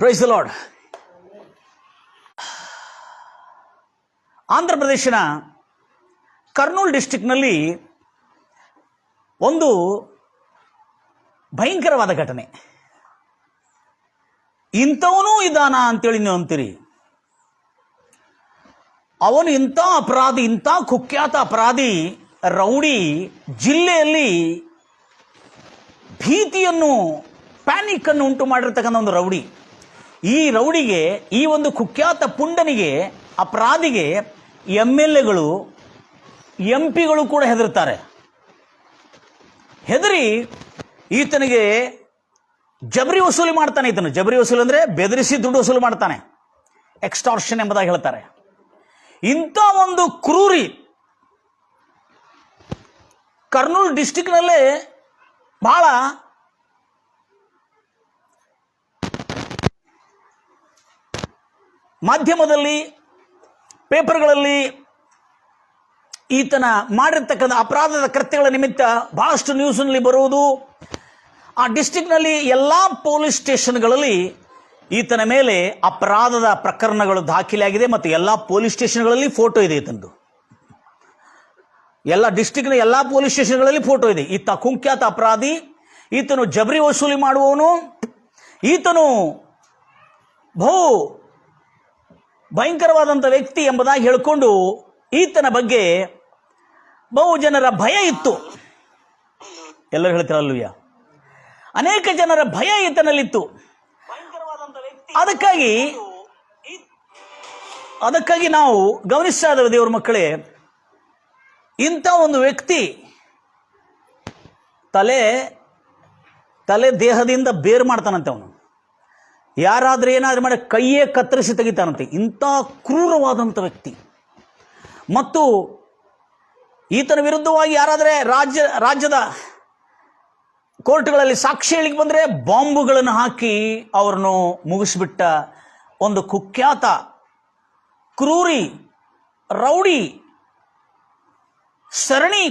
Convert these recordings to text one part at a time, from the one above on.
Price the Lord. Andhra ಪ್ರದೇಶನ ಕರ್ನೂಲ್ ಡಿಸ್ಟ್ರಿಕ್ಟ್ನಲ್ಲಿ ಒಂದು ಭಯಂಕರವಾದ ಘಟನೆ. ಇಂಥವನೂ ಇದ್ದಾನ ಅಂತೇಳಿ ನೀವು ಅಂತೀರಿ. ಅವನು ಇಂಥ ಅಪರಾಧಿ, ಇಂಥ ಕುಖ್ಯಾತ ಅಪರಾಧಿ, ರೌಡಿ, ಜಿಲ್ಲೆಯಲ್ಲಿ ಭೀತಿಯನ್ನು, ಪ್ಯಾನಿಕ್ ಅನ್ನು ಉಂಟು ಮಾಡಿರ್ತಕ್ಕಂಥ ಒಂದು ರೌಡಿ. ಈ ರೌಡಿಗೆ, ಈ ಒಂದು ಕುಖ್ಯಾತ ಪುಂಡನಿಗೆ, ಅಪರಾಧಿಗೆ MLAಗಳು, MP ಗಳು ಕೂಡ ಹೆದರ್ತಾರೆ. ಹೆದರಿ ಈತನಿಗೆ ಜಬರಿ ವಸೂಲಿ ಮಾಡ್ತಾನೆ. ಈತನು ಜಬರಿ ವಸೂಲಿ ಅಂದರೆ ಬೆದರಿಸಿ ದುಡ್ಡು ವಸೂಲಿ ಮಾಡ್ತಾನೆ. ಎಕ್ಸ್ಟಾರ್ಷನ್ ಎಂಬುದಾಗಿ ಹೇಳ್ತಾರೆ. ಇಂಥ ಒಂದು ಕ್ರೂರಿ ಕರ್ನೂಲ್ ಡಿಸ್ಟಿಕ್ನಲ್ಲೇ ಬಹಳ ಮಾಧ್ಯಮದಲ್ಲಿ, ಪೇಪರ್ಗಳಲ್ಲಿ ಈತನ ಮಾಡಿರ್ತಕ್ಕಂಥ ಅಪರಾಧದ ಕೃತ್ಯಗಳ ನಿಮಿತ್ತ ಬಹಳಷ್ಟು ನ್ಯೂಸ್ನಲ್ಲಿ ಬರುವುದು. ಆ ಡಿಸ್ಟ್ರಿಕ್ಟ್ನಲ್ಲಿ ಎಲ್ಲ ಪೊಲೀಸ್ ಸ್ಟೇಷನ್ಗಳಲ್ಲಿ ಈತನ ಮೇಲೆ ಅಪರಾಧದ ಪ್ರಕರಣಗಳು ದಾಖಲಾಗಿದೆ ಮತ್ತು ಎಲ್ಲ ಪೊಲೀಸ್ ಸ್ಟೇಷನ್ಗಳಲ್ಲಿ ಫೋಟೋ ಇದೆ ಈತನದು. ಎಲ್ಲ ಡಿಸ್ಟ್ರಿಕ್ಟ್ನ ಎಲ್ಲ ಪೊಲೀಸ್ ಸ್ಟೇಷನ್ಗಳಲ್ಲಿ ಫೋಟೋ ಇದೆ. ಈತ ಕುಖ್ಯಾತ ಅಪರಾಧಿ, ಈತನು ಜಬರಿ ವಸೂಲಿ ಮಾಡುವವನು, ಈತನು ಬಹು ಭಯಂಕರವಾದಂಥ ವ್ಯಕ್ತಿ ಎಂಬುದಾಗಿ ಹೇಳಿಕೊಂಡು ಈತನ ಬಗ್ಗೆ ಬಹು ಜನರ ಭಯ ಇತ್ತು. ಎಲ್ಲರೂ ಹೇಳ್ತಾರಲ್ವಯ್ಯ, ಅನೇಕ ಜನರ ಭಯ ಈತನಲ್ಲಿತ್ತು. ಅದಕ್ಕಾಗಿ ನಾವು ಗಮನಿಸ್ತಾ ಇದ್ದೇವೆ ದೇವರ ಮಕ್ಕಳೇ, ಇಂಥ ಒಂದು ವ್ಯಕ್ತಿ ತಲೆ ದೇಹದಿಂದ ಬೇರು ಮಾಡ್ತಾನಂತೆ. ಅವನು ಯಾರಾದ್ರೂ ಏನಾದ್ರೂ ಮಾಡಿ ಕೈಯೇ ಕತ್ತರಿಸಿ ತೆಗಿತಾನಂತೆ. ಇಂಥ ಕ್ರೂರವಾದಂಥ ವ್ಯಕ್ತಿ. ಮತ್ತು ಈತನ ವಿರುದ್ಧವಾಗಿ ಯಾರಾದರೆ ರಾಜ್ಯದ ಕೋರ್ಟ್ಗಳಲ್ಲಿ ಸಾಕ್ಷಿ ಹೇಳಿಕೆ ಬಂದರೆ ಬಾಂಬುಗಳನ್ನು ಹಾಕಿ ಅವರನ್ನು ಮುಗಿಸ್ಬಿಟ್ಟ ಒಂದು ಕುಖ್ಯಾತ ಕ್ರೂರಿ ರೌಡಿ, ಸರಣಿ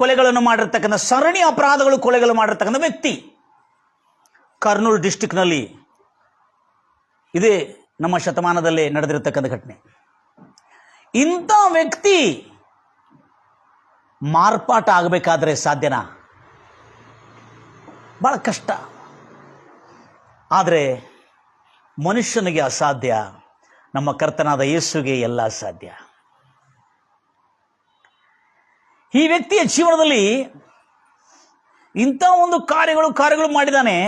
ಕೊಲೆಗಳನ್ನು ಮಾಡಿರ್ತಕ್ಕಂಥ, ಸರಣಿ ಅಪರಾಧಗಳು ಕೊಲೆಗಳು ಮಾಡಿರ್ತಕ್ಕಂಥ ವ್ಯಕ್ತಿ ಕರ್ನೂಲ್ ಡಿಸ್ಟ್ರಿಕ್ಟ್ನಲ್ಲಿ. ಇದೇ ನಮ್ಮ ಶತಮಾನದಲ್ಲೇ ನಡೆದಿರತಕ್ಕಂಥ ಘಟನೆ. ಇಂಥ ವ್ಯಕ್ತಿ ಮಾರ್ಪಾಟ ಆಗಬೇಕಾದ್ರೆ ಸಾಧ್ಯನಾ? ಬಹಳ ಕಷ್ಟ. ಆದರೆ ಮನುಷ್ಯನಿಗೆ ಅಸಾಧ್ಯ, ನಮ್ಮ ಕರ್ತನಾದ ಯೇಸುವಿಗೆ ಎಲ್ಲ ಸಾಧ್ಯ. ಈ ವ್ಯಕ್ತಿಯ ಜೀವನದಲ್ಲಿ ಇಂಥ ಒಂದು ಕಾರ್ಯಗಳು ಮಾಡಿದಾನೆ.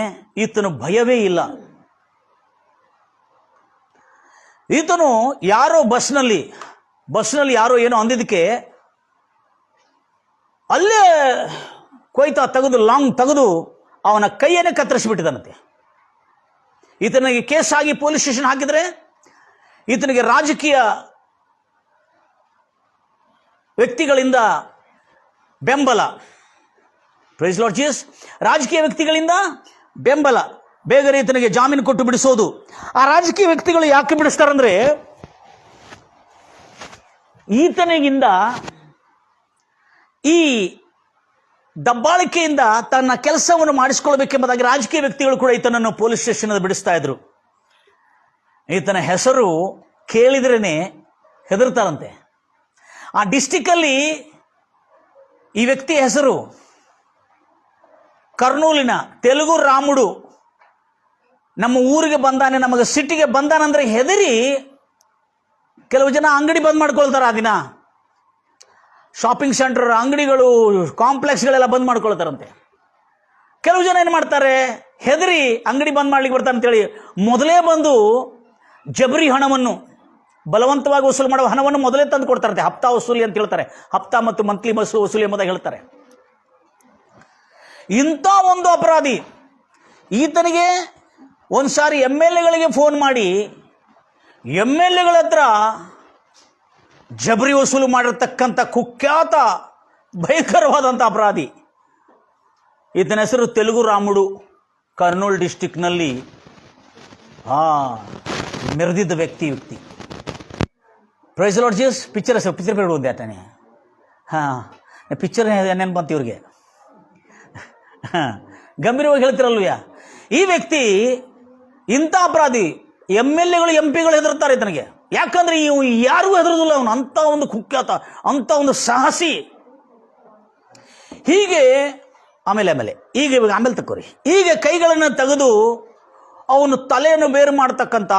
ಈತನು ಭಯವೇ ಇಲ್ಲ. ಈತನು ಯಾರೋ ಬಸ್ನಲ್ಲಿ ಯಾರೋ ಏನೋ ಅಂದಿದ್ದಕ್ಕೆ ಅಲ್ಲೇ ಕೊಯ್ತಾ ಲಾಂಗ್ ತೆಗೆದು ಅವನ ಕೈಯನ್ನೇ ಕತ್ತರಿಸಿಬಿಟ್ಟಿದ್ದಾನಂತೆ. ಈತನಿಗೆ ಕೇಸ್ ಆಗಿ ಪೊಲೀಸ್ ಸ್ಟೇಷನ್ ಹಾಕಿದರೆ ಈತನಿಗೆ ರಾಜಕೀಯ ವ್ಯಕ್ತಿಗಳಿಂದ ಬೆಂಬಲ, ಪ್ರೈಸ್ ಲಾರ್ಡ್ ಜೀಸಸ್, ರಾಜಕೀಯ ವ್ಯಕ್ತಿಗಳಿಂದ ಬೆಂಬಲ, ಬೇಗನೆ ಈತನಿಗೆ ಜಾಮೀನು ಕೊಟ್ಟು ಬಿಡಿಸೋದು. ಆ ರಾಜಕೀಯ ವ್ಯಕ್ತಿಗಳು ಯಾಕೆ ಬಿಡಿಸ್ತಾರಂದ್ರೆ, ಈತನಿಗಿಂದ ಈ ದಬ್ಬಾಳಿಕೆಯಿಂದ ತನ್ನ ಕೆಲಸವನ್ನು ಮಾಡಿಸಿಕೊಳ್ಬೇಕೆಂಬುದಾಗಿ ರಾಜಕೀಯ ವ್ಯಕ್ತಿಗಳು ಕೂಡ ಈತನನ್ನು ಪೊಲೀಸ್ ಸ್ಟೇಷನ್ ಬಿಡಿಸ್ತಾ ಇದ್ರು. ಈತನ ಹೆಸರು ಕೇಳಿದ್ರೇನೆ ಹೆದರ್ತಾರಂತೆ. ಆ ಡಿಸ್ಟಿಕ್ಕಲ್ಲಿ ಈ ವ್ಯಕ್ತಿಯ ಹೆಸರು ಕರ್ನೂಲಿನ ತೆಲುಗು ರಾಮುಡು. ನಮ್ಮ ಊರಿಗೆ ಬಂದಾನೆ, ನಮಗೆ ಸಿಟಿಗೆ ಬಂದಾನಂದ್ರೆ ಹೆದರಿ ಕೆಲವು ಜನ ಅಂಗಡಿ ಬಂದ್ ಮಾಡ್ಕೊಳ್ತಾರೆ. ಆ ದಿನ ಶಾಪಿಂಗ್ ಸೆಂಟರ್, ಅಂಗಡಿಗಳು, ಕಾಂಪ್ಲೆಕ್ಸ್ಗಳೆಲ್ಲ ಬಂದ್ ಮಾಡ್ಕೊಳ್ತಾರಂತೆ. ಕೆಲವು ಜನ ಏನು ಮಾಡ್ತಾರೆ, ಹೆದರಿ ಅಂಗಡಿ ಬಂದ್ ಮಾಡ್ಲಿಕ್ಕೆ ಬರ್ತಾರೆ ಅಂತೇಳಿ ಮೊದಲೇ ಬಂದು ಜಬರಿ ಹಣವನ್ನು, ಬಲವಂತವಾಗಿ ವಸೂಲು ಮಾಡುವ ಹಣವನ್ನು ಮೊದಲೇ ತಂದು ಕೊಡ್ತಾರಂತೆ. ಹಪ್ತಾ ವಸೂಲಿ ಅಂತ ಹೇಳ್ತಾರೆ. ಹಪ್ತಾ ಮತ್ತು ಮಂತ್ಲಿ ವಸೂಲಿ ಎಂಬುದಾಗಿ ಹೇಳ್ತಾರೆ. ಇಂಥ ಒಂದು ಅಪರಾಧಿ ಈತನಿಗೆ ಒಂದ್ಸಾರಿ MLAಗಳಿಗೆ ಫೋನ್ ಮಾಡಿ MLAಗಳ ಹತ್ರ ಜಬರಿ ವಸೂಲು ಮಾಡಿರ್ತಕ್ಕಂಥ ಕುಖ್ಯಾತ ಭಯಂಕರವಾದಂಥ ಅಪರಾಧಿ. ಈತನ ಹೆಸರು ತೆಲುಗು ರಾಮುಡು. ಕರ್ನೂಲ್ ಡಿಸ್ಟ್ರಿಕ್ಟ್ನಲ್ಲಿ ಮೆರೆದಿದ್ದ ವ್ಯಕ್ತಿ. Price Lord Jesus. ಪಿಕ್ಚರ್ ಬಿಡ್ಬೋದು ಆತನೇ. ಪಿಕ್ಚರ್ ಏನೇನು ಬಂತು ಇವ್ರಿಗೆ? ಗಂಭೀರವಾಗಿ ಹೇಳ್ತಿರಲ್ವಯ್ಯ. ಈ ವ್ಯಕ್ತಿ ಇಂಥ ಅಪರಾಧಿ MLAಗಳು MP ಗಳು ಹೆದರ್ತಾರೆ ಈತನಿಗೆ. ಯಾಕಂದ್ರೆ ಇವು ಯಾರಿಗೂ ಹೆದರುದಿಲ್ಲ, ಅವನು ಅಂಥ ಒಂದು ಕುಖ್ಯಾತ, ಅಂಥ ಒಂದು ಸಾಹಸಿ. ಹೀಗೆ ಆಮೇಲೆ ತಕ್ಕೋರಿ. ಹೀಗೆ ಕೈಗಳನ್ನು ತೆಗೆದು ಅವನು ತಲೆಯನ್ನು ಬೇರು ಮಾಡ್ತಕ್ಕಂಥ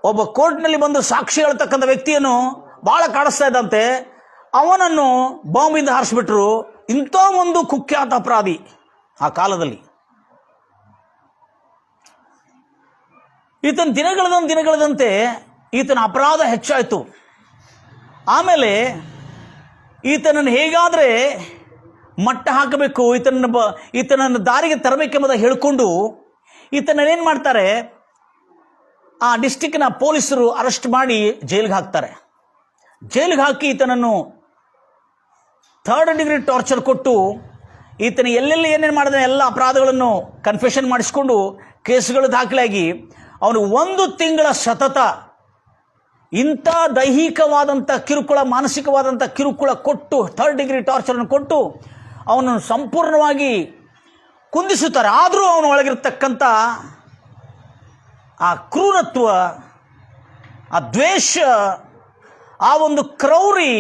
ಒಬ್ಬ ಕೋರ್ಟ್ನಲ್ಲಿ ಬಂದು ಸಾಕ್ಷಿ ಹೇಳ್ತಕ್ಕಂಥ ವ್ಯಕ್ತಿಯನ್ನು ಭಾಳ ಕಾಡಿಸ್ತಾ ಇದ್ದಂತೆ. ಅವನನ್ನು ಬಾಂಬಿಂದ ಹಾರಿಸ್ಬಿಟ್ರು. ಇಂಥ ಒಂದು ಕುಖ್ಯಾತ ಅಪರಾಧಿ ಆ ಕಾಲದಲ್ಲಿ. ಈತನ ದಿನಗಳದಂತೆ ಈತನ ಅಪರಾಧ ಹೆಚ್ಚಾಯಿತು. ಆಮೇಲೆ ಈತನನ್ನು ಹೇಗಾದರೆ ಮಟ್ಟ ಹಾಕಬೇಕು, ಈತನನ್ನು ದಾರಿಗೆ ತರಬೇಕೆಂಬುದ ಹೇಳಿಕೊಂಡು ಈತನನ್ನೇನು ಮಾಡ್ತಾರೆ, ಆ ಡಿಸ್ಟಿಕ್ನ ಪೊಲೀಸರು ಅರೆಸ್ಟ್ ಮಾಡಿ ಜೈಲಿಗೆ ಹಾಕ್ತಾರೆ. ಜೈಲಿಗೆ ಹಾಕಿ ಈತನನ್ನು 3rd ಡಿಗ್ರಿ ಟಾರ್ಚರ್ ಕೊಟ್ಟು ಈತನ ಎಲ್ಲೆಲ್ಲಿ ಏನೇನು ಮಾಡಿದ ಎಲ್ಲ ಅಪರಾಧಗಳನ್ನು ಕನ್ಫೆಷನ್ ಮಾಡಿಸ್ಕೊಂಡು ಕೇಸ್ಗಳು ದಾಖಲಾಗಿ ಅವನು 1 ತಿಂಗಳ ಸತತ ಇಂಥ ದೈಹಿಕವಾದಂಥ ಕಿರುಕುಳ, ಮಾನಸಿಕವಾದಂಥ ಕಿರುಕುಳ ಕೊಟ್ಟು 3rd ಡಿಗ್ರಿ ಟಾರ್ಚರನ್ನು ಕೊಟ್ಟು ಅವನನ್ನು ಸಂಪೂರ್ಣವಾಗಿ ಕುಂದಿಸುತ್ತಾರೆ. ಆದರೂ ಅವನ ಒಳಗಿರ್ತಕ್ಕಂಥ ಆ ಕ್ರೂರತ್ವ, ಆ ದ್ವೇಷ, ಆ ಒಂದು ಕ್ರೌರಿ,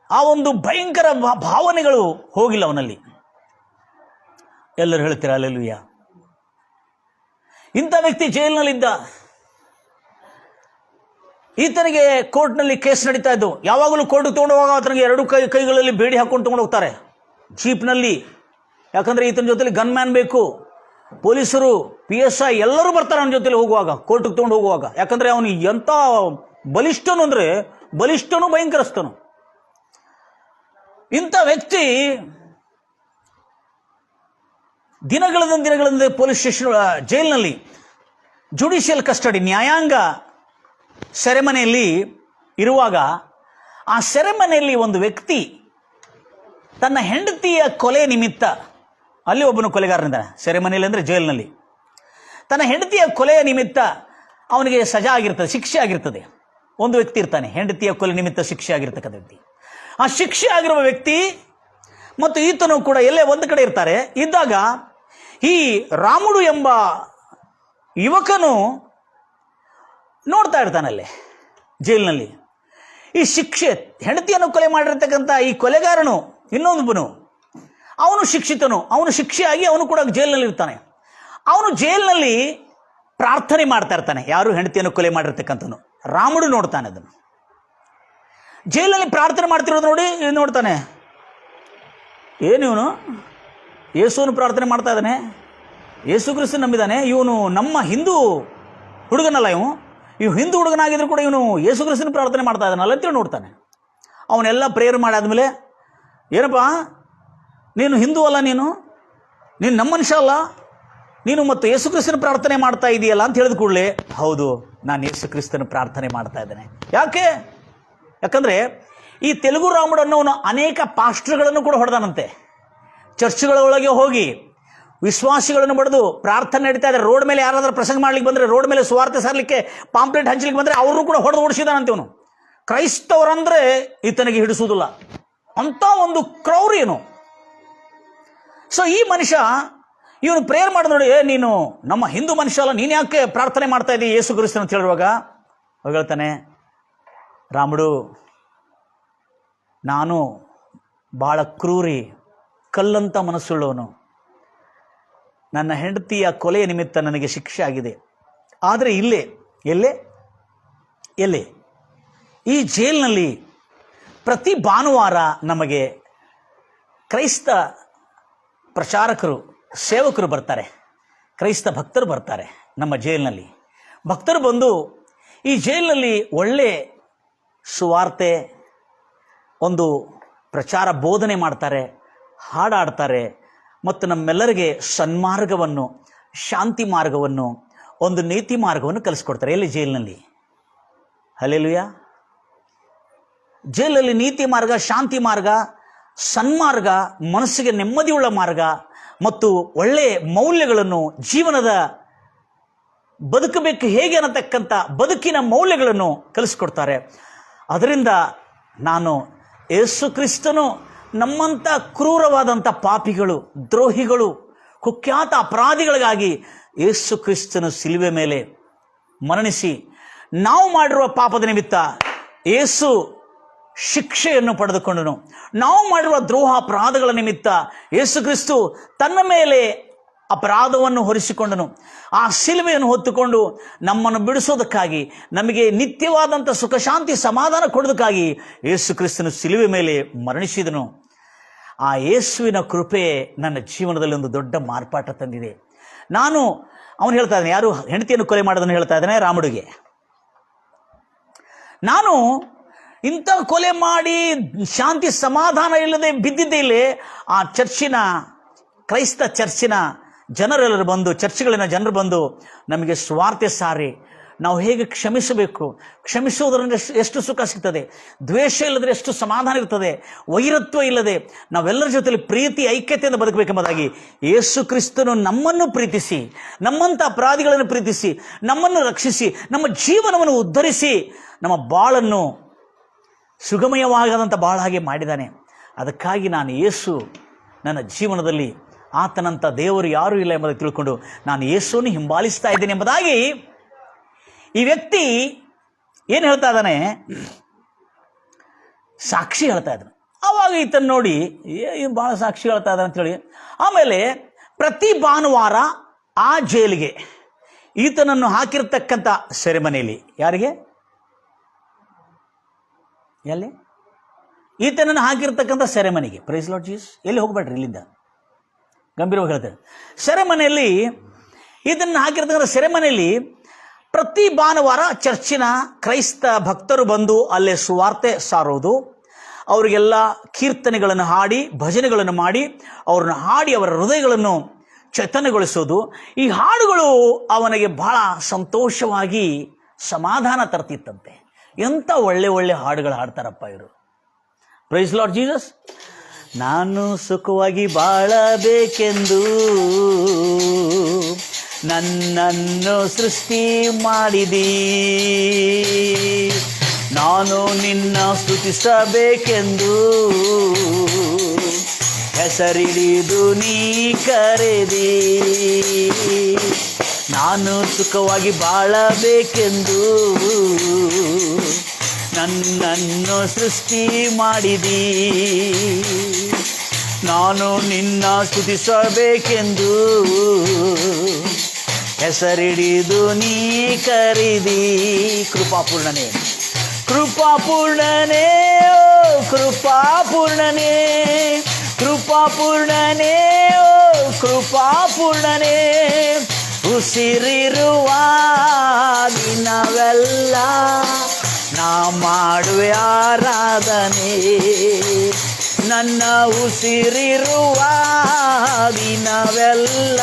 ಆ ಒಂದು ಭಯಂಕರ ಭಾವನೆಗಳು ಹೋಗಿಲ್ಲ ಅವನಲ್ಲಿ. ಎಲ್ಲರೂ ಹೇಳ್ತೀರಾ ಹಲ್ಲೆಲೂಯಾ. ಇಂಥ ವ್ಯಕ್ತಿ ಜೈಲಿನಲ್ಲಿದ್ದ. ಈತನಿಗೆ ಕೋರ್ಟ್ನಲ್ಲಿ ಕೇಸ್ ನಡೀತಾ ಇದ್ದು. ಯಾವಾಗಲೂ ಕೋರ್ಟ್ಗೆ ತೊಗೊಂಡು ಹೋಗುವಾಗ ಆತನಿಗೆ 2 ಕೈಗಳಲ್ಲಿ ಬೇಡಿ ಹಾಕೊಂಡು ತೊಗೊಂಡು ಹೋಗ್ತಾರೆ ಜೀಪ್ನಲ್ಲಿ. ಯಾಕಂದರೆ ಈತನ ಜೊತೆಲಿ ಗನ್ಮ್ಯಾನ್ ಬೇಕು, ಪೊಲೀಸರು, PSI ಎಲ್ಲರೂ ಬರ್ತಾರೆ ಅವನ ಜೊತೆಲಿ ಹೋಗುವಾಗ, ಕೋರ್ಟ್ಗೆ ತೊಗೊಂಡು ಹೋಗುವಾಗ. ಯಾಕಂದರೆ ಅವನು ಎಂಥ ಬಲಿಷ್ಠನು ಅಂದರೆ ಬಲಿಷ್ಠನು, ಭಯಂಕರಸ್ಥನು. ಇಂಥ ವ್ಯಕ್ತಿ ದಿನಗಳಂತೆ ಪೊಲೀಸ್ ಸ್ಟೇಷನ್, ಜೈಲಿನಲ್ಲಿ ಜುಡಿಷಿಯಲ್ ಕಸ್ಟಡಿ, ನ್ಯಾಯಾಂಗ ಸೆರೆಮನೆಯಲ್ಲಿ ಇರುವಾಗ, ಆ ಸೆರೆಮನೆಯಲ್ಲಿ ಒಂದು ವ್ಯಕ್ತಿ ತನ್ನ ಹೆಂಡತಿಯ ಕೊಲೆ ನಿಮಿತ್ತ, ಅಲ್ಲಿ ಒಬ್ಬನು ಕೊಲೆಗಾರನಿದ್ದಾನೆ ಸೆರೆಮನೆಯಲ್ಲಿ, ಅಂದರೆ ಜೈಲಿನಲ್ಲಿ. ತನ್ನ ಹೆಂಡತಿಯ ಕೊಲೆಯ ನಿಮಿತ್ತ ಅವನಿಗೆ ಸಜಾ ಆಗಿರ್ತದೆ, ಶಿಕ್ಷೆ ಆಗಿರ್ತದೆ. ಒಂದು ವ್ಯಕ್ತಿ ಇರ್ತಾನೆ, ಹೆಂಡತಿಯ ಕೊಲೆ ನಿಮಿತ್ತ ಶಿಕ್ಷೆ ಆಗಿರ್ತಕ್ಕಂಥ ವ್ಯಕ್ತಿ. ಆ ಶಿಕ್ಷೆ ಆಗಿರುವ ವ್ಯಕ್ತಿ ಮತ್ತು ಈತನು ಕೂಡ ಎಲ್ಲೇ ಒಂದು ಕಡೆ ಇರ್ತಾರೆ. ಇದ್ದಾಗ ಈ ರಾಮುಡು ಎಂಬ ಯುವಕನು ನೋಡ್ತಾ ಇರ್ತಾನಲ್ಲೇ ಜೈಲಿನಲ್ಲಿ. ಈ ಶಿಕ್ಷೆ, ಹೆಂಡತಿಯನ್ನು ಕೊಲೆ ಮಾಡಿರ್ತಕ್ಕಂಥ ಈ ಕೊಲೆಗಾರನು ಇನ್ನೊಂದೊಬ್ಬನು, ಅವನು ಶಿಕ್ಷಿತನು, ಅವನು ಶಿಕ್ಷೆಯಾಗಿ ಅವನು ಕೂಡ ಜೈಲಿನಲ್ಲಿ ಇರ್ತಾನೆ. ಅವನು ಜೈಲಿನಲ್ಲಿ ಪ್ರಾರ್ಥನೆ ಮಾಡ್ತಾ ಇರ್ತಾನೆ. ಯಾರು? ಹೆಂಡತಿಯನ್ನು ಕೊಲೆ ಮಾಡಿರ್ತಕ್ಕಂಥನು. ರಾಮುಡು ನೋಡ್ತಾನೆ ಅದನ್ನು. ಜೈಲಿನಲ್ಲಿ ಪ್ರಾರ್ಥನೆ ಮಾಡ್ತಿರೋದು ನೋಡಿ ನೋಡ್ತಾನೆ. ಏನು ಇವನು ಯೇಸುವನ್ನು ಪ್ರಾರ್ಥನೆ ಮಾಡ್ತಾ ಇದ್ದಾನೆ, ಯೇಸು ಕ್ರಿಸ್ತನ ನಂಬಿದ್ದಾನೆ, ಇವನು ನಮ್ಮ ಹಿಂದೂ ಹುಡುಗನಲ್ಲ, ಇವು ಹಿಂದೂ ಹುಡುಗನಾಗಿದ್ರು ಕೂಡ ಇವನು ಯೇಸು ಕ್ರಿಸ್ತನ ಪ್ರಾರ್ಥನೆ ಮಾಡ್ತಾ ಇದ್ದಾನಲ್ಲ ಅಂತೇಳಿ ನೋಡ್ತಾನೆ. ಅವನೆಲ್ಲ ಪ್ರೇಯರ್ ಮಾಡಾದ್ಮೇಲೆ, ಏನಪ್ಪ ನೀನು ಹಿಂದೂ ಅಲ್ಲ, ನೀನು ನಮ್ಮ ಮನುಷ್ಯ ಅಲ್ಲ, ನೀನು ಮತ್ತು ಯೇಸು ಕ್ರಿಸ್ತನ ಪ್ರಾರ್ಥನೆ ಮಾಡ್ತಾ ಇದೆಯಲ್ಲ ಅಂತ ಹೇಳಿದ ಕೂಡಲೇ, ಹೌದು ನಾನು ಯೇಸು ಕ್ರಿಸ್ತನ ಪ್ರಾರ್ಥನೆ ಮಾಡ್ತಾ ಇದ್ದೇನೆ. ಯಾಕಂದರೆ ಈ ತೆಲುಗು ರಾಮುಡು ಅನ್ನೋನು ಅನೇಕ ಪಾಸ್ಟರ್ಗಳನ್ನು ಕೂಡ ಹೊಡೆದಾನಂತೆ. ಚರ್ಚ್ಗಳ ಒಳಗೆ ಹೋಗಿ ವಿಶ್ವಾಸಿಗಳನ್ನು ಬಡಿದು ಪ್ರಾರ್ಥನೆ ನಡೀತಾ ಇದ್ದಾರೆ. ರೋಡ್ ಮೇಲೆ ಯಾರಾದರೂ ಪ್ರಸಂಗ ಮಾಡ್ಲಿಕ್ಕೆ ಬಂದರೆ, ರೋಡ್ ಮೇಲೆ ಸುವಾರ್ತೆ ಸಾರಲಿಕ್ಕೆ ಪಾಂಪ್ಲೆಟ್ ಹಂಚಲಿಕ್ಕೆ ಬಂದರೆ ಅವ್ರನ್ನೂ ಕೂಡ ಹೊಡೆದು ಓಡಿಸಿದಾನಂತೆ ಇವನು. ಕ್ರೈಸ್ತವರಂದರೆ ಈತನಿಗೆ ಹಿಡಿಸುವುದಿಲ್ಲ, ಅಂಥ ಒಂದು ಕ್ರೌರ್ಯನು. ಸೊ ಈ ಮನುಷ್ಯ ಇವನು ಪ್ರೇಯರ್ ಮಾಡಿದ ನೋಡಿ, ನೀನು ನಮ್ಮ ಹಿಂದೂ ಮನುಷ್ಯ ಅಲ್ಲ, ನೀನು ಯಾಕೆ ಪ್ರಾರ್ಥನೆ ಮಾಡ್ತಾ ಇದ್ದೀಯ ಯೇಸು ಕ್ರಿಸ್ತನ ಅಂತ ಹೇಳುವಾಗ ಹೇಳ್ತಾನೆ, ರಾಮುಡು ನಾನು ಭಾಳ ಕ್ರೂರಿ, ಕಲ್ಲಂತ ಮನಸ್ಸುಳ್ಳವನು. ನನ್ನ ಹೆಂಡತಿಯ ಕೊಲೆಯ ನಿಮಿತ್ತ ನನಗೆ ಶಿಕ್ಷೆ ಆಗಿದೆ. ಆದರೆ ಎಲ್ಲೇ ಈ ಜೈಲಿನಲ್ಲಿ ಪ್ರತಿ ಭಾನುವಾರ ನಮಗೆ ಕ್ರೈಸ್ತ ಪ್ರಚಾರಕರು, ಸೇವಕರು ಬರ್ತಾರೆ, ಕ್ರೈಸ್ತ ಭಕ್ತರು ಬರ್ತಾರೆ ನಮ್ಮ ಜೈಲಿನಲ್ಲಿ. ಭಕ್ತರು ಬಂದು ಈ ಜೈಲಿನಲ್ಲಿ ಒಳ್ಳೆ ಸುವಾರ್ತೆ, ಒಂದು ಪ್ರಚಾರ ಬೋಧನೆ ಮಾಡ್ತಾರೆ, ಹಾಡಾಡ್ತಾರೆ ಮತ್ತು ನಮ್ಮೆಲ್ಲರಿಗೆ ಸನ್ಮಾರ್ಗವನ್ನು, ಶಾಂತಿ ಮಾರ್ಗವನ್ನು, ಒಂದು ನೀತಿ ಮಾರ್ಗವನ್ನು ಕಲಿಸ್ಕೊಡ್ತಾರೆ. ಎಲ್ಲಿ? ಜೈಲಿನಲ್ಲಿ. ಹಲ್ಲೆಲೂಯಾ. ಜೈಲಲ್ಲಿ ನೀತಿ ಮಾರ್ಗ, ಶಾಂತಿ ಮಾರ್ಗ, ಸನ್ಮಾರ್ಗ, ಮನಸ್ಸಿಗೆ ನೆಮ್ಮದಿಯುಳ್ಳ ಮಾರ್ಗ ಮತ್ತು ಒಳ್ಳೆಯ ಮೌಲ್ಯಗಳನ್ನು, ಜೀವನದ ಬದುಕಬೇಕು ಹೇಗೆ ಅನ್ನತಕ್ಕಂಥ ಬದುಕಿನ ಮೌಲ್ಯಗಳನ್ನು ಕಲಿಸ್ಕೊಡ್ತಾರೆ. ಅದರಿಂದ ನಾನು ಯೇಸು ಕ್ರಿಸ್ತನು ನಮ್ಮಂಥ ಕ್ರೂರವಾದಂಥ ಪಾಪಿಗಳು, ದ್ರೋಹಿಗಳು, ಕುಖ್ಯಾತ ಅಪರಾಧಿಗಳಿಗಾಗಿ ಯೇಸು ಕ್ರಿಸ್ತನು ಶಿಲುವೆ ಮೇಲೆ ಮರಣಿಸಿ ನಾವು ಮಾಡಿರುವ ಪಾಪದ ನಿಮಿತ್ತ ಯೇಸು ಶಿಕ್ಷೆಯನ್ನು ಪಡೆದುಕೊಂಡನು. ನಾವು ಮಾಡಿರುವ ದ್ರೋಹ ಅಪರಾಧಗಳ ನಿಮಿತ್ತ ಯೇಸು ಕ್ರಿಸ್ತು ತನ್ನ ಮೇಲೆ ಅಪರಾಧವನ್ನು ಹೊರಿಸಿಕೊಂಡನು. ಆ ಶಿಲುಬೆಯನ್ನು ಹೊತ್ತುಕೊಂಡು ನಮ್ಮನ್ನು ಬಿಡಿಸೋದಕ್ಕಾಗಿ, ನಮಗೆ ನಿತ್ಯವಾದಂಥ ಸುಖ ಶಾಂತಿ ಸಮಾಧಾನ ಕೊಡೋದಕ್ಕಾಗಿ ಯೇಸು ಕ್ರಿಸ್ತನು ಶಿಲುಬೆ ಮೇಲೆ ಮರಣಿಸಿದನು. ಆ ಯೇಸುವಿನ ಕೃಪೆ ನನ್ನ ಜೀವನದಲ್ಲಿ ಒಂದು ದೊಡ್ಡ ಮಾರ್ಪಾಟ ತಂದಿದೆ. ಅವನು ಹೇಳ್ತಾ ಇದ್ದಾನೆ, ಯಾರು ಹೆಂಡತಿಯನ್ನು ಕೊಲೆ ಮಾಡೋದನ್ನು ಹೇಳ್ತಾ ಇದ್ದಾನೆ ರಾಮುಡಿಗೆ. ನಾನು ಇಂಥ ಕೊಲೆ ಮಾಡಿ ಶಾಂತಿ ಸಮಾಧಾನ ಇಲ್ಲದೆ ಬಿದ್ದಿದ್ದೇ ಇಲ್ಲಿ ಆ ಕ್ರೈಸ್ತ ಚರ್ಚಿನ ಜನರೆಲ್ಲರೂ ಬಂದು, ಚರ್ಚ್ಗಳಿನ ಜನರು ಬಂದು ನಮಗೆ ಸ್ವಾರ್ಥ ಸಾರಿ ನಾವು ಹೇಗೆ ಕ್ಷಮಿಸಬೇಕು, ಕ್ಷಮಿಸುವುದರಿಂದ ಎಷ್ಟು ಸುಖ ಸಿಗ್ತದೆ, ದ್ವೇಷ ಇಲ್ಲದ್ರೆ ಎಷ್ಟು ಸಮಾಧಾನ ಇರ್ತದೆ, ವೈರತ್ವ ಇಲ್ಲದೆ ನಾವೆಲ್ಲರ ಜೊತೆಲಿ ಪ್ರೀತಿ ಐಕ್ಯತೆಯಿಂದ ಬದುಕಬೇಕೆಂಬುದಾಗಿ ಯೇಸು ಕ್ರಿಸ್ತನು ನಮ್ಮನ್ನು ಪ್ರೀತಿಸಿ, ನಮ್ಮಂಥ ಅಪರಾಧಿಗಳನ್ನು ಪ್ರೀತಿಸಿ, ನಮ್ಮನ್ನು ರಕ್ಷಿಸಿ, ನಮ್ಮ ಜೀವನವನ್ನು ಉದ್ಧರಿಸಿ, ನಮ್ಮ ಬಾಳನ್ನು ಸುಗಮಯವಾಗದಂಥ ಬಾಳಾಗಿ ಮಾಡಿದ್ದಾನೆ. ಅದಕ್ಕಾಗಿ ನಾನು ಯೇಸು ನನ್ನ ಜೀವನದಲ್ಲಿ ಆತನಂಥ ದೇವರು ಯಾರೂ ಇಲ್ಲ ಎಂಬುದನ್ನು ತಿಳ್ಕೊಂಡು ನಾನು ಯೇಸುವನ್ನು ಹಿಂಬಾಲಿಸ್ತಾ ಇದ್ದೇನೆ ಎಂಬುದಾಗಿ ಈ ವ್ಯಕ್ತಿ ಏನು ಹೇಳ್ತಾ ಇದ್ದಾನೆ, ಸಾಕ್ಷಿ ಹೇಳ್ತಾ ಇದ್ದಾನೆ. ಆವಾಗ ಈತನ ನೋಡಿ ಭಾಳ ಸಾಕ್ಷಿ ಹೇಳ್ತಾ ಇದ್ದಾನೆ ಅಂತೇಳಿ ಆಮೇಲೆ ಪ್ರತಿ ಭಾನುವಾರ ಆ ಜೈಲಿಗೆ ಈತನನ್ನು ಹಾಕಿರ್ತಕ್ಕಂಥ ಸೆರೆಮನೆಯಲ್ಲಿ, ಯಾರಿಗೆ ಎಲ್ಲಿ ಈತನನ್ನು ಹಾಕಿರ್ತಕ್ಕಂಥ ಸೆರೆಮನೆಗೆ, ಪ್ರೈಸ್ ಲಾರ್ಡ್ ಜೀಸಸ್, ಎಲ್ಲಿ ಹೋಗ್ಬೇಡ್ರಿ ಇಲ್ಲಿಂದ, ಗಂಭೀರವಾಗಿ ಹೇಳ್ತಾರೆ. ಸೆರೆಮನೆಯಲ್ಲಿ ಇದನ್ನು ಹಾಕಿರ್ತಕ್ಕಂಥ ಸೆರೆಮನೆಯಲ್ಲಿ ಪ್ರತಿ ಭಾನುವಾರ ಚರ್ಚಿನ ಕ್ರೈಸ್ತ ಭಕ್ತರು ಬಂದು ಅಲ್ಲೇ ಸುವಾರ್ತೆ ಸಾರೋದು, ಅವರಿಗೆಲ್ಲ ಕೀರ್ತನೆಗಳನ್ನು ಹಾಡಿ, ಭಜನೆಗಳನ್ನು ಮಾಡಿ, ಅವ್ರನ್ನ ಹಾಡಿ ಅವರ ಹೃದಯಗಳನ್ನು ಚೈತನ್ಯಗೊಳಿಸೋದು. ಈ ಹಾಡುಗಳು ಅವನಿಗೆ ಬಹಳ ಸಂತೋಷವಾಗಿ ಸಮಾಧಾನ ತರ್ತಿತ್ತಂತೆ. ಎಂಥ ಒಳ್ಳೆ ಒಳ್ಳೆ ಹಾಡುಗಳು ಹಾಡ್ತಾರಪ್ಪ ಇವರು. Praise Lord Jesus. ನಾನು ಸುಖವಾಗಿ ಬಾಳಬೇಕೆಂದು ನನ್ನನ್ನು ಸೃಷ್ಟಿ ಮಾಡಿದಿ, ನಾನು ನಿನ್ನ ಸ್ತುತಿಸಬೇಕೆಂದು ಹೆಸರಿಡಿದು ನೀ ಕರೆದಿ, ನಾನು ಸುಖವಾಗಿ ಬಾಳಬೇಕೆಂದು ನನ್ನನ್ನು ಸೃಷ್ಟಿ ಮಾಡಿದಿ, ನಾನು ನಿನ್ನ ಸ್ತುತಿಸಬೇಕೆಂದು ಹೆಸರಿಡಿದು ನೀ ಕರೆದಿ. ಕೃಪಾಪೂರ್ಣನೇ, ಕೃಪಾಪೂರ್ಣನೇ, ಓ ಕೃಪಾಪೂರ್ಣನೇ, ಕೃಪಾಪೂರ್ಣನೇ, ಓ ಕೃಪಾಪೂರ್ಣನೇ, ಉಸಿರಿರುವ ದಿನವೆಲ್ಲ ನಾ ಮಾಡುವೆ ಆರಾಧನೆ, ನನ್ನ ಉಸಿರಿರುವ ದಿನವೆಲ್ಲ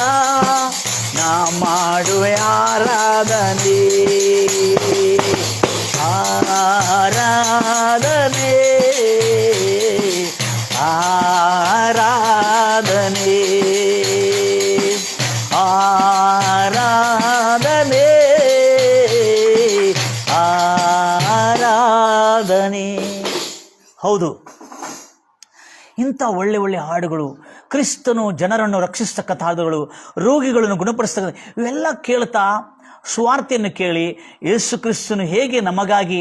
ನಾ ಮಾಡುವೆ ಆರಾಧನೆ, ಆರಾಧನೆ, ಆರಾಧನೆ, ಆರಾಧನೆ, ಆರಾಧನೆ. ಹೌದು, ಇಂಥ ಒಳ್ಳೆ ಒಳ್ಳೆ ಹಾಡುಗಳು, ಕ್ರಿಸ್ತನು ಜನರನ್ನು ರಕ್ಷಿಸ್ತಕ್ಕಂಥ ಹಾಡುಗಳು, ರೋಗಿಗಳನ್ನು ಗುಣಪಡಿಸ್ತಕ್ಕಂಥ ಇವೆಲ್ಲ ಕೇಳ್ತಾ ಸ್ವಾರ್ಥೆಯನ್ನು ಕೇಳಿ ಯೇಸು ಕ್ರಿಸ್ತನು ಹೇಗೆ ನಮಗಾಗಿ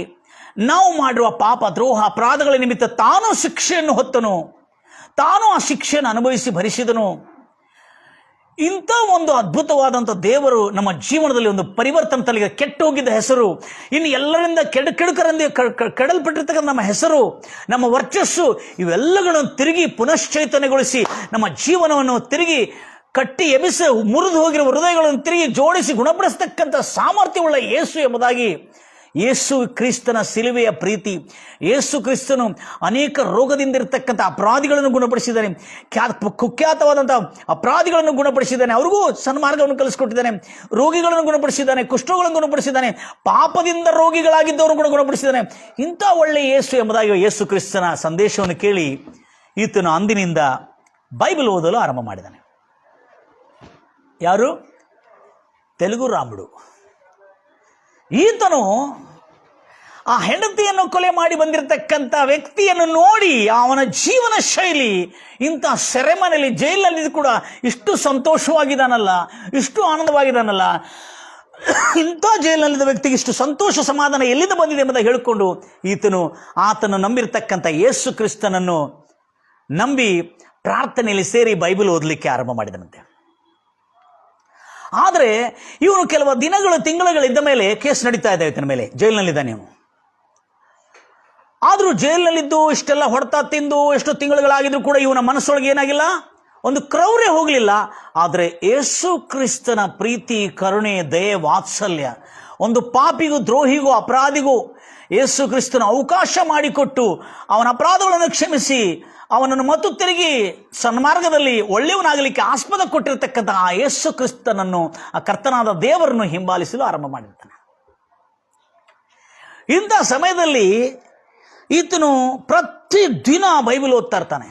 ನಾವು ಮಾಡುವ ಪಾಪ ದ್ರೋಹ ಅಪರಾಧಗಳ ನಿಮಿತ್ತ ತಾನು ಶಿಕ್ಷೆಯನ್ನು ಹೊತ್ತನು, ತಾನು ಆ ಶಿಕ್ಷೆಯನ್ನು ಅನುಭವಿಸಿ ಭರಿಸಿದನು. ಇಂಥ ಒಂದು ಅದ್ಭುತವಾದಂಥ ದೇವರು ನಮ್ಮ ಜೀವನದಲ್ಲಿ ಒಂದು ಪರಿವರ್ತನೆ ತಲೆಗೆ ಕೆಟ್ಟು ಹೋಗಿದ್ದ ಹೆಸರು, ಇನ್ನು ಎಲ್ಲರಿಂದ ಕೆಡಕರಿಂದ ಕೆಡಲ್ಪಟ್ಟಿರ್ತಕ್ಕಂಥ ನಮ್ಮ ಹೆಸರು, ನಮ್ಮ ವರ್ಚಸ್ಸು, ಇವೆಲ್ಲಗಳನ್ನು ತಿರುಗಿ ಪುನಶ್ಚೈತನ್ಯಗೊಳಿಸಿ ನಮ್ಮ ಜೀವನವನ್ನು ತಿರುಗಿ ಕಟ್ಟಿ ಎಬಿಸಿ ಮುರಿದು ಹೋಗಿರುವ ಹೃದಯಗಳನ್ನು ತಿರುಗಿ ಜೋಡಿಸಿ ಗುಣಪಡಿಸ್ತಕ್ಕಂಥ ಸಾಮರ್ಥ್ಯವುಳ್ಳ ಯೇಸು ಎಂಬುದಾಗಿ ಯೇಸು ಕ್ರಿಸ್ತನ ಸಿಲುವೆಯ ಪ್ರೀತಿ. ಯೇಸು ಕ್ರಿಸ್ತನು ಅನೇಕ ರೋಗದಿಂದ ಇರತಕ್ಕಂಥ ಅಪರಾಧಿಗಳನ್ನು ಗುಣಪಡಿಸಿದ್ದಾನೆ, ಕುಖ್ಯಾತವಾದಂಥ ಅಪರಾಧಿಗಳನ್ನು ಗುಣಪಡಿಸಿದ್ದಾನೆ, ಅವ್ರಿಗೂ ಸನ್ಮಾರ್ಗವನ್ನು ಕಲಿಸ್ಕೊಟ್ಟಿದ್ದಾನೆ, ರೋಗಿಗಳನ್ನು ಗುಣಪಡಿಸಿದ್ದಾನೆ, ಕುಷ್ಠಗಳನ್ನು ಗುಣಪಡಿಸಿದ್ದಾನೆ, ಪಾಪದಿಂದ ರೋಗಿಗಳಾಗಿದ್ದವರು ಕೂಡ ಗುಣಪಡಿಸಿದ್ದಾನೆ. ಇಂಥ ಒಳ್ಳೆಯ ಯೇಸು ಎಂಬುದಾಗಿ ಯೇಸು ಕ್ರಿಸ್ತನ ಸಂದೇಶವನ್ನು ಕೇಳಿ ಈತನು ಅಂದಿನಿಂದ ಬೈಬಲ್ ಓದಲು ಆರಂಭ ಮಾಡಿದ್ದಾನೆ. ಯಾರು? ತೆಲುಗು ರಾಮುಡು. ಈತನು ಆ ಹೆಂಡತಿಯನ್ನು ಕೊಲೆ ಮಾಡಿ ಬಂದಿರತಕ್ಕಂಥ ವ್ಯಕ್ತಿಯನ್ನು ನೋಡಿ ಅವನ ಜೀವನ ಶೈಲಿ, ಇಂಥ ಸೆರೆಮನೆಯಲ್ಲಿ ಜೈಲಿನಲ್ಲಿ ಕೂಡ ಇಷ್ಟು ಸಂತೋಷವಾಗಿದ್ದಾನಲ್ಲ, ಇಷ್ಟು ಆನಂದವಾಗಿದ್ದಾನಲ್ಲ, ಇಂಥ ಜೈಲಿನಲ್ಲಿದ್ದ ವ್ಯಕ್ತಿಗೆ ಇಷ್ಟು ಸಂತೋಷ ಸಮಾಧಾನ ಎಲ್ಲಿಂದ ಬಂದಿದೆ ಎಂಬುದಾಗಿ ಹೇಳಿಕೊಂಡು ಆತನು ನಂಬಿರ್ತಕ್ಕಂಥ ಯೇಸು ಕ್ರಿಸ್ತನನ್ನು ನಂಬಿ ಪ್ರಾರ್ಥನೆಯಲ್ಲಿ ಸೇರಿ ಬೈಬಲ್ ಓದಲಿಕ್ಕೆ ಆರಂಭ ಮಾಡಿದನಂತೆ. ಆದರೆ ಇವನು ಕೆಲವು ದಿನಗಳು ತಿಂಗಳುಗಳಿದ್ದ ಮೇಲೆ ಕೇಸ್ ನಡೀತಾ ಇದೆ ಇವತ್ತಿನ ಮೇಲೆ. ಜೈಲಿನಲ್ಲಿದ್ದಾನೆ ಇವನು. ಆದರೂ ಜೈಲಿನಲ್ಲಿದ್ದು ಇಷ್ಟೆಲ್ಲ ಹೊಡೆತ ತಿಂದು ಎಷ್ಟು ತಿಂಗಳುಗಳಾಗಿದ್ರು ಕೂಡ ಇವನ ಮನಸ್ಸೊಳಗೆ ಏನಾಗಿಲ್ಲ, ಒಂದು ಕ್ರೌರ್ಯ ಹೋಗಲಿಲ್ಲ. ಆದರೆ ಯೇಸು ಕ್ರಿಸ್ತನ ಪ್ರೀತಿ, ಕರುಣೆ, ದಯೆ, ವಾತ್ಸಲ್ಯ, ಒಂದು ಪಾಪಿಗೂ ದ್ರೋಹಿಗೂ ಅಪರಾಧಿಗೂ ಯೇಸು ಕ್ರಿಸ್ತನ ಅವಕಾಶ ಮಾಡಿಕೊಟ್ಟು ಅವನ ಅಪರಾಧಗಳನ್ನು ಕ್ಷಮಿಸಿ ಅವನನ್ನು ಮತ್ತು ತಿರುಗಿ ಸನ್ಮಾರ್ಗದಲ್ಲಿ ಒಳ್ಳೆಯವನಾಗಲಿಕ್ಕೆ ಆಸ್ಪದ ಕೊಟ್ಟಿರತಕ್ಕಂಥ ಆ ಯೇಸು ಕ್ರಿಸ್ತನನ್ನು, ಆ ಕರ್ತನಾದ ದೇವರನ್ನು ಹಿಂಬಾಲಿಸಲು ಆರಂಭ ಮಾಡಿರ್ತಾನೆ. ಇಂಥ ಸಮಯದಲ್ಲಿ ಈತನು ಪ್ರತಿದಿನ ಬೈಬಲ್ ಓದ್ತಾ ಇರ್ತಾನೆ.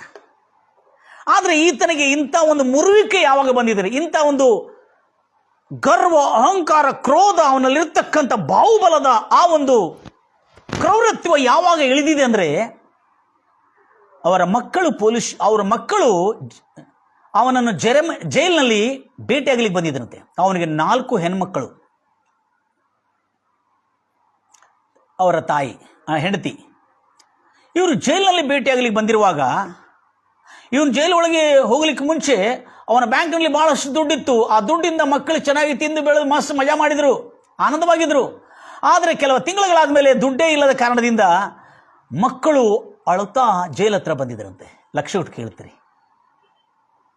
ಆದರೆ ಈತನಿಗೆ ಇಂಥ ಒಂದು ಮುರುವಿಕೆ ಯಾವಾಗ ಬಂದಿದೆ, ಇಂಥ ಒಂದು ಗರ್ವ, ಅಹಂಕಾರ, ಕ್ರೋಧ, ಅವನಲ್ಲಿರ್ತಕ್ಕಂಥ ಬಾಹುಬಲದ ಆ ಒಂದು ಕ್ರೌರತ್ವ ಯಾವಾಗ ಇಳಿದಿದೆ ಅಂದರೆ, ಅವರ ಮಕ್ಕಳು ಅವನನ್ನು ಜೈಲಿನಲ್ಲಿ ಭೇಟಿಯಾಗಲಿಕ್ಕೆ ಬಂದಿದ್ದರಂತೆ. ಅವನಿಗೆ 4 ಹೆಣ್ಮಕ್ಕಳು, ಅವರ ತಾಯಿ, ಹೆಂಡತಿ. ಇವರು ಜೈಲಿನಲ್ಲಿ ಭೇಟಿಯಾಗಲಿಕ್ಕೆ ಬಂದಿರುವಾಗ, ಇವನು ಜೈಲೊಳಗೆ ಹೋಗ್ಲಿಕ್ಕೆ ಮುಂಚೆ ಅವನ ಬ್ಯಾಂಕ್ನಲ್ಲಿ ಬಹಳಷ್ಟು ದುಡ್ಡಿತ್ತು. ಆ ದುಡ್ಡಿಂದ ಮಕ್ಕಳು ಚೆನ್ನಾಗಿ ತಿಂದು ಬೆಳೆದು ಮಸ್ತ್ ಮಜಾ ಮಾಡಿದರು, ಆನಂದವಾಗಿದ್ದರು. ಆದರೆ ಕೆಲವು ತಿಂಗಳುಗಳಾದ ಮೇಲೆ ದುಡ್ಡೇ ಇಲ್ಲದ ಕಾರಣದಿಂದ ಮಕ್ಕಳು ಅಳುತ್ತಾ ಜೈಲ್ ಹತ್ರ ಬಂದಿದ್ದರಂತೆ. ಲಕ್ಷ ಇಟ್ಟು ಕೇಳ್ತೀರಿ.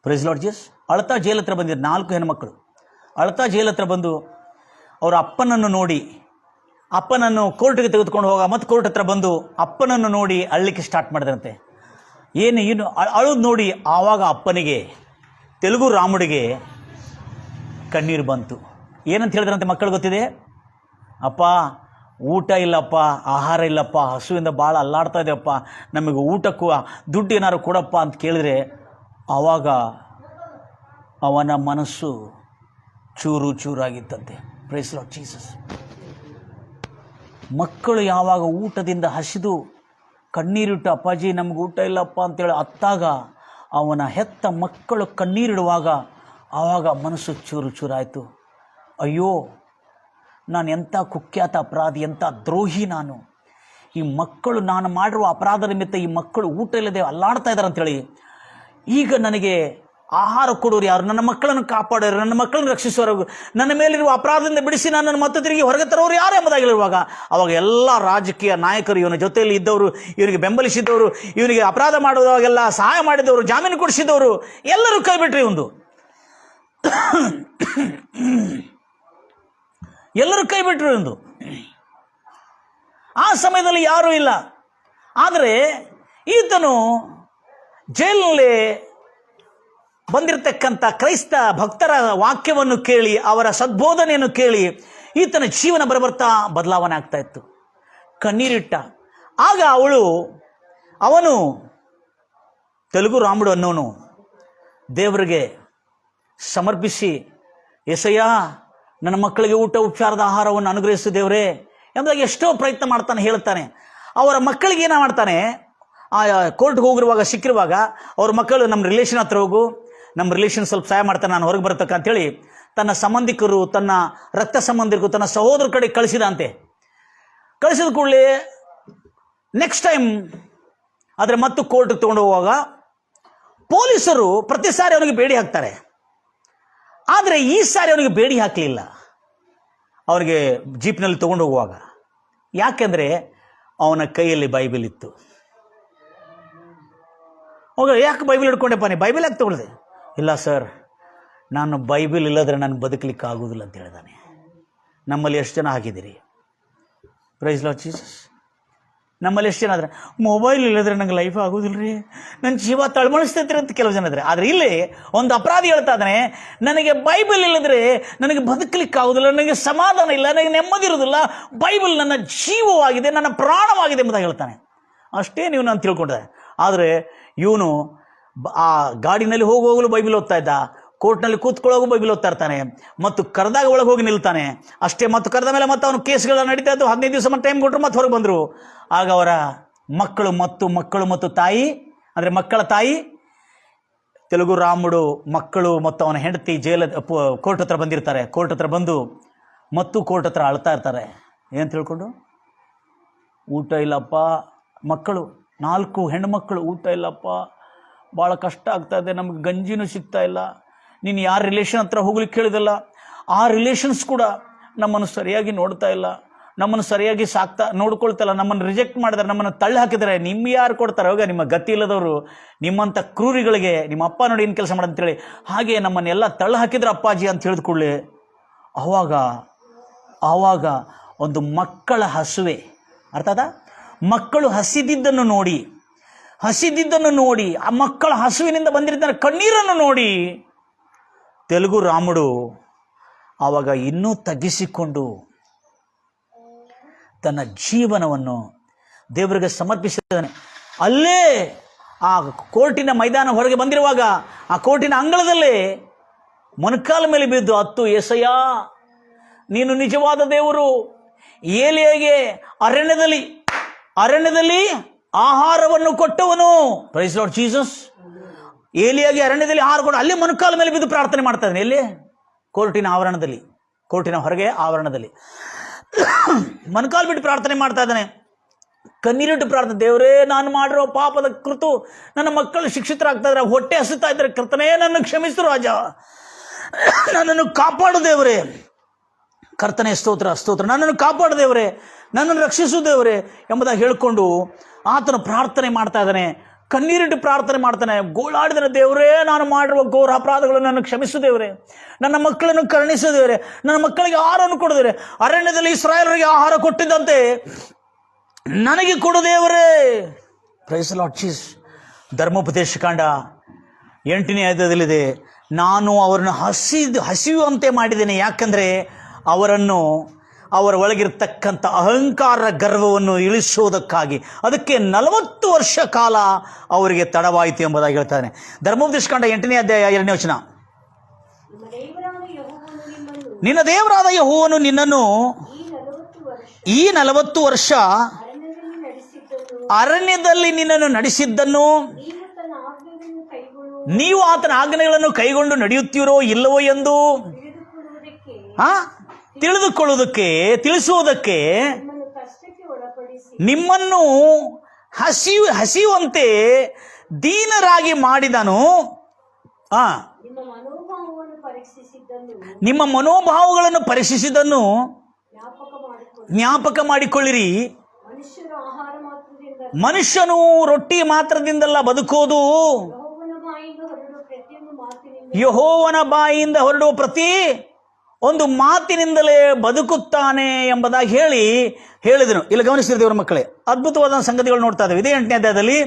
Praise Lord Jesus. ಅಳುತ್ತಾ ಜೈಲ್ ಹತ್ರ ಬಂದಿದ್ರು 4 ಹೆಣ್ಮಕ್ಕಳು. ಅಳುತ್ತಾ ಜೈಲ್ ಹತ್ರ ಬಂದು ಅವರ ಅಪ್ಪನನ್ನು ನೋಡಿ, ಅಪ್ಪನನ್ನು ಕೋರ್ಟ್ಗೆ ತೆಗೆದುಕೊಂಡು ಮತ್ತು ಕೋರ್ಟ್ ಹತ್ರ ಬಂದು ಅಪ್ಪನನ್ನು ನೋಡಿ ಅಳ್ಲಿಕ್ಕೆ ಸ್ಟಾರ್ಟ್ ಮಾಡಿದ್ರಂತೆ. ಏನು ಅಳುದು ನೋಡಿ ಆವಾಗ ಅಪ್ಪನಿಗೆ, ತೆಲುಗು ರಾಮುಡಿಗೆ ಕಣ್ಣೀರು ಬಂತು. ಏನಂತ ಹೇಳಿದ್ರಂತೆ ಮಕ್ಕಳು ಗೊತ್ತಿದೆ? ಅಪ್ಪ, ಊಟ ಇಲ್ಲಪ್ಪ, ಆಹಾರ ಇಲ್ಲಪ್ಪ, ಹಸುವಿಂದ ಭಾಳ ಅಲ್ಲಾಡ್ತಾ ಇದೆಯಪ್ಪ, ನಮಗೆ ಊಟಕ್ಕೂ ದುಡ್ಡು ಏನಾದ್ರು ಕೊಡಪ್ಪ ಅಂತ ಕೇಳಿದ್ರೆ ಆವಾಗ ಅವನ ಮನಸ್ಸು ಚೂರು ಚೂರಾಗಿತ್ತಂತೆ. Price Lord Jesus. ಮಕ್ಕಳು ಯಾವಾಗ ಊಟದಿಂದ ಹಸಿದು ಕಣ್ಣೀರಿಟ್ಟು, ಅಪ್ಪಾಜಿ ನಮ್ಗೆ ಊಟ ಇಲ್ಲಪ್ಪ ಅಂತೇಳಿ ಅತ್ತಾಗ, ಅವನ ಹೆತ್ತ ಮಕ್ಕಳು ಕಣ್ಣೀರಿಡುವಾಗ ಆವಾಗ ಮನಸ್ಸು ಚೂರು ಚೂರಾಯಿತು. ಅಯ್ಯೋ, ನಾನು ಎಂಥ ಕುಖ್ಯಾತ ಅಪರಾಧಿ, ಎಂಥ ದ್ರೋಹಿ ನಾನು. ಈ ಮಕ್ಕಳು, ನಾನು ಮಾಡಿರುವ ಅಪರಾಧ ನಿಮಿತ್ತ ಈ ಮಕ್ಕಳು ಊಟ ಇಲ್ಲದೆ ಅಲ್ಲಾಡ್ತಾ ಇದ್ದಾರೆ ಅಂಥೇಳಿ, ಈಗ ನನಗೆ ಆಹಾರ ಕೊಡೋರು ಯಾರು, ನನ್ನ ಮಕ್ಕಳನ್ನು ಕಾಪಾಡೋರು, ನನ್ನ ಮಕ್ಕಳನ್ನು ರಕ್ಷಿಸೋರು, ನನ್ನ ಮೇಲಿರುವ ಅಪರಾಧದಿಂದ ಬಿಡಿಸಿ ನನ್ನನ್ನು ಮತ್ತೆ ತಿರುಗಿ ಹೊರಗೆ ತರೋರು ಯಾರು ಎಂಬುದಾಗಿರುವಾಗ ಅವಾಗ ಎಲ್ಲ ರಾಜಕೀಯ ನಾಯಕರು, ಇವನ ಜೊತೆಯಲ್ಲಿ ಇದ್ದವರು, ಇವನಿಗೆ ಬೆಂಬಲಿಸಿದವರು, ಇವನಿಗೆ ಅಪರಾಧ ಮಾಡುವಾಗೆಲ್ಲ ಸಹಾಯ ಮಾಡಿದವರು, ಜಾಮೀನು ಕೊಡಿಸಿದವರು ಎಲ್ಲರೂ ಕೈ ಬಿಟ್ರಿ. ಎಲ್ಲರೂ ಕೈ ಬಿಟ್ರು ಎಂದು. ಆ ಸಮಯದಲ್ಲಿ ಯಾರೂ ಇಲ್ಲ. ಆದರೆ ಈತನು ಜೈಲಿನಲ್ಲಿ ಬಂದಿರತಕ್ಕಂಥ ಕ್ರೈಸ್ತ ಭಕ್ತರ ವಾಕ್ಯವನ್ನು ಕೇಳಿ, ಅವರ ಸದ್ಬೋಧನೆಯನ್ನು ಕೇಳಿ ಈತನ ಜೀವನ ಬರಬರ್ತಾ ಬದಲಾವಣೆ ಆಗ್ತಾ ಇತ್ತು. ಕಣ್ಣೀರಿಟ್ಟ. ಆಗ ಅವನು ತೆಲುಗು ರಾಮುಡು ಅನ್ನೋನು ದೇವರಿಗೆ ಸಮರ್ಪಿಸಿ, ಎಸಯ್ಯ, ನನ್ನ ಮಕ್ಕಳಿಗೆ ಊಟ ಉಪಚಾರದ ಆಹಾರವನ್ನು ಅನುಗ್ರಹಿಸು ದೇವರೇ ಎಂಬುದಾಗಿ ಎಷ್ಟೋ ಪ್ರಯತ್ನ ಮಾಡ್ತಾನೆ, ಹೇಳ್ತಾನೆ. ಅವರ ಮಕ್ಕಳಿಗೆ ಏನ ಮಾಡ್ತಾನೆ, ಆ ಕೋರ್ಟ್ಗೆ ಹೋಗಿರುವಾಗ ಸಿಕ್ಕಿರುವಾಗ ಅವ್ರ ಮಕ್ಕಳು, ನಮ್ಮ ರಿಲೇಷನ್ ಹತ್ರ ಹೋಗು, ನಮ್ಮ ರಿಲೇಷನ್ ಸ್ವಲ್ಪ ಸಹಾಯ ಮಾಡ್ತಾನೆ, ನಾನು ಹೊರಗೆ ಬರ್ತಕ್ಕ ಅಂತೇಳಿ ತನ್ನ ಸಂಬಂಧಿಕರು, ತನ್ನ ರಕ್ತ ಸಂಬಂಧಿಕರು, ತನ್ನ ಸಹೋದರ ಕಡೆ ಕಳಿಸಿದಂತೆ. ಕಳಿಸಿದ ಕೂಡಲೇ ನೆಕ್ಸ್ಟ್ ಟೈಮ್ ಆದರೆ ಮತ್ತು ಕೋರ್ಟ್ಗೆ ತೊಗೊಂಡು ಹೋಗುವಾಗ ಪೊಲೀಸರು ಪ್ರತಿ ಸಾರಿ ಅವನಿಗೆ ಬೇಡಿ ಹಾಕ್ತಾರೆ. ಆದರೆ ಈ ಸಾರಿ ಅವನಿಗೆ ಬೇಡಿ ಹಾಕಲಿಲ್ಲ, ಅವನಿಗೆ ಜೀಪ್ನಲ್ಲಿ ತೊಗೊಂಡು ಹೋಗುವಾಗ. ಯಾಕೆಂದರೆ ಅವನ ಕೈಯಲ್ಲಿ ಬೈಬಲ್ ಇತ್ತು. ಯಾಕೆ ಬೈಬಲ್ ಹಿಡ್ಕೊಂಡೆಪ್ಪ, ನೀ ಬೈಬಲ್ ಯಾಕೆ ತೊಗೊಳ್ದೆ? ಇಲ್ಲ ಸರ್, ನಾನು ಬೈಬಲ್ ಇಲ್ಲದ್ರೆ ನಾನು ಬದುಕಲಿಕ್ಕೆ ಆಗೋದಿಲ್ಲ ಅಂತ ಹೇಳಿದಾನೆ. ನಮ್ಮಲ್ಲಿ ಎಷ್ಟು ಜನ ಹಾಕಿದ್ದೀರಿ? Praise Lord Jesus. ನಮ್ಮಲ್ಲಿ ಎಷ್ಟು ಜನ ಆದರೆ ಮೊಬೈಲ್ ಇಲ್ಲದ್ರೆ ನಂಗೆ ಲೈಫ್ ಆಗೋದಿಲ್ಲ ರೀ, ನನ್ನ ಜೀವ ತಳಮಳಿಸ್ತೈತ್ರಿ ಅಂತ ಕೆಲವು ಜನ ಇದ್ದಾರೆ. ಆದರೆ ಇಲ್ಲಿ ಒಂದು ಅಪರಾಧಿ ಹೇಳ್ತಾ ಇದ್ದಾನೆ, ನನಗೆ ಬೈಬಲ್ ಇಲ್ಲದ್ರೆ ನನಗೆ ಬದುಕಲಿಕ್ಕೆ ಆಗೋದಿಲ್ಲ, ನನಗೆ ಸಮಾಧಾನ ಇಲ್ಲ, ನನಗೆ ನೆಮ್ಮದಿ ಇರೋದಿಲ್ಲ, ಬೈಬಲ್ ನನ್ನ ಜೀವವಾಗಿದೆ, ನನ್ನ ಪ್ರಾಣವಾಗಿದೆ ಎಂಬುದಾಗಿ ಹೇಳ್ತಾನೆ. ಅಷ್ಟೇ ನೀವು ನಾನು ತಿಳ್ಕೊಂಡೆ. ಆದರೆ ಇವನು ಆ ಗಾಡಿನಲ್ಲಿ ಹೋಗುವಾಗಲೂ ಬೈಬಲ್ ಓದ್ತಾ ಇದ್ದ, ಕೋರ್ಟ್ನಲ್ಲಿ ಕೂತ್ಕೊಳ್ಳೋಗೂ ಬೈಬಲ್ ಓದ್ತಾ ಇರ್ತಾನೆ, ಮತ್ತು ಕರೆದಾಗ ಒಳಗೆ ಹೋಗಿ ನಿಲ್ತಾನೆ ಅಷ್ಟೇ. ಮತ್ತು ಕರೆದ ಮೇಲೆ ಮತ್ತೆ ಅವನು ಕೇಸ್ಗಳ ನಡೀತಾ ಇದ್ದು 15 ದಿವಸ ಮತ್ತೆ ಟೈಮ್ ಕೊಟ್ಟರು, ಮತ್ತೆ ಹೊರಗೆ ಬಂದರು. ಆಗ ಅವರ ಮಕ್ಕಳು ಮತ್ತು ತಾಯಿ, ಅಂದರೆ ಮಕ್ಕಳ ತಾಯಿ ತೆಲುಗು ರಾಮುಡು ಮಕ್ಕಳು ಮತ್ತು ಅವನ ಹೆಂಡತಿ ಕೋರ್ಟ್ ಹತ್ರ ಬಂದಿರ್ತಾರೆ. ಕೋರ್ಟ್ ಹತ್ರ ಬಂದು ಮತ್ತು ಕೋರ್ಟ್ ಹತ್ರ ಅಳ್ತಾ ಇರ್ತಾರೆ. ಏನು ತಿಳ್ಕೊಂಡು? ಊಟ ಇಲ್ಲಪ್ಪ, ಮಕ್ಕಳು 4 ಹೆಣ್ಣುಮಕ್ಕಳು, ಊಟ ಇಲ್ಲಪ್ಪ, ಭಾಳ ಕಷ್ಟ ಆಗ್ತಾ ಇದೆ, ನಮಗೆ ಗಂಜಿನೂ ಸಿಗ್ತಾ ಇಲ್ಲ. ನೀನು ಯಾರ ರಿಲೇಷನ್ ಹತ್ರ ಹೋಗ್ಲಿಕ್ಕೆ ಹೇಳಿದಲ್ಲ, ಆ ರಿಲೇಷನ್ಸ್ ಕೂಡ ನಮ್ಮನ್ನು ಸರಿಯಾಗಿ ನೋಡ್ತಾ ಇಲ್ಲ, ನಮ್ಮನ್ನು ಸರಿಯಾಗಿ ನೋಡ್ಕೊಳ್ತಲ್ಲ, ನಮ್ಮನ್ನು ರಿಜೆಕ್ಟ್ ಮಾಡಿದಾರೆ, ನಮ್ಮನ್ನು ತಳ್ಳಿ ಹಾಕಿದರೆ ನಿಮ್ಮ ಯಾರು ಕೊಡ್ತಾರೆ? ಹೋಗ ನಿಮ್ಮ ಗತಿ ಇಲ್ಲದವರು, ನಿಮ್ಮಂಥ ಕ್ರೂರಿಗಳಿಗೆ ನಿಮ್ಮ ಅಪ್ಪ ನೋಡಿ ಏನು ಕೆಲಸ ಮಾಡಂತೇಳಿ ಹಾಗೆ ನಮ್ಮನ್ನೆಲ್ಲ ತಳ್ಳಿ ಹಾಕಿದ್ರೆ ಅಪ್ಪಾಜಿ ಅಂತ ಹೇಳಿದ ಕೂಡಲೇ ಆವಾಗ ಒಂದು ಮಕ್ಕಳ ಹಸುವೆ, ಅರ್ಥಾದ ಮಕ್ಕಳು ಹಸಿದಿದ್ದನ್ನು ನೋಡಿ ಆ ಮಕ್ಕಳ ಹಸುವಿನಿಂದ ಬಂದಿರ್ತಾನೆ ಕಣ್ಣೀರನ್ನು ನೋಡಿ ತೆಲುಗು ರಾಮುಡು ಆವಾಗ ಇನ್ನೂ ತಗ್ಗಿಸಿಕೊಂಡು ತನ್ನ ಜೀವನವನ್ನು ದೇವರಿಗೆ ಸಮರ್ಪಿಸಿದ್ದಾನೆ. ಅಲ್ಲೇ ಆ ಕೋರ್ಟಿನ ಮೈದಾನ ಹೊರಗೆ ಬಂದಿರುವಾಗ ಆ ಕೋರ್ಟಿನ ಅಂಗಳದಲ್ಲೇ ಮೊಣಕಾಲ ಮೇಲೆ ಬಿದ್ದು, ಅತ್ತು ಏಸಯ್ಯ, ನೀನು ನಿಜವಾದ ದೇವರು, ಏಲಿಯಾಗೆ ಅರಣ್ಯದಲ್ಲಿ ಆಹಾರವನ್ನು ಕೊಟ್ಟವನು. Price Lord Jesus. ಏಲಿಯಾಗೆ ಅರಣ್ಯದಲ್ಲಿ ಆಹಾರ ಕೊಟ್ಟು ಅಲ್ಲಿ ಮೊಣಕಾಲ ಮೇಲೆ ಬಿದ್ದು ಪ್ರಾರ್ಥನೆ ಮಾಡ್ತಾ ಇದ್ದಾನೆ. ಎಲ್ಲಿ? ಕೋರ್ಟಿನ ಹೊರಗೆ ಆವರಣದಲ್ಲಿ ಮೊಣಕಾಲು ಬಿಟ್ಟು ಪ್ರಾರ್ಥನೆ ಮಾಡ್ತಾ ಇದ್ದಾನೆ. ಕಣ್ಣೀರಿಟ್ಟು ಪ್ರಾರ್ಥನೆ, ದೇವರೇ, ನಾನು ಮಾಡಿರೋ ಪಾಪದ ಕೃತು ನನ್ನ ಮಕ್ಕಳು ಶಿಕ್ಷಿತರಾಗ್ತಾ ಇದ್ದಾರೆ, ಹೊಟ್ಟೆ ಹಸುತ್ತಾ ಇದ್ದಾರೆ, ಕರ್ತನೇ ನನ್ನ ಕ್ಷಮಿಸು ರಾಜ, ನನ್ನನ್ನು ಕಾಪಾಡು ದೇವರೇ. ಕರ್ತನೇ ಸ್ತೋತ್ರ, ನನ್ನನ್ನು ಕಾಪಾಡು ದೇವರೇ, ನನ್ನನ್ನು ರಕ್ಷಿಸು ದೇವರೇ ಎಂಬುದಾಗಿ ಹೇಳಿಕೊಂಡು ಆತನು ಪ್ರಾರ್ಥನೆ ಮಾಡ್ತಾ ಇದ್ದಾನೆ. ಕಣ್ಣೀರಿಟ್ಟು ಪ್ರಾರ್ಥನೆ ಮಾಡ್ತಾನೆ, ಗೋಳಾಡಿದನ, ದೇವರೇ, ನಾನು ಮಾಡಿರುವ ಘೋರ ಅಪರಾಧಗಳನ್ನು ನನ್ನ ಕ್ಷಮಿಸು ದೇವರೇ, ನನ್ನ ಮಕ್ಕಳನ್ನು ಕರುಣಿಸು ದೇವರೇ, ನನ್ನ ಮಕ್ಕಳಿಗೆ ಆಹಾರವನ್ನು ಕೊಡು ದೇವರೇ, ಅರಣ್ಯದಲ್ಲಿ ಇಸ್ರಾಯೇಲರಿಗೆ ಆಹಾರ ಕೊಟ್ಟಿದ್ದಂತೆ ನನಗೆ ಕೊಡು ದೇವರೇ. Praise Lord Jesus. ಧರ್ಮೋಪದೇಶ ಕಾಂಡ 8ನೇ ಅಧ್ಯಾಯದಲ್ಲಿದೆ, ನಾನು ಅವರನ್ನು ಹಸಿಯುವಂತೆ ಮಾಡಿದ್ದೇನೆ, ಯಾಕಂದರೆ ಅವರ ಒಳಗಿರ್ತಕ್ಕಂಥ ಅಹಂಕಾರ ಗರ್ವವನ್ನು ಇಳಿಸುವುದಕ್ಕಾಗಿ. ಅದಕ್ಕೆ 40 ವರ್ಷ ಕಾಲ ಅವರಿಗೆ ತಡವಾಯಿತು ಎಂಬುದಾಗಿ ಹೇಳ್ತಾನೆ. ಧರ್ಮೋಪದೇಶ ಕಾಂಡ 8ನೇ ಅಧ್ಯಾಯ 2ನೇ ವಚನ. ನಿನ್ನ ದೇವರಾದ ಯೆಹೋವನು ನಿನ್ನನ್ನು ಈ 40 ವರ್ಷ ಅರಣ್ಯದಲ್ಲಿ ನಿನ್ನನ್ನು ನಡೆಸಿದ್ದನ್ನು ನೀವು ಆತನ ಆಜ್ಞೆಗಳನ್ನು ಕೈಗೊಂಡು ನಡೆಯುತ್ತೀರೋ ಇಲ್ಲವೋ ಎಂದು ತಿಳಿಸುವುದಕ್ಕೆ ನಿಮ್ಮನ್ನು ಹಸಿಯುವಂತೆ ದೀನರಾಗಿ ಮಾಡಿದನು. ನಿಮ್ಮ ಮನೋಭಾವಗಳನ್ನು ಪರೀಕ್ಷಿಸಿದ್ದನ್ನು ಜ್ಞಾಪಕ ಮಾಡಿಕೊಳ್ಳಿರಿ. ಮನುಷ್ಯನು ರೊಟ್ಟಿ ಮಾತ್ರದಿಂದಲ್ಲ ಬದುಕೋದು, ಯೆಹೋವನ ಬಾಯಿಯಿಂದ ಹೊರಡುವ ಪ್ರತಿ ಒಂದು ಮಾತಿನಿಂದಲೇ ಬದುಕುತ್ತಾನೆ ಎಂಬುದಾಗಿ ಹೇಳಿದನು. ಇಲ್ಲಿ ಗಮನಿಸಿದ ದೇವರ ಮಕ್ಕಳೇ, ಅದ್ಭುತವಾದ ಸಂಗತಿಗಳು ನೋಡ್ತಾ ಇದ್ದೇವೆ. ಇದೇ 8ನೇ ಅಧ್ಯಾಯದಲ್ಲಿ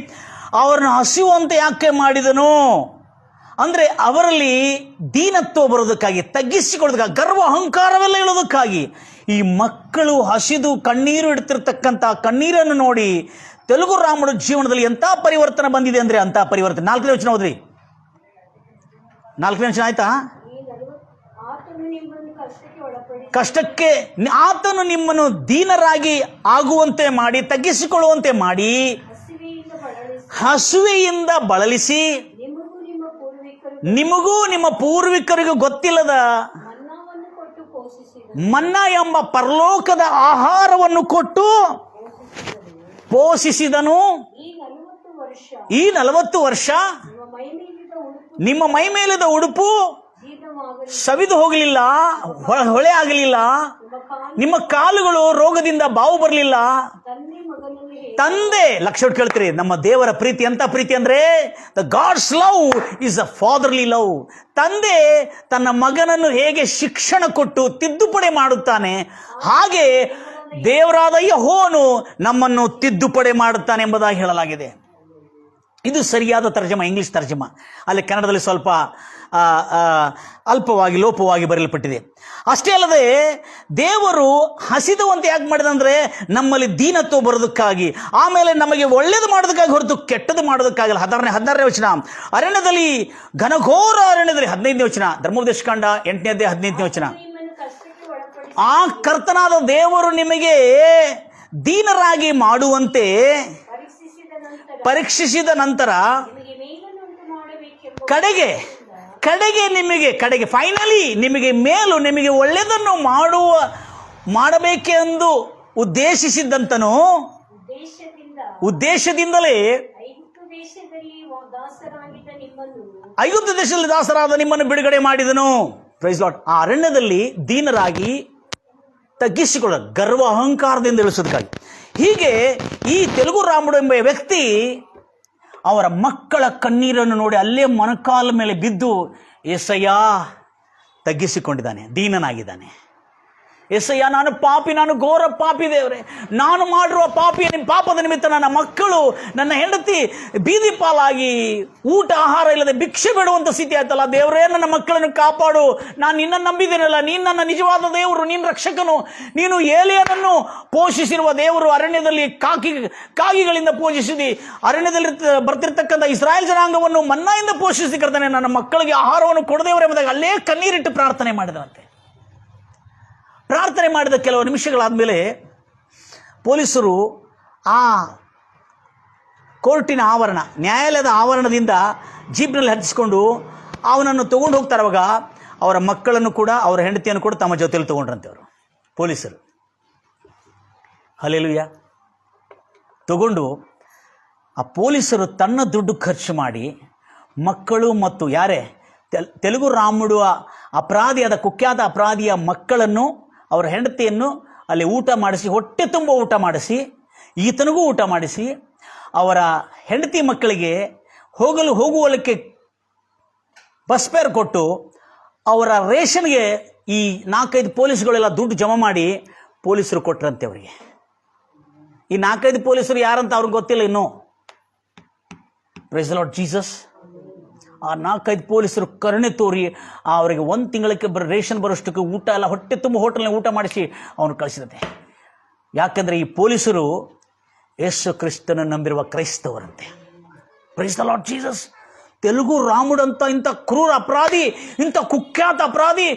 ಅವರನ್ನು ಹಸಿಯುವಂತೆ ಯಾಕೆ ಮಾಡಿದನು ಅಂದರೆ ಅವರಲ್ಲಿ ದೀನತ್ವ ಬರೋದಕ್ಕಾಗಿ, ತಗ್ಗಿಸಿಕೊಳ್ಳೋದಕ್ಕಾಗಿ, ಗರ್ವ ಅಹಂಕಾರವೆಲ್ಲ ಇಳೋದಕ್ಕಾಗಿ. ಈ ಮಕ್ಕಳು ಹಸಿದು ಕಣ್ಣೀರು ಇಡ್ತಿರ್ತಕ್ಕಂಥ ಕಣ್ಣೀರನ್ನು ನೋಡಿ ತೆಲುಗು ರಾಮನ ಜೀವನದಲ್ಲಿ ಎಂಥ ಪರಿವರ್ತನೆ ಬಂದಿದೆ ಅಂದರೆ ಅಂಥ ಪರಿವರ್ತನೆ. 4ನೇ ವಚನ ಓದ್ರಿ. 4ನೇ ವಚನ ಆಯ್ತಾ? ಕಷ್ಟಕ್ಕೆ ಆತನು ನಿಮ್ಮನ್ನು ದೀನರಾಗಿ ಆಗುವಂತೆ ಮಾಡಿ, ತಗ್ಗಿಸಿಕೊಳ್ಳುವಂತೆ ಮಾಡಿ, ಹಸುವೆಯಿಂದ ಬಳಲಿಸಿ, ನಿಮಗೂ ನಿಮ್ಮ ಪೂರ್ವಿಕರಿಗೂ ಗೊತ್ತಿಲ್ಲದ ಮನ್ನಾ ಎಂಬ ಪರಲೋಕದ ಆಹಾರವನ್ನು ಕೊಟ್ಟು ಪೋಷಿಸಿದನು. ಈ 40 ವರ್ಷ ನಿಮ್ಮ ಮೈ ಮೇಲಿದ ಉಡುಪು ಸವಿದು ಹೋಗಲಿಲ್ಲ, ಹೊಳೆ ಆಗಲಿಲ್ಲ, ನಿಮ್ಮ ಕಾಲುಗಳು ರೋಗದಿಂದ ಬಾವು ಬರಲಿಲ್ಲ. ತಂದೆ, ಲಕ್ಷ ಕೇಳ್ತೀರಿ, ನಮ್ಮ ದೇವರ ಪ್ರೀತಿ ಎಂತ ಪ್ರೀತಿ ಅಂದ್ರೆ the God's love is a fatherly love. ತಂದೆ ತನ್ನ ಮಗನನ್ನು ಹೇಗೆ ಶಿಕ್ಷಣ ಕೊಟ್ಟು ತಿದ್ದುಪಡಿ ಮಾಡುತ್ತಾನೆ, ಹಾಗೆ ದೇವರಾದ ಯೆಹೋವನು ನಮ್ಮನ್ನು ತಿದ್ದುಪಡಿ ಮಾಡುತ್ತಾನೆ ಎಂಬುದಾಗಿ ಹೇಳಲಾಗಿದೆ. ಇದು ಸರಿಯಾದ ತರ್ಜಮ, ಇಂಗ್ಲಿಷ್ ತರ್ಜಮ. ಅಲ್ಲಿ ಕನ್ನಡದಲ್ಲಿ ಸ್ವಲ್ಪ ಅಲ್ಪವಾಗಿ ಲೋಪವಾಗಿ ಬರೆಯಲ್ಪಟ್ಟಿದೆ. ಅಷ್ಟೇ ಅಲ್ಲದೆ ದೇವರು ಹಸಿದವಂತೆ ಯಾಕೆ ಮಾಡಿದಂದ್ರೆ ನಮ್ಮಲ್ಲಿ ದೀನತ್ವ ಬರೋದಕ್ಕಾಗಿ, ಆಮೇಲೆ ನಮಗೆ ಒಳ್ಳೇದು ಮಾಡೋದಕ್ಕಾಗಿ ಹೊರತು ಕೆಟ್ಟದ್ದು ಮಾಡೋದಕ್ಕಾಗಲ್ಲ. 16ನೇ ವಚನ, ಅರಣ್ಯದಲ್ಲಿ ಘನಘೋರ ಅರಣ್ಯದಲ್ಲಿ 15ನೇ ವಚನ. ಧರ್ಮೋಪದೇಶ ಕಾಂಡ 8ನೇ ಅಧ್ಯಾಯ 15ನೇ ವಚನ. ಆ ಕರ್ತನಾದ ದೇವರು ನಿಮಗೆ ದೀನರಾಗಿ ಮಾಡುವಂತೆ ಪರೀಕ್ಷಿಸಿದ ನಂತರ ಕಡೆಗೆ ಕಡೆಗೆ ಫೈನಲಿ ನಿಮಗೆ ಮೇಲು, ನಿಮಗೆ ಒಳ್ಳೆಯದನ್ನು ಮಾಡಬೇಕೆಂದು ಉದ್ದೇಶಿಸಿದ್ದಂತನೋ ಉದ್ದೇಶದಿಂದಲೇ ಐಗುಪ್ತ ದೇಶದಲ್ಲಿ ದಾಸರಾದ ನಿಮ್ಮನ್ನು ಬಿಡುಗಡೆ ಮಾಡಿದನು. Praise Lord. ಆ ಅರಣ್ಯದಲ್ಲಿ ದೀನರಾಗಿ ತಗ್ಗಿಸಿಕೊಳ್ಳ, ಗರ್ವ ಅಹಂಕಾರದಿಂದ ಇಳಿಸೋದಕ್ಕಾಗಿ. ಹೀಗೆ ಈ ತೆಲುಗು ರಾಮುಡು ಎಂಬ ವ್ಯಕ್ತಿ ಅವರ ಮಕ್ಕಳ ಕಣ್ಣೀರನ್ನು ನೋಡಿ ಅಲ್ಲೇ ಮೊಣಕಾಲ ಮೇಲೆ ಬಿದ್ದು ಏಸಯ್ಯ ತಗ್ಗಿಸಿಕೊಂಡಿದ್ದಾನೆ, ದೀನನಾಗಿದ್ದಾನೆ. ಏಸಯ್ಯ, ನಾನು ಪಾಪಿ, ನಾನು ಘೋರ ಪಾಪಿ ದೇವರೇ, ನಾನು ಮಾಡಿರುವ ಪಾಪದ ನಿಮಿತ್ತ ನನ್ನ ಮಕ್ಕಳು, ನನ್ನ ಹೆಂಡತಿ ಬೀದಿ ಪಾಲಾಗಿ ಊಟ ಆಹಾರ ಇಲ್ಲದೆ ಭಿಕ್ಷೆ ಬೇಡುವಂಥ ಸ್ಥಿತಿ ಆಯ್ತಲ್ಲ ದೇವರೇ, ನನ್ನ ಮಕ್ಕಳನ್ನು ಕಾಪಾಡು. ನಾನು ನಿನ್ನನ್ನು ನಂಬಿದ್ದೇನಲ್ಲ, ನೀನು ನನ್ನ ನಿಜವಾದ ದೇವರು, ನೀನು ರಕ್ಷಕನು, ನೀನು ಏಲಿಯನನ್ನು ಪೋಷಿಸಿರುವ ದೇವರು, ಅರಣ್ಯದಲ್ಲಿ ಕಾಗಿಗಳಿಂದ ಪೋಷಿಸಿದಿ, ಅರಣ್ಯದಲ್ಲಿ ಬರ್ತಿರ್ತಕ್ಕಂಥ ಇಸ್ರಾಯೇಲ್ ಜನಾಂಗವನ್ನು ಮನ್ನಾಯಿಂದ ಪೋಷಿಸಿ ಕರ್ತಾನೆ, ನನ್ನ ಮಕ್ಕಳಿಗೆ ಆಹಾರವನ್ನು ಕೊಡದೇವರೇ ಎಂಬುದಾಗಿ ಅಲ್ಲೇ ಕಣ್ಣೀರಿಟ್ಟು ಪ್ರಾರ್ಥನೆ ಮಾಡಿದಂತೆ. ಪ್ರಾರ್ಥನೆ ಮಾಡಿದ ಕೆಲವು ನಿಮಿಷಗಳಾದಮೇಲೆ ಪೊಲೀಸರು ಆ ಕೋರ್ಟಿನ ಆವರಣ, ನ್ಯಾಯಾಲಯದ ಆವರಣದಿಂದ ಜೀಪ್ನಲ್ಲಿ ಹತ್ತಿಸ್ಕೊಂಡು ಅವನನ್ನು ತೊಗೊಂಡು ಹೋಗ್ತಾರವಾಗ ಅವರ ಮಕ್ಕಳನ್ನು ಕೂಡ, ಅವರ ಹೆಂಡತಿಯನ್ನು ಕೂಡ ತಮ್ಮ ಜೊತೆಯಲ್ಲಿ ತೊಗೊಂಡ್ರಂತೆ ಅವರು ಪೊಲೀಸರು. ಹಲ್ಲೆಲೂಯಾ. ತಗೊಂಡು ಆ ಪೊಲೀಸರು ತನ್ನ ದುಡ್ಡು ಖರ್ಚು ಮಾಡಿ ಮಕ್ಕಳು ಮತ್ತು ತೆಲುಗು ರಾಮುಡು ಅಪರಾಧಿಯಾದ ಕುಖ್ಯಾತ ಅಪರಾಧಿಯ ಮಕ್ಕಳನ್ನು, ಅವರ ಹೆಂಡತಿಯನ್ನು ಅಲ್ಲಿ ಊಟ ಮಾಡಿಸಿ, ಹೊಟ್ಟೆ ತುಂಬ ಊಟ ಮಾಡಿಸಿ, ಈತನಿಗೂ ಊಟ ಮಾಡಿಸಿ, ಅವರ ಹೆಂಡತಿ ಮಕ್ಕಳಿಗೆ ಹೋಗುವಲಿಕ್ಕೆ ಬಸ್ ಫೇರ್ ಕೊಟ್ಟು, ಅವರ ರೇಷನ್ಗೆ ಈ 4-5 ಪೊಲೀಸ್ಗಳೆಲ್ಲ ದುಡ್ಡು ಜಮಾ ಮಾಡಿ ಪೊಲೀಸರು ಕೊಟ್ರಂತೆ ಅವರಿಗೆ. ಈ 4-5 ಪೊಲೀಸರು ಯಾರಂತ ಅವ್ರಿಗೆ ಗೊತ್ತಿಲ್ಲ ಇನ್ನೂ. Praise the Lord Jesus. ಆ 4-5 ಪೊಲೀಸರು ಕರುಣೆ ತೋರಿ ಅವರಿಗೆ 1 ತಿಂಗಳಿಗೆ ರೇಷನ್ ಬರೋಷ್ಟಕ್ಕೆ ಊಟ ಎಲ್ಲ ಹೊಟ್ಟೆ ತುಂಬ ಹೋಟೆಲ್ನ ಊಟ ಮಾಡಿಸಿ ಅವನು ಕಳಿಸಿದಂತೆ. ಯಾಕಂದರೆ ಈ ಪೊಲೀಸರು ಯೇಸು ಕ್ರಿಸ್ತನನ್ನು ನಂಬಿರುವ ಕ್ರೈಸ್ತವರಂತೆ. Praise the Lord Jesus. Telugu Ramudu ಅಂತ ಇಂಥ ಕ್ರೂರ ಅಪರಾಧಿ, ಇಂಥ ಕುಖ್ಯಾತ ಅಪರಾಧಿ,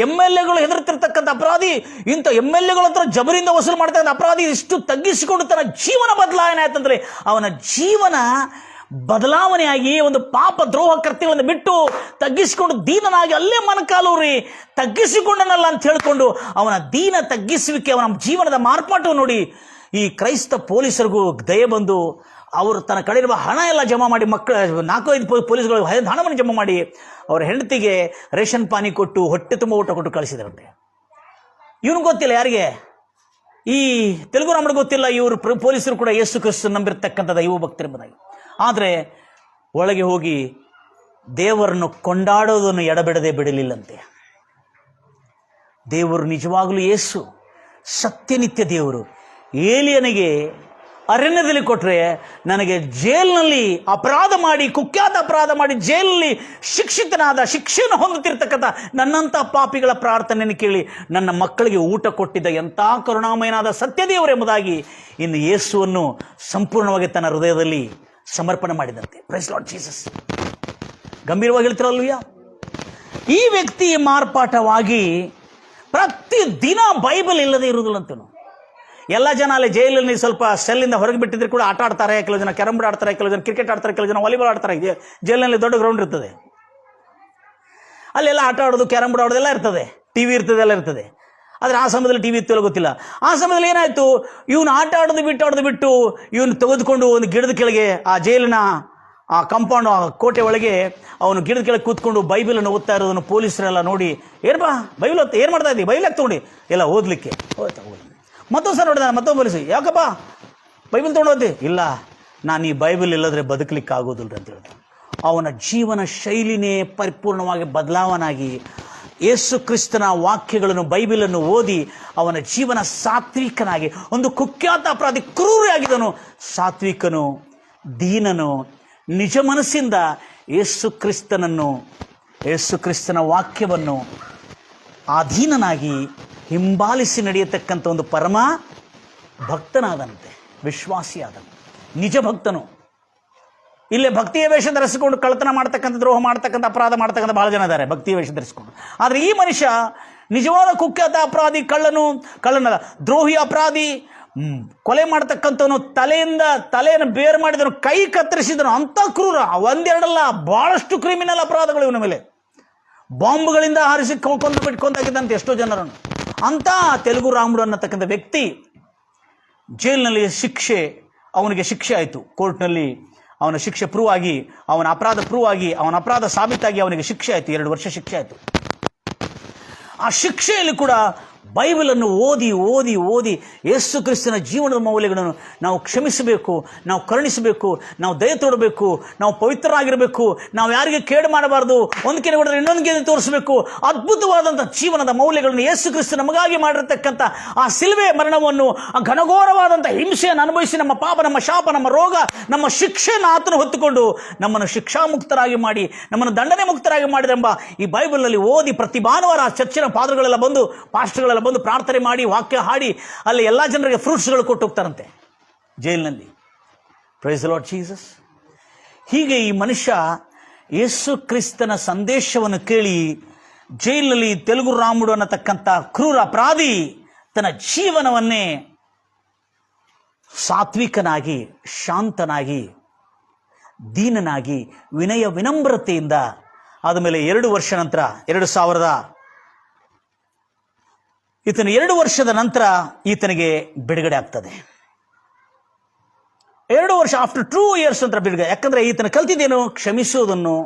MLAಗಳು ಹೆದರ್ತಿರ್ತಕ್ಕಂಥ ಅಪರಾಧಿ, ಇಂಥ MLAಗಳ ಹತ್ರ ಜಬರಿಂದ ವಸೂಲು ಮಾಡ್ತಕ್ಕಂಥ ಅಪರಾಧಿ ಇಷ್ಟು ತಗ್ಗಿಸಿಕೊಂಡು ತನ್ನ ಜೀವನ ಬದಲಾವಣೆ ಆಯ್ತಂದ್ರೆ, ಅವನ ಜೀವನ ಬದಲಾವಣೆಯಾಗಿ ಒಂದು ಪಾಪ ದ್ರೋಹ ಕೃತ್ಯಗಳನ್ನು ಬಿಟ್ಟು ತಗ್ಗಿಸಿಕೊಂಡು ದೀನನಾಗಿ ಅಲ್ಲೇ ಮೊಣಕಾಲೂರಿ ತಗ್ಗಿಸಿಕೊಂಡನಲ್ಲ ಅಂತ ಹೇಳಿಕೊಂಡು ಅವನ ದೀನ ತಗ್ಗಿಸುವಿಕೆ, ಅವನ ಜೀವನದ ಮಾರ್ಪಾಟು ನೋಡಿ ಈ ಕ್ರೈಸ್ತ ಪೊಲೀಸರಿಗೂ ದಯೆ ಬಂದು ಅವರು ತನ್ನ ಕಡೆ ಇರುವ ಹಣ ಎಲ್ಲ ಜಮಾ ಮಾಡಿ, ಮಕ್ಕಳ 4-5 ಪೊಲೀಸ್ಗಳು ಹಣವನ್ನು ಜಮಾ ಮಾಡಿ ಅವರ ಹೆಂಡತಿಗೆ ರೇಷನ್ ಪಾನಿ ಕೊಟ್ಟು ಹೊಟ್ಟೆ ತುಂಬ ಊಟ ಕೊಟ್ಟು ಕಳಿಸಿದರಂತೆ. ಇವನು ಗೊತ್ತಿಲ್ಲ ಯಾರಿಗೆ, ಈ ತೆಲುಗು ರಾಮುಡು ಗೊತ್ತಿಲ್ಲ ಇವರು ಪೊಲೀಸರು ಕೂಡ ಯೇಸು ಕ್ರಿಸ್ತನ ನಂಬಿರ್ತಕ್ಕಂಥ ದೈವ ಭಕ್ತರೆಂಬುದಾಗಿ. ಆದರೆ ಒಳಗೆ ಹೋಗಿ ದೇವರನ್ನು ಕೊಂಡಾಡೋದನ್ನು ಎಡಬಿಡದೆ ಬಿಡಲಿಲ್ಲಂತೆ. ದೇವರು ನಿಜವಾಗಲೂ ಯೇಸು ಸತ್ಯನಿತ್ಯ ದೇವರು. ಏಲಿಯನಿಗೆ ಅರಣ್ಯದಲ್ಲಿ ಕೊಟ್ಟರೆ, ನನಗೆ ಜೈಲಿನಲ್ಲಿ ಅಪರಾಧ ಮಾಡಿ, ಕುಖ್ಯಾತ ಅಪರಾಧ ಮಾಡಿ ಜೈಲಲ್ಲಿ ಶಿಕ್ಷೆಯನ್ನು ಹೊಂದುತ್ತಿರ್ತಕ್ಕಂಥ ನನ್ನಂಥ ಪಾಪಿಗಳ ಪ್ರಾರ್ಥನೆಯನ್ನು ಕೇಳಿ ನನ್ನ ಮಕ್ಕಳಿಗೆ ಊಟ ಕೊಟ್ಟಿದ್ದ ಎಂಥ ಕರುಣಾಮಯನಾದ ಸತ್ಯ ದೇವರೆಂಬುದಾಗಿ ಇನ್ನು ಯೇಸುವನ್ನು ಸಂಪೂರ್ಣವಾಗಿ ತನ್ನ ಹೃದಯದಲ್ಲಿ ಸಮರ್ಪಣೆ ಮಾಡಿದಂತೆ. Praise Lord Jesus. ಗಂಭೀರವಾಗಿ ಹೇಳ್ತಿರಲ್ವಯ್ಯ. ಈ ವ್ಯಕ್ತಿ ಮಾರ್ಪಾಟವಾಗಿ ಪ್ರತಿದಿನ ಬೈಬಲ್ ಇಲ್ಲದೆ ಇರುವುದಿಲ್ಲಂತನು. ಎಲ್ಲ ಜನ ಅಲ್ಲಿ ಜೈಲಲ್ಲಿ ಸ್ವಲ್ಪ ಸೆಲ್ಲಿಂದ ಹೊರಗೆ ಬಿಟ್ಟಿದ್ರೆ ಕೂಡ ಆಟ ಆಡ್ತಾರೆ, ಕೆಲವು ಜನ ಕ್ಯಾರಮ್ ಬೋರ್ಡ್ ಆಡ್ತಾರೆ, ಕೆಲವು ಜನ ಕ್ರಿಕೆಟ್ ಆಡ್ತಾರೆ, ಕೆಲವು ಜನ ವಾಲಿಬಾಲ್ ಆಡ್ತಾರೆ. ಜೈಲಿನಲ್ಲಿ ದೊಡ್ಡ ಗ್ರೌಂಡ್ ಇರ್ತದೆ, ಅಲ್ಲೆಲ್ಲ ಆಟ ಆಡೋದು, ಕ್ಯಾರಮ್ ಬೋರ್ಡ್ ಆಡೋದೆಲ್ಲ ಇರ್ತದೆ, TV ಇರ್ತದೆ, ಎಲ್ಲ ಇರ್ತದೆ. ಆದರೆ ಆ ಸಮಯದಲ್ಲಿ TV ಇತ್ತು ಗೊತ್ತಿಲ್ಲ. ಆ ಸಮಯದಲ್ಲಿ ಏನಾಯಿತು, ಇವನು ಆಟ ಆಡೋದು ಬಿಟ್ಟು ಇವನು ತೆಗೆದುಕೊಂಡು ಒಂದು ಗಿಡದ ಕೆಳಗೆ, ಆ ಜೈಲಿನ ಆ ಕಾಂಪೌಂಡ್ ಕೋಟೆ ಒಳಗೆ ಅವನು ಗಿಡದ ಕೆಳಗೆ ಕೂತ್ಕೊಂಡು ಬೈಬಲನ್ನು ಓದ್ತಾ ಇರೋದನ್ನು ಪೊಲೀಸರೆಲ್ಲ ನೋಡಿ, ಏನಪ್ಪಾ ಬೈಬಲ್ ಓದ್ತಾ, ಏನು ಮಾಡ್ತಾ ಇದ್ದೀವಿ, ಬೈಬಲ್ ಯಾಕೆ ತೊಗೊಂಡು ಎಲ್ಲ ಓದಲಿಕ್ಕೆ. ಮತ್ತೊಂದು ಸಲ ನೋಡಿದ ಮತ್ತೊಂದು ಪೊಲೀಸು, ಯಾಕಪ್ಪ ಬೈಬಲ್ ತೊಗೊಂಡು ಓದಿ, ಇಲ್ಲ ನಾನು ಈ ಬೈಬಲ್ ಇಲ್ಲದ್ರೆ ಬದುಕಲಿಕ್ಕೆ ಆಗೋದಿಲ್ಲ ಅಂತ ಹೇಳಿದ್ರು. ಅವನ ಜೀವನ ಶೈಲಿನೇ ಪರಿಪೂರ್ಣವಾಗಿ ಬದಲಾವಣಾಗಿ ಯೇಸು ಕ್ರಿಸ್ತನ ವಾಕ್ಯಗಳನ್ನು, ಬೈಬಲನ್ನು ಓದಿ ಅವನ ಜೀವನ ಸಾತ್ವಿಕನಾಗಿ, ಒಂದು ಕುಖ್ಯಾತ ಅಪರಾಧಿ ಕ್ರೂರಿಯಾಗಿದ್ದನು, ಸಾತ್ವಿಕನು, ದೀನನು, ನಿಜ ಮನಸ್ಸಿಂದ ಯೇಸು ಕ್ರಿಸ್ತನ ವಾಕ್ಯವನ್ನು ಅಧೀನನಾಗಿ ಹಿಂಬಾಲಿಸಿ ನಡೆಯತಕ್ಕಂಥ ಒಂದು ಪರಮ ಭಕ್ತನಾದಂತೆ, ವಿಶ್ವಾಸಿಯಾದನು, ನಿಜ ಭಕ್ತನು. ಇಲ್ಲೇ ಭಕ್ತಿಯ ವೇಷ ಧರಿಸಿಕೊಂಡು ಕಳ್ಳತನ ಮಾಡ್ತಕ್ಕಂಥ, ದ್ರೋಹ ಮಾಡ್ತಕ್ಕಂಥ, ಅಪರಾಧ ಮಾಡ್ತಕ್ಕಂಥ ಭಾಳ ಜನ ಇದ್ದಾರೆ ಬೇಕ್ತಿಯ ವೇಷ ಧರಿಸಿಕೊಂಡು. ಆದರೆ ಈ ಮನುಷ್ಯ ನಿಜವಾದ ಕುಖ್ಯಾತ ಅಪರಾಧಿ, ಕಳ್ಳನಲ್ಲ, ದ್ರೋಹಿ ಅಪರಾಧಿ, ಕೊಲೆ ಮಾಡ್ತಕ್ಕಂಥವನು, ತಲೆಯನ್ನು ಬೇರು ಮಾಡಿದನು, ಕೈ ಕತ್ತರಿಸಿದನು, ಅಂಥ ಕ್ರೂರ. ಒಂದೆರಡಲ್ಲ, ಬಹಳಷ್ಟು ಕ್ರಿಮಿನಲ್ ಅಪರಾಧಗಳು ಇವನ ಮೇಲೆ. ಬಾಂಬ್ಗಳಿಂದ ಹಾರಿಸಿ ಕೊಂದಾಗಿದ್ದಂತೆ ಎಷ್ಟೋ ಜನರನ್ನು. ಅಂಥ ತೆಲುಗು ರಾಮುಡು ಅನ್ನತಕ್ಕಂಥ ವ್ಯಕ್ತಿ ಜೈಲಿನಲ್ಲಿ ಅವನಿಗೆ ಶಿಕ್ಷೆ ಆಯಿತು. ಕೋರ್ಟ್ನಲ್ಲಿ ಅವನ ಶಿಕ್ಷೆ ಪ್ರೂವ್ ಆಗಿ, ಅವನ ಅಪರಾಧ ಸಾಬೀತಾಗಿ ಅವನಿಗೆ ಶಿಕ್ಷೆ ಆಯಿತು. 2 ವರ್ಷ ಶಿಕ್ಷೆ ಆಯಿತು. ಆ ಶಿಕ್ಷೆಯಲ್ಲಿ ಕೂಡ ಬೈಬಲನ್ನು ಓದಿ ಯೇಸು ಕ್ರಿಸ್ತನ ಜೀವನದ ಮೌಲ್ಯಗಳನ್ನು ನಾವು ಕ್ಷಮಿಸಬೇಕು, ನಾವು ಕರುಣಿಸಬೇಕು, ನಾವು ದಯ ತೋಡಬೇಕು, ನಾವು ಪವಿತ್ರರಾಗಿರಬೇಕು, ನಾವು ಯಾರಿಗೆ ಕೇಡು ಮಾಡಬಾರ್ದು, ಒಂದು ಕೆರೆ ಹೊಡೆದ್ರೆ ಇನ್ನೊಂದು ಕೆರೆ ತೋರಿಸಬೇಕು. ಅದ್ಭುತವಾದಂಥ ಜೀವನದ ಮೌಲ್ಯಗಳನ್ನು ಯೇಸು ಕ್ರಿಸ್ತ ನಮಗಾಗಿ ಮಾಡಿರತಕ್ಕಂಥ ಆ ಸಿಲುಬೆ ಮರಣವನ್ನು, ಆ ಘನಘೋರವಾದಂಥ ಹಿಂಸೆಯನ್ನು ಅನುಭವಿಸಿ ನಮ್ಮ ಪಾಪ, ನಮ್ಮ ಶಾಪ, ನಮ್ಮ ರೋಗ, ನಮ್ಮ ಶಿಕ್ಷೆಯನ್ನು ಆತನು ಹೊತ್ತುಕೊಂಡು ನಮ್ಮನ್ನು ಶಿಕ್ಷಾಮುಕ್ತರಾಗಿ ಮಾಡಿ, ನಮ್ಮನ್ನು ದಂಡನೆ ಮುಕ್ತರಾಗಿ ಮಾಡಿದೆಂಬ ಈ ಬೈಬಲ್ನಲ್ಲಿ ಓದಿ ಪ್ರತಿ ಭಾನುವಾರ ಚರ್ಚಿನ ಪಾದಗಳೆಲ್ಲ ಬಂದು, ಪಾಸ್ಟರ್ಗಳೆಲ್ಲ ಬಂದು ಪ್ರಾರ್ಥನೆ ಮಾಡಿ, ವಾಕ್ಯ ಹಾಡಿ, ಅಲ್ಲಿ ಎಲ್ಲ ಜನರಿಗೆ ಫ್ರೂಟ್ಸ್ಗಳು ಕೊಟ್ಟು ಹೋಗ್ತಾರಂತೆ ಜೈಲಿನಲ್ಲಿ. Praise the Lord Jesus. ಹೀಗೆ ಈ ಮನುಷ್ಯ ಯೇಸು ಕ್ರಿಸ್ತನ ಸಂದೇಶವನ್ನು ಕೇಳಿ ಜೈಲಿನಲ್ಲಿ ತೆಲುಗು ರಾಮುಡು ಅನ್ನತಕ್ಕಂಥ ಕ್ರೂರ ಅಪರಾಧಿ ತನ್ನ ಜೀವನವನ್ನೇ ಸಾತ್ವಿಕನಾಗಿ, ಶಾಂತನಾಗಿ, ದೀನನಾಗಿ, ವಿನಯ ವಿನಮ್ರತೆಯಿಂದ ಆದಮೇಲೆ 2 ವರ್ಷ ನಂತರ 2 ವರ್ಷದ ನಂತರ ಈತನಿಗೆ ಬಿಡುಗಡೆ ಆಗ್ತದೆ. 2 ವರ್ಷ, ಆಫ್ಟರ್ 2 years ನಂತರ ಬಿಡುಗಡೆ. ಯಾಕಂದರೆ ಈತನ ಕಲ್ತಿದ್ದೇನು? ಕ್ಷಮಿಸುವುದನ್ನು,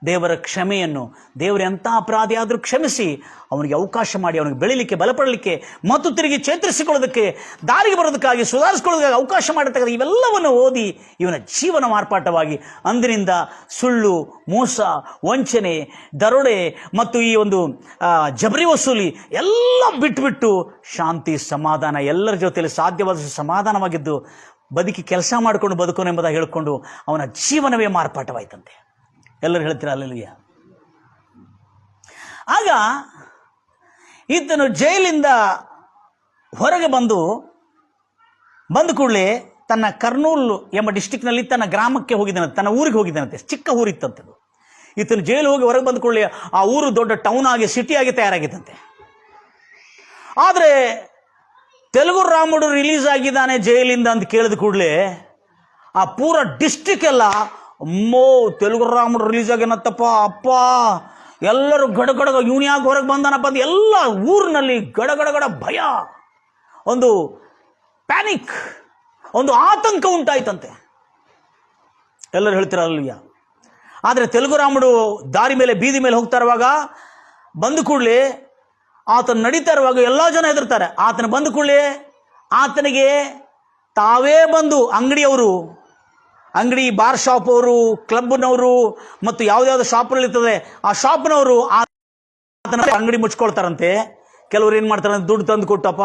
ದೇವರ ಕ್ಷಮೆಯನ್ನು. ದೇವರ ಎಂಥ ಅಪರಾಧಿ ಆದರೂ ಕ್ಷಮಿಸಿ ಅವನಿಗೆ ಅವಕಾಶ ಮಾಡಿ, ಅವನಿಗೆ ಬೆಳೀಲಿಕ್ಕೆ, ಬಲಪಡಲಿಕ್ಕೆ ಮತ್ತು ತಿರುಗಿ ಚೇತರಿಸಿಕೊಳ್ಳೋದಕ್ಕೆ, ದಾರಿಗೆ ಬರೋದಕ್ಕಾಗಿ, ಸುಧಾರಿಸಿಕೊಳ್ಳೋದಕ್ಕಾಗಿ ಅವಕಾಶ ಮಾಡಿರ್ತಕ್ಕಂಥ ಇವೆಲ್ಲವನ್ನು ಓದಿ ಇವನ ಜೀವನ ಮಾರ್ಪಾಟವಾಗಿ ಅಂದಿನಿಂದ ಸುಳ್ಳು, ಮೋಸ, ವಂಚನೆ, ದರೋಡೆ ಮತ್ತು ಈ ಒಂದು ಜಬರಿ ವಸೂಲಿ ಎಲ್ಲ ಬಿಟ್ಟು ಶಾಂತಿ, ಸಮಾಧಾನ, ಎಲ್ಲರ ಜೊತೆಯಲ್ಲಿ ಸಾಧ್ಯವಾದಷ್ಟು ಸಮಾಧಾನವಾಗಿದ್ದು ಬದುಕಿ ಕೆಲಸ ಮಾಡಿಕೊಂಡು ಬದುಕೋನು ಎಂಬುದಾಗಿ ಹೇಳಿಕೊಂಡು ಅವನ ಜೀವನವೇ ಮಾರ್ಪಾಟವಾಯ್ತಂತೆ. ಎಲ್ಲರೂ ಹೇಳ್ತೀರ ಅಲ್ಲೆಲೂಯಾ. ಆಗ ಈತನು ಜೈಲಿಂದ ಹೊರಗೆ ಬಂದು ಕೂಡಲೇ ತನ್ನ ಕರ್ನೂಲ್ ಎಂಬ ಡಿಸ್ಟಿಕ್ನಲ್ಲಿ ತನ್ನ ಗ್ರಾಮಕ್ಕೆ ಹೋಗಿದ್ದಾನಂತೆ, ತನ್ನ ಊರಿಗೆ ಹೋಗಿದ್ದಾನಂತೆ. ಚಿಕ್ಕ ಊರಿತ್ತಂಥದ್ದು. ಈತನು ಜೈಲು ಹೋಗಿ ಹೊರಗೆ ಬಂದ ಕೂಡಲೇ ಆ ಊರು ದೊಡ್ಡ ಟೌನ್ ಆಗಿ, ಸಿಟಿಯಾಗಿ ತಯಾರಾಗಿತ್ತಂತೆ. ಆದರೆ ತೆಲುಗು ರಾಮುಡು ರಿಲೀಸ್ ಆಗಿದ್ದಾನೆ ಜೈಲಿಂದ ಅಂತ ಕೇಳಿದ ಕೂಡಲೇ ಆ ಪೂರ ಡಿಸ್ಟಿಕ್ ಎಲ್ಲ, ಅಮ್ಮೋ ತೆಲುಗು ರಾಮುಡು ರಿಲೀಸ್ ಆಗ್ಯಾನತ್ತಪ್ಪ, ಅಪ್ಪ, ಎಲ್ಲರೂ ಗಡಗಡ, ಇವನು ಯಾಕೆ ಹೊರಗೆ ಬಂದಾನಪ್ಪ ಅಂತ ಎಲ್ಲ ಊರಿನಲ್ಲಿ ಗಡಗಡಗಡ ಭಯ, ಒಂದು ಪ್ಯಾನಿಕ್, ಒಂದು ಆತಂಕ ಉಂಟಾಯ್ತಂತೆ. ಎಲ್ಲರೂ ಹೇಳ್ತಿರಲ್ವಯ್ಯ. ಆದರೆ ತೆಲುಗು ರಾಮುಡು ದಾರಿ ಮೇಲೆ, ಬೀದಿ ಮೇಲೆ ಹೋಗ್ತಾ ಇರುವಾಗ, ಬಂದ ಕೂಡಲೇ ಆತನ ನಡೀತಾ ಇರುವಾಗ ಎಲ್ಲ ಜನ ಹೆದರ್ತಾರೆ. ಆತನ ಬಂದ ಕೂಡಲೇ ಆತನಿಗೆ ತಾವೇ ಬಂದು ಅಂಗಡಿ ಬಾರ್ ಶಾಪ್ ಅವರು, ಕ್ಲಬ್ನವರು ಮತ್ತು ಯಾವುದ್ಯಾವ್ದು ಶಾಪ್ಗಳಿರ್ತದೆ ಆ ಶಾಪ್ನವರು ಆತನ ಅಂಗಡಿ ಮುಚ್ಕೊಳ್ತಾರಂತೆ. ಕೆಲವರು ಏನು ಮಾಡ್ತಾರೆ, ದುಡ್ಡು ತಂದು ಕೊಟ್ಟಪ್ಪ,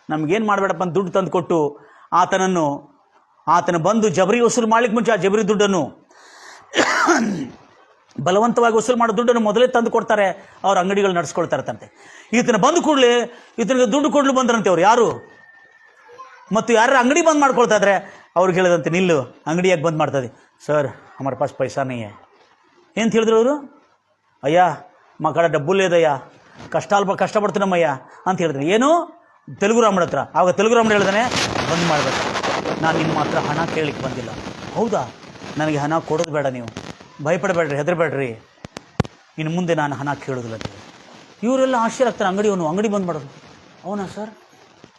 ನಮಗೇನು ಮಾಡಬೇಡಪ್ಪ ಅಂತ ದುಡ್ಡು ತಂದು ಕೊಟ್ಟು ಆತನ ಬಂದು ಜಬರಿ ವಸೂಲು ಮಾಡ್ಲಿಕ್ಕೆ ಮುಂಚೆ ಆ ಜಬರಿ ದುಡ್ಡನ್ನು, ಬಲವಂತವಾಗಿ ವಸೂಲು ಮಾಡೋ ದುಡ್ಡನ್ನು ಮೊದಲೇ ತಂದು ಕೊಡ್ತಾರೆ, ಅವ್ರ ಅಂಗಡಿಗಳು ನಡೆಸ್ಕೊಳ್ತಾ ಇರ್ತಂತೆ. ಈತನ ಬಂದ ಕೂಡಲೇ ಈತನಿಗೆ ದುಡ್ಡು ಕೊಡ್ಲು ಬಂದ್ರಂತೆ ಅವ್ರು ಯಾರು. ಮತ್ತು ಯಾರು ಅಂಗಡಿ ಬಂದ್ ಮಾಡ್ಕೊಳ್ತಾ ಇದ್ರೆ ಅವ್ರಿಗೆ ಹೇಳಿದಂತೆ, ನಿಲ್ಲು, ಅಂಗಡಿ ಯಾಕೆ ಬಂದ್ ಮಾಡ್ತದೆ? ಸರ್ ಹಮಾರೆ ಪಾಸ್ ಪೈಸಾ ನೈ ಹೈ. ಏನು ಹೇಳಿದ್ರು ಅವರು? ಅಯ್ಯ ಮಕ್ಕಳ ಡಬ್ಬು ಲೇದಯ್ಯ, ಕಷ್ಟಪಡ್ತೀನಮ್ಮಯ್ಯ ಅಂತ ಹೇಳಿದ್ರು. ಏನು? ತೆಲುಗು ರಾಮುಡು ಹತ್ರ. ಆವಾಗ ತೆಲುಗು ರಾಮುಡು ಹೇಳಿದಾನೆ, ಬಂದ್ ಮಾಡಬೇಕು, ನಾನು ನಿಮ್ಮ ಹತ್ರ ಹಣ ಕೇಳಲಿಕ್ಕೆ ಬಂದಿಲ್ಲ. ಹೌದಾ? ನನಗೆ ಹಣ ಕೊಡೋದು ಬೇಡ, ನೀವು ಭಯಪಡಬೇಡ್ರಿ, ಹೆದರಬೇಡ್ರಿ, ಇನ್ನು ಮುಂದೆ ನಾನು ಹಣ ಕೇಳೋದಿಲ್ಲ ಅಂತ. ಇವರೆಲ್ಲ ಆಶ್ಚರ್ಯ ಆಗ್ತಾರೆ. ಅಂಗಡಿ ಬಂದ್ ಮಾಡೋದು. ಅವನಾ ಸರ್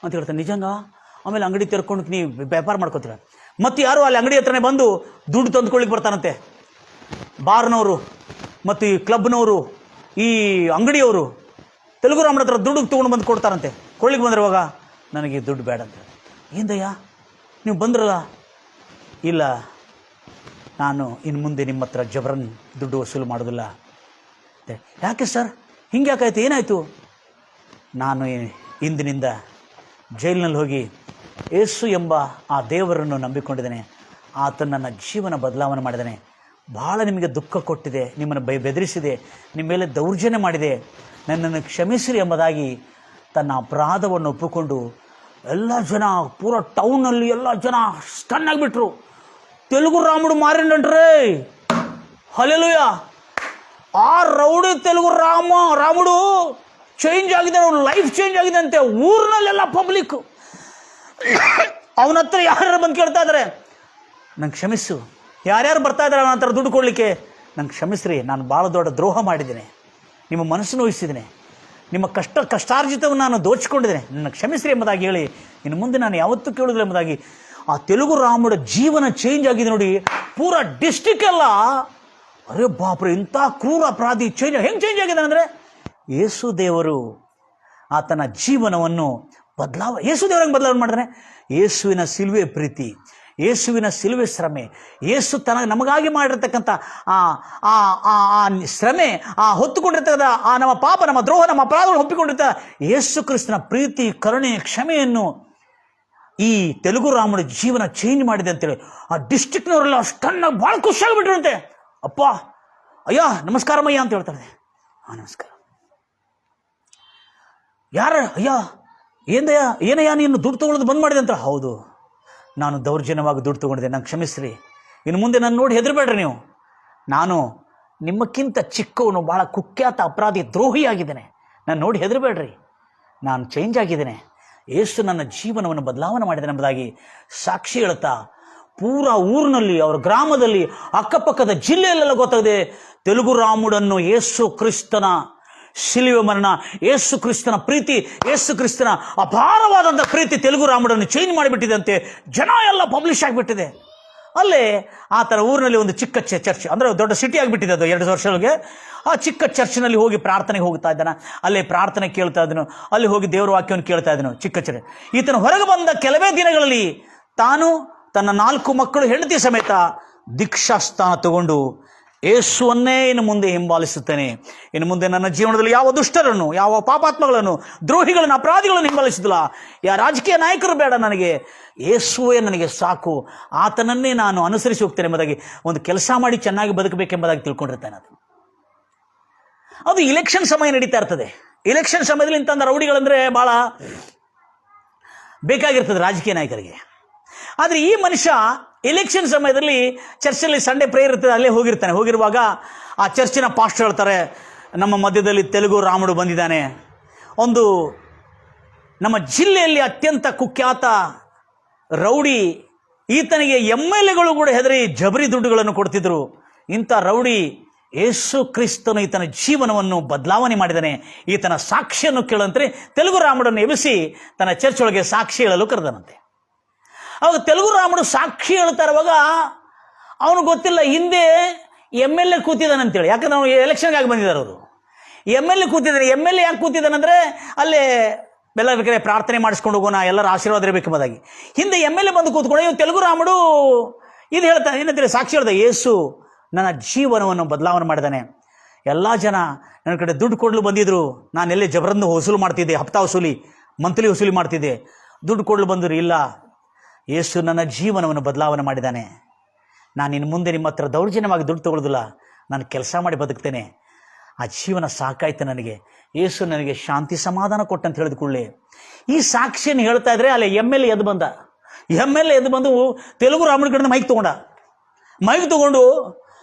ಅಂತ ಹೇಳ್ತಾರೆ. ನಿಜಂಗ? ಆಮೇಲೆ ಅಂಗಡಿ ತೆರ್ಕೊಂಡು ನೀವು ವ್ಯಾಪಾರ ಮಾಡ್ಕೋತೀರ. ಮತ್ತು ಯಾರು ಅಲ್ಲಿ ಅಂಗಡಿ ಹತ್ರನೇ ಬಂದು ದುಡ್ಡು ತಂದುಕೊಳ್ಳಿಕ್ಕೆ ಬರ್ತಾನಂತೆ. ಬಾರ್ನವರು ಮತ್ತು ಈ ಕ್ಲಬ್ನವರು, ಈ ಅಂಗಡಿಯವರು ತೆಲುಗು ರಾಮುಡು ಹತ್ರ ದುಡ್ಡು ತೊಗೊಂಡು ಬಂದು ಕೊಡ್ತಾರಂತೆ. ಕೊಳ್ಳಿಕ್ಕೆ ಬಂದಿರುವಾಗ, ನನಗೆ ದುಡ್ಡು ಬೇಡ ಅಂತ. ఏందయ్యా ನೀವು ಬಂದ್ರಲ್ಲ? ಇಲ್ಲ, ನಾನು ಇನ್ನು ಮುಂದೆ ನಿಮ್ಮ ಹತ್ರ ಜಬರನ್ ದುಡ್ಡು ವಸೂಲು ಮಾಡೋದಿಲ್ಲ. ಯಾಕೆ ಸರ್ ಹಿಂಗೆ ಯಾಕಾಯ್ತು, ಏನಾಯಿತು? ನಾನು ಇಂದಿನಿಂದ ಜೈಲಿನಲ್ಲಿ ಹೋಗಿ ಯೇಸು ಎಂಬ ಆ ದೇವರನ್ನು ನಂಬಿಕೊಂಡಿದ್ದೇನೆ. ಆತನ ನನ್ನ ಜೀವನ ಬದಲಾವಣೆ ಮಾಡಿದ್ದಾನೆ. ಭಾಳ ನಿಮಗೆ ದುಃಖ ಕೊಟ್ಟಿದೆ, ನಿಮ್ಮನ್ನು ಬೆದರಿಸಿದೆ, ನಿಮ್ಮ ಮೇಲೆ ದೌರ್ಜನ್ಯ ಮಾಡಿದೆ, ನನ್ನನ್ನು ಕ್ಷಮಿಸಿರಿ ಎಂಬುದಾಗಿ ತನ್ನ ಅಪರಾಧವನ್ನು ಒಪ್ಪಿಕೊಂಡು ಎಲ್ಲ ಜನ, ಪೂರ ಟೌನಲ್ಲಿ ಎಲ್ಲ ಜನ ಸ್ಟನ್ ಆಗಿಬಿಟ್ರು. ತೆಲುಗು ರಾಮುಡು ಮಾರಿನಂಟ್ರೇ, ಹಲ್ಲೆಲೂಯ! ಆ ರೌಡಿ ತೆಲುಗು ರಾಮುಡು ಚೇಂಜ್ ಆಗಿದೆ, ಅವ್ರ ಲೈಫ್ ಚೇಂಜ್ ಆಗಿದೆ ಅಂತೆ. ಊರಿನಲ್ಲೆಲ್ಲ ಪಬ್ಲಿಕ್ ಅವನ ಹತ್ರ ಯಾರ್ಯಾರು ಬಂದು ಕೇಳ್ತಾ ಇದ್ದಾರೆ, ನಂಗೆ ಕ್ಷಮಿಸು. ಯಾರ್ಯಾರು ಬರ್ತಾ ಇದ್ದಾರೆ ಅವನ ಹತ್ರ ದುಡ್ಡು ಕೊಡಲಿಕ್ಕೆ, ನಂಗೆ ಕ್ಷಮಿಸ್ರಿ, ನಾನು ಭಾಳ ದೊಡ್ಡ ದ್ರೋಹ ಮಾಡಿದ್ದೀನಿ, ನಿಮ್ಮ ಮನಸ್ಸನ್ನು ವಹಿಸಿದ್ದೇನೆ, ನಿಮ್ಮ ಕಷ್ಟಾರ್ಜಿತವನ್ನು ನಾನು ದೋಚಿಕೊಂಡಿದ್ದೇನೆ, ನನ್ನ ಕ್ಷಮಿಸ್ರಿ ಎಂಬುದಾಗಿ ಹೇಳಿ ಇನ್ನು ಮುಂದೆ ನಾನು ಯಾವತ್ತೂ ಕೇಳುವುದಿಲ್ಲ ಎಂಬುದಾಗಿ ಆ ತೆಲುಗು ರಾಮುಡ ಜೀವನ ಚೇಂಜ್ ಆಗಿದೆ ನೋಡಿ. ಪೂರಾ ಡಿಸ್ಟಿಕ್ ಎಲ್ಲ ಅರೆ ಬಾಪ್ರೆ ಇಂಥ ಕ್ರೂರ ಅಪರಾಧಿ ಹೆಂಗೆ ಚೇಂಜ್ ಆಗಿದೆ ಅಂದರೆ ಯೇಸು ದೇವರು ಆತನ ಜೀವನವನ್ನು ಯೇಸು ದೇವರಂಗೆ ಬದಲಾವಣೆ ಮಾಡಿದ್ರೆ. ಯೇಸುವಿನ ಸಿಲುವೆ ಪ್ರೀತಿ, ಯೇಸುವಿನ ಸಿಲುವೆ ಶ್ರಮೆ, ಯೇಸು ನಮಗಾಗಿ ಮಾಡಿರ್ತಕ್ಕಂಥ ಆ ಶ್ರಮೆ, ಆ ಹೊತ್ತುಕೊಂಡಿರ್ತಕ್ಕಂಥ ಆ ನಮ್ಮ ಪಾಪ, ನಮ್ಮ ದ್ರೋಹ, ನಮ್ಮ ಅಪರಾಧಗಳನ್ನು ಒಪ್ಪಿಕೊಂಡಿರ್ತ ಯೇಸು ಕ್ರಿಸ್ತನ ಪ್ರೀತಿ, ಕರುಣೆ, ಕ್ಷಮೆಯನ್ನು ಈ ತೆಲುಗು ರಾಮನ ಜೀವನ ಚೇಂಜ್ ಮಾಡಿದೆ ಅಂತೇಳಿ ಆ ಡಿಸ್ಟ್ರಿಕ್ಟ್ನವರೆಲ್ಲ ಅಷ್ಟನ್ನಾಗಿ ಭಾಳ ಖುಷಿಯಾಗಿಬಿಟ್ರಂತೆ. ಅಪ್ಪ ಅಯ್ಯ ನಮಸ್ಕಾರಮಯ್ಯ ಅಂತ ಹೇಳ್ತಾರೆ. ನಮಸ್ಕಾರ. ಯಾರ ಅಯ್ಯ ಏನಯ್ಯ ನೀನು ದುಡ್ಡು ತೊಗೊಳ್ಳೋದು ಬಂದ್ ಮಾಡಿದೆ ಅಂತ. ಹೌದು, ನಾನು ದೌರ್ಜನ್ಯವಾಗಿ ದುಡ್ಡು ತೊಗೊಂಡಿದ್ದೆ, ನಂಗೆ ಕ್ಷಮಿಸ್ರಿ. ಇನ್ನು ಮುಂದೆ ನಾನು ನೋಡಿ ಹೆದರಬೇಡ್ರಿ ನೀವು, ನಾನು ನಿಮ್ಮಕ್ಕಿಂತ ಚಿಕ್ಕವನು, ಭಾಳ ಕುಖ್ಯಾತ ಅಪರಾಧಿ, ದ್ರೋಹಿಯಾಗಿದ್ದೇನೆ, ನಾನು ನೋಡಿ ಹೆದರಬೇಡ್ರಿ, ನಾನು ಚೇಂಜ್ ಆಗಿದ್ದೇನೆ, ಯೇಸು ನನ್ನ ಜೀವನವನ್ನು ಬದಲಾವಣೆ ಮಾಡಿದ್ದೇನೆ ಎಂಬುದಾಗಿ ಸಾಕ್ಷಿ ಹೇಳ್ತಾ ಪೂರ ಊರಿನಲ್ಲಿ, ಅವರ ಗ್ರಾಮದಲ್ಲಿ, ಅಕ್ಕಪಕ್ಕದ ಜಿಲ್ಲೆಯಲ್ಲೆಲ್ಲ ಗೊತ್ತಾಗಿದೆ ತೆಲುಗು ರಾಮುಡನ್ನು ಯೇಸು ಕ್ರಿಸ್ತನ ಶಿಲುವೆ ಮರಣ, ಯೇಸು ಕ್ರಿಸ್ತನ ಪ್ರೀತಿ, ಯೇಸು ಕ್ರಿಸ್ತನ ಅಪಾರವಾದಂಥ ಪ್ರೀತಿ ತೆಲುಗು ರಾಮುಡನ್ನು ಚೇಂಜ್ ಮಾಡಿಬಿಟ್ಟಿದಂತೆ. ಜನ ಎಲ್ಲ ಪಬ್ಲಿಷ್ ಆಗಿಬಿಟ್ಟಿದೆ. ಅಲ್ಲೇ ಆ ಥರ ಊರಿನಲ್ಲಿ ಒಂದು ಚಿಕ್ಕ ಚರ್ಚ್, ಅಂದರೆ ದೊಡ್ಡ ಸಿಟಿ ಆಗಿಬಿಟ್ಟಿದೆ ಅದು 2 ವರ್ಷಗಳಿಗೆ. ಆ ಚಿಕ್ಕ ಚರ್ಚ್ನಲ್ಲಿ ಹೋಗಿ ಪ್ರಾರ್ಥನೆಗೆ ಹೋಗ್ತಾ ಇದ್ದಾನೆ, ಅಲ್ಲೇ ಪ್ರಾರ್ಥನೆ ಕೇಳ್ತಾ ಇದ್ದನು, ಅಲ್ಲಿ ಹೋಗಿ ದೇವರ ವಾಕ್ಯವನ್ನು ಕೇಳ್ತಾ ಇದ್ದನು. ಚಿಕ್ಕ ಚರ್ಚ್. ಈತನ ಹೊರಗೆ ಬಂದ ಕೆಲವೇ ದಿನಗಳಲ್ಲಿ ತಾನು ತನ್ನ 4 ಮಕ್ಕಳು ಹೆಂಡತಿ ಸಮೇತ ದೀಕ್ಷಾಸ್ಥಾನ ತಗೊಂಡು ಯೇಸುವನ್ನೇ ಇನ್ನು ಮುಂದೆ ಹಿಂಬಾಲಿಸುತ್ತೇನೆ. ಇನ್ನು ಮುಂದೆ ನನ್ನ ಜೀವನದಲ್ಲಿ ಯಾವ ದುಷ್ಟರನ್ನು, ಯಾವ ಪಾಪಾತ್ಮಗಳನ್ನು, ದ್ರೋಹಿಗಳನ್ನು, ಅಪರಾಧಿಗಳನ್ನು ಹಿಂಬಾಲಿಸಿದಿಲ್ಲ. ರಾಜಕೀಯ ನಾಯಕರು ಬೇಡ ನನಗೆ, ಯೇಸುವೇ ನನಗೆ ಸಾಕು, ಆತನನ್ನೇ ನಾನು ಅನುಸರಿಸಿ ಹೋಗ್ತೇನೆ ಎಂಬುದಾಗಿ ಒಂದು ಕೆಲಸ ಮಾಡಿ ಚೆನ್ನಾಗಿ ಬದುಕಬೇಕೆಂಬುದಾಗಿ ತಿಳ್ಕೊಂಡಿರ್ತಾನೆ. ಅದು ಇಲೆಕ್ಷನ್ ಸಮಯ ನಡೀತಾ ಇರ್ತದೆ. ಇಲೆಕ್ಷನ್ ಸಮಯದಲ್ಲಿ ಇಂಥ ರೌಡಿಗಳಂದರೆ ಭಾಳ ಬೇಕಾಗಿರ್ತದೆ ರಾಜಕೀಯ ನಾಯಕರಿಗೆ. ಆದರೆ ಈ ಮನುಷ್ಯ ಎಲೆಕ್ಷನ್ ಸಮಯದಲ್ಲಿ ಚರ್ಚಲ್ಲಿ ಸಂಡೇ ಪ್ರೇಯರ್ ಇರ್ತದೆ, ಅಲ್ಲೇ ಹೋಗಿರ್ತಾನೆ. ಹೋಗಿರುವಾಗ ಆ ಚರ್ಚಿನ ಪಾಸ್ಟರ್ ಹೇಳ್ತಾರೆ, ನಮ್ಮ ಮಧ್ಯದಲ್ಲಿ ತೆಲುಗು ರಾಮುಡು ಬಂದಿದ್ದಾನೆ. ಒಂದು ನಮ್ಮ ಜಿಲ್ಲೆಯಲ್ಲಿ ಅತ್ಯಂತ ಕುಖ್ಯಾತ ರೌಡಿ, ಈತನಿಗೆ MLAಗಳು ಕೂಡ ಹೆದರಿ ಜಬರಿ ದುಡ್ಡುಗಳನ್ನು ಕೊಡ್ತಿದ್ರು. ಇಂಥ ರೌಡಿ ಯೇಸು ಕ್ರಿಸ್ತನು ಈತನ ಜೀವನವನ್ನು ಬದಲಾವಣೆ ಮಾಡಿದ್ದಾನೆ, ಈತನ ಸಾಕ್ಷಿಯನ್ನು ಕೇಳಂತೆ ತೆಲುಗು ರಾಮುಡನ್ನು ಎಬ್ಬಿಸಿ ತನ್ನ ಚರ್ಚ್ ಒಳಗೆ ಸಾಕ್ಷಿ ಹೇಳಲು ಕರೆದನಂತೆ. ಅವಾಗ ತೆಲುಗು ರಾಮುಡು ಸಾಕ್ಷಿ ಹೇಳ್ತಾ ಇರುವಾಗ ಅವನು ಗೊತ್ತಿಲ್ಲ ಹಿಂದೆ MLA ಕೂತಿದ್ದಾನಂತೇಳಿ. ಯಾಕಂದ್ರೆ ಅವನು ಎಲೆಕ್ಷನ್ಗಾಗಿ ಬಂದಿದ್ದಾರೆ ಅವರು. MLA ಕೂತಿದ್ದಾನೆ. MLA ಯಾಕೆ ಕೂತಿದ್ದಾನಂದರೆ ಅಲ್ಲೇ ಎಲ್ಲರ ಪ್ರಾರ್ಥನೆ ಮಾಡಿಸ್ಕೊಂಡು ಹೋಗೋಣ, ಎಲ್ಲರ ಆಶೀರ್ವಾದ ಇರಬೇಕೆಂಬುದಾಗಿ. ಹಿಂದೆ MLA ಬಂದು ಕೂತ್ಕೊಂಡು ಇವ್ ತೆಲುಗು ರಾಮುಡು ಇದು ಹೇಳ್ತಾನೆ, ಏನಂತೇಳಿ ಸಾಕ್ಷಿ ಹೇಳ್ದ, ಯೇಸು ನನ್ನ ಜೀವನವನ್ನು ಬದಲಾವಣೆ ಮಾಡಿದ್ದಾನೆ. ಎಲ್ಲ ಜನ ನನ್ನ ಕಡೆ ದುಡ್ಡು ಕೊಡಲು ಬಂದಿದ್ರು, ನಾನೆಲ್ಲೇ ಜಬರನ್ನು ವಸೂಲು ಮಾಡ್ತಿದ್ದೆ, ಹಪ್ತಾ ವಸೂಲಿ, ಮಂತ್ಲಿ ವಸೂಲಿ ಮಾಡ್ತಿದ್ದೆ. ದುಡ್ಡು ಕೊಡಲು ಬಂದರು, ಇಲ್ಲ, ಯೇಸು ನನ್ನ ಜೀವನವನ್ನು ಬದಲಾವಣೆ ಮಾಡಿದ್ದಾನೆ. ನಾನು ಇನ್ನು ಮುಂದೆ ನಿಮ್ಮ ಹತ್ರ ದೌರ್ಜನ್ಯವಾಗಿ ದುಡ್ಡು ತೊಗೊಳ್ಳೋದಿಲ್ಲ, ನಾನು ಕೆಲಸ ಮಾಡಿ ಬದುಕ್ತೇನೆ. ಆ ಜೀವನ ಸಾಕಾಯ್ತು ನನಗೆ, ಯೇಸು ನನಗೆ ಶಾಂತಿ ಸಮಾಧಾನ ಕೊಟ್ಟಂತ ಹೇಳಿದ ಕೂಡಲೇ ಈ ಸಾಕ್ಷಿಯನ್ನು ಹೇಳ್ತಾ ಇದ್ರೆ ಅಲ್ಲಿ MLA ಎದ್ದು ಬಂದ. MLA ಎದ್ದು ಬಂದು ತೆಲುಗು ರಾಮುಡು ಕಡೆ ಮೈಕ್ ತಗೊಂಡು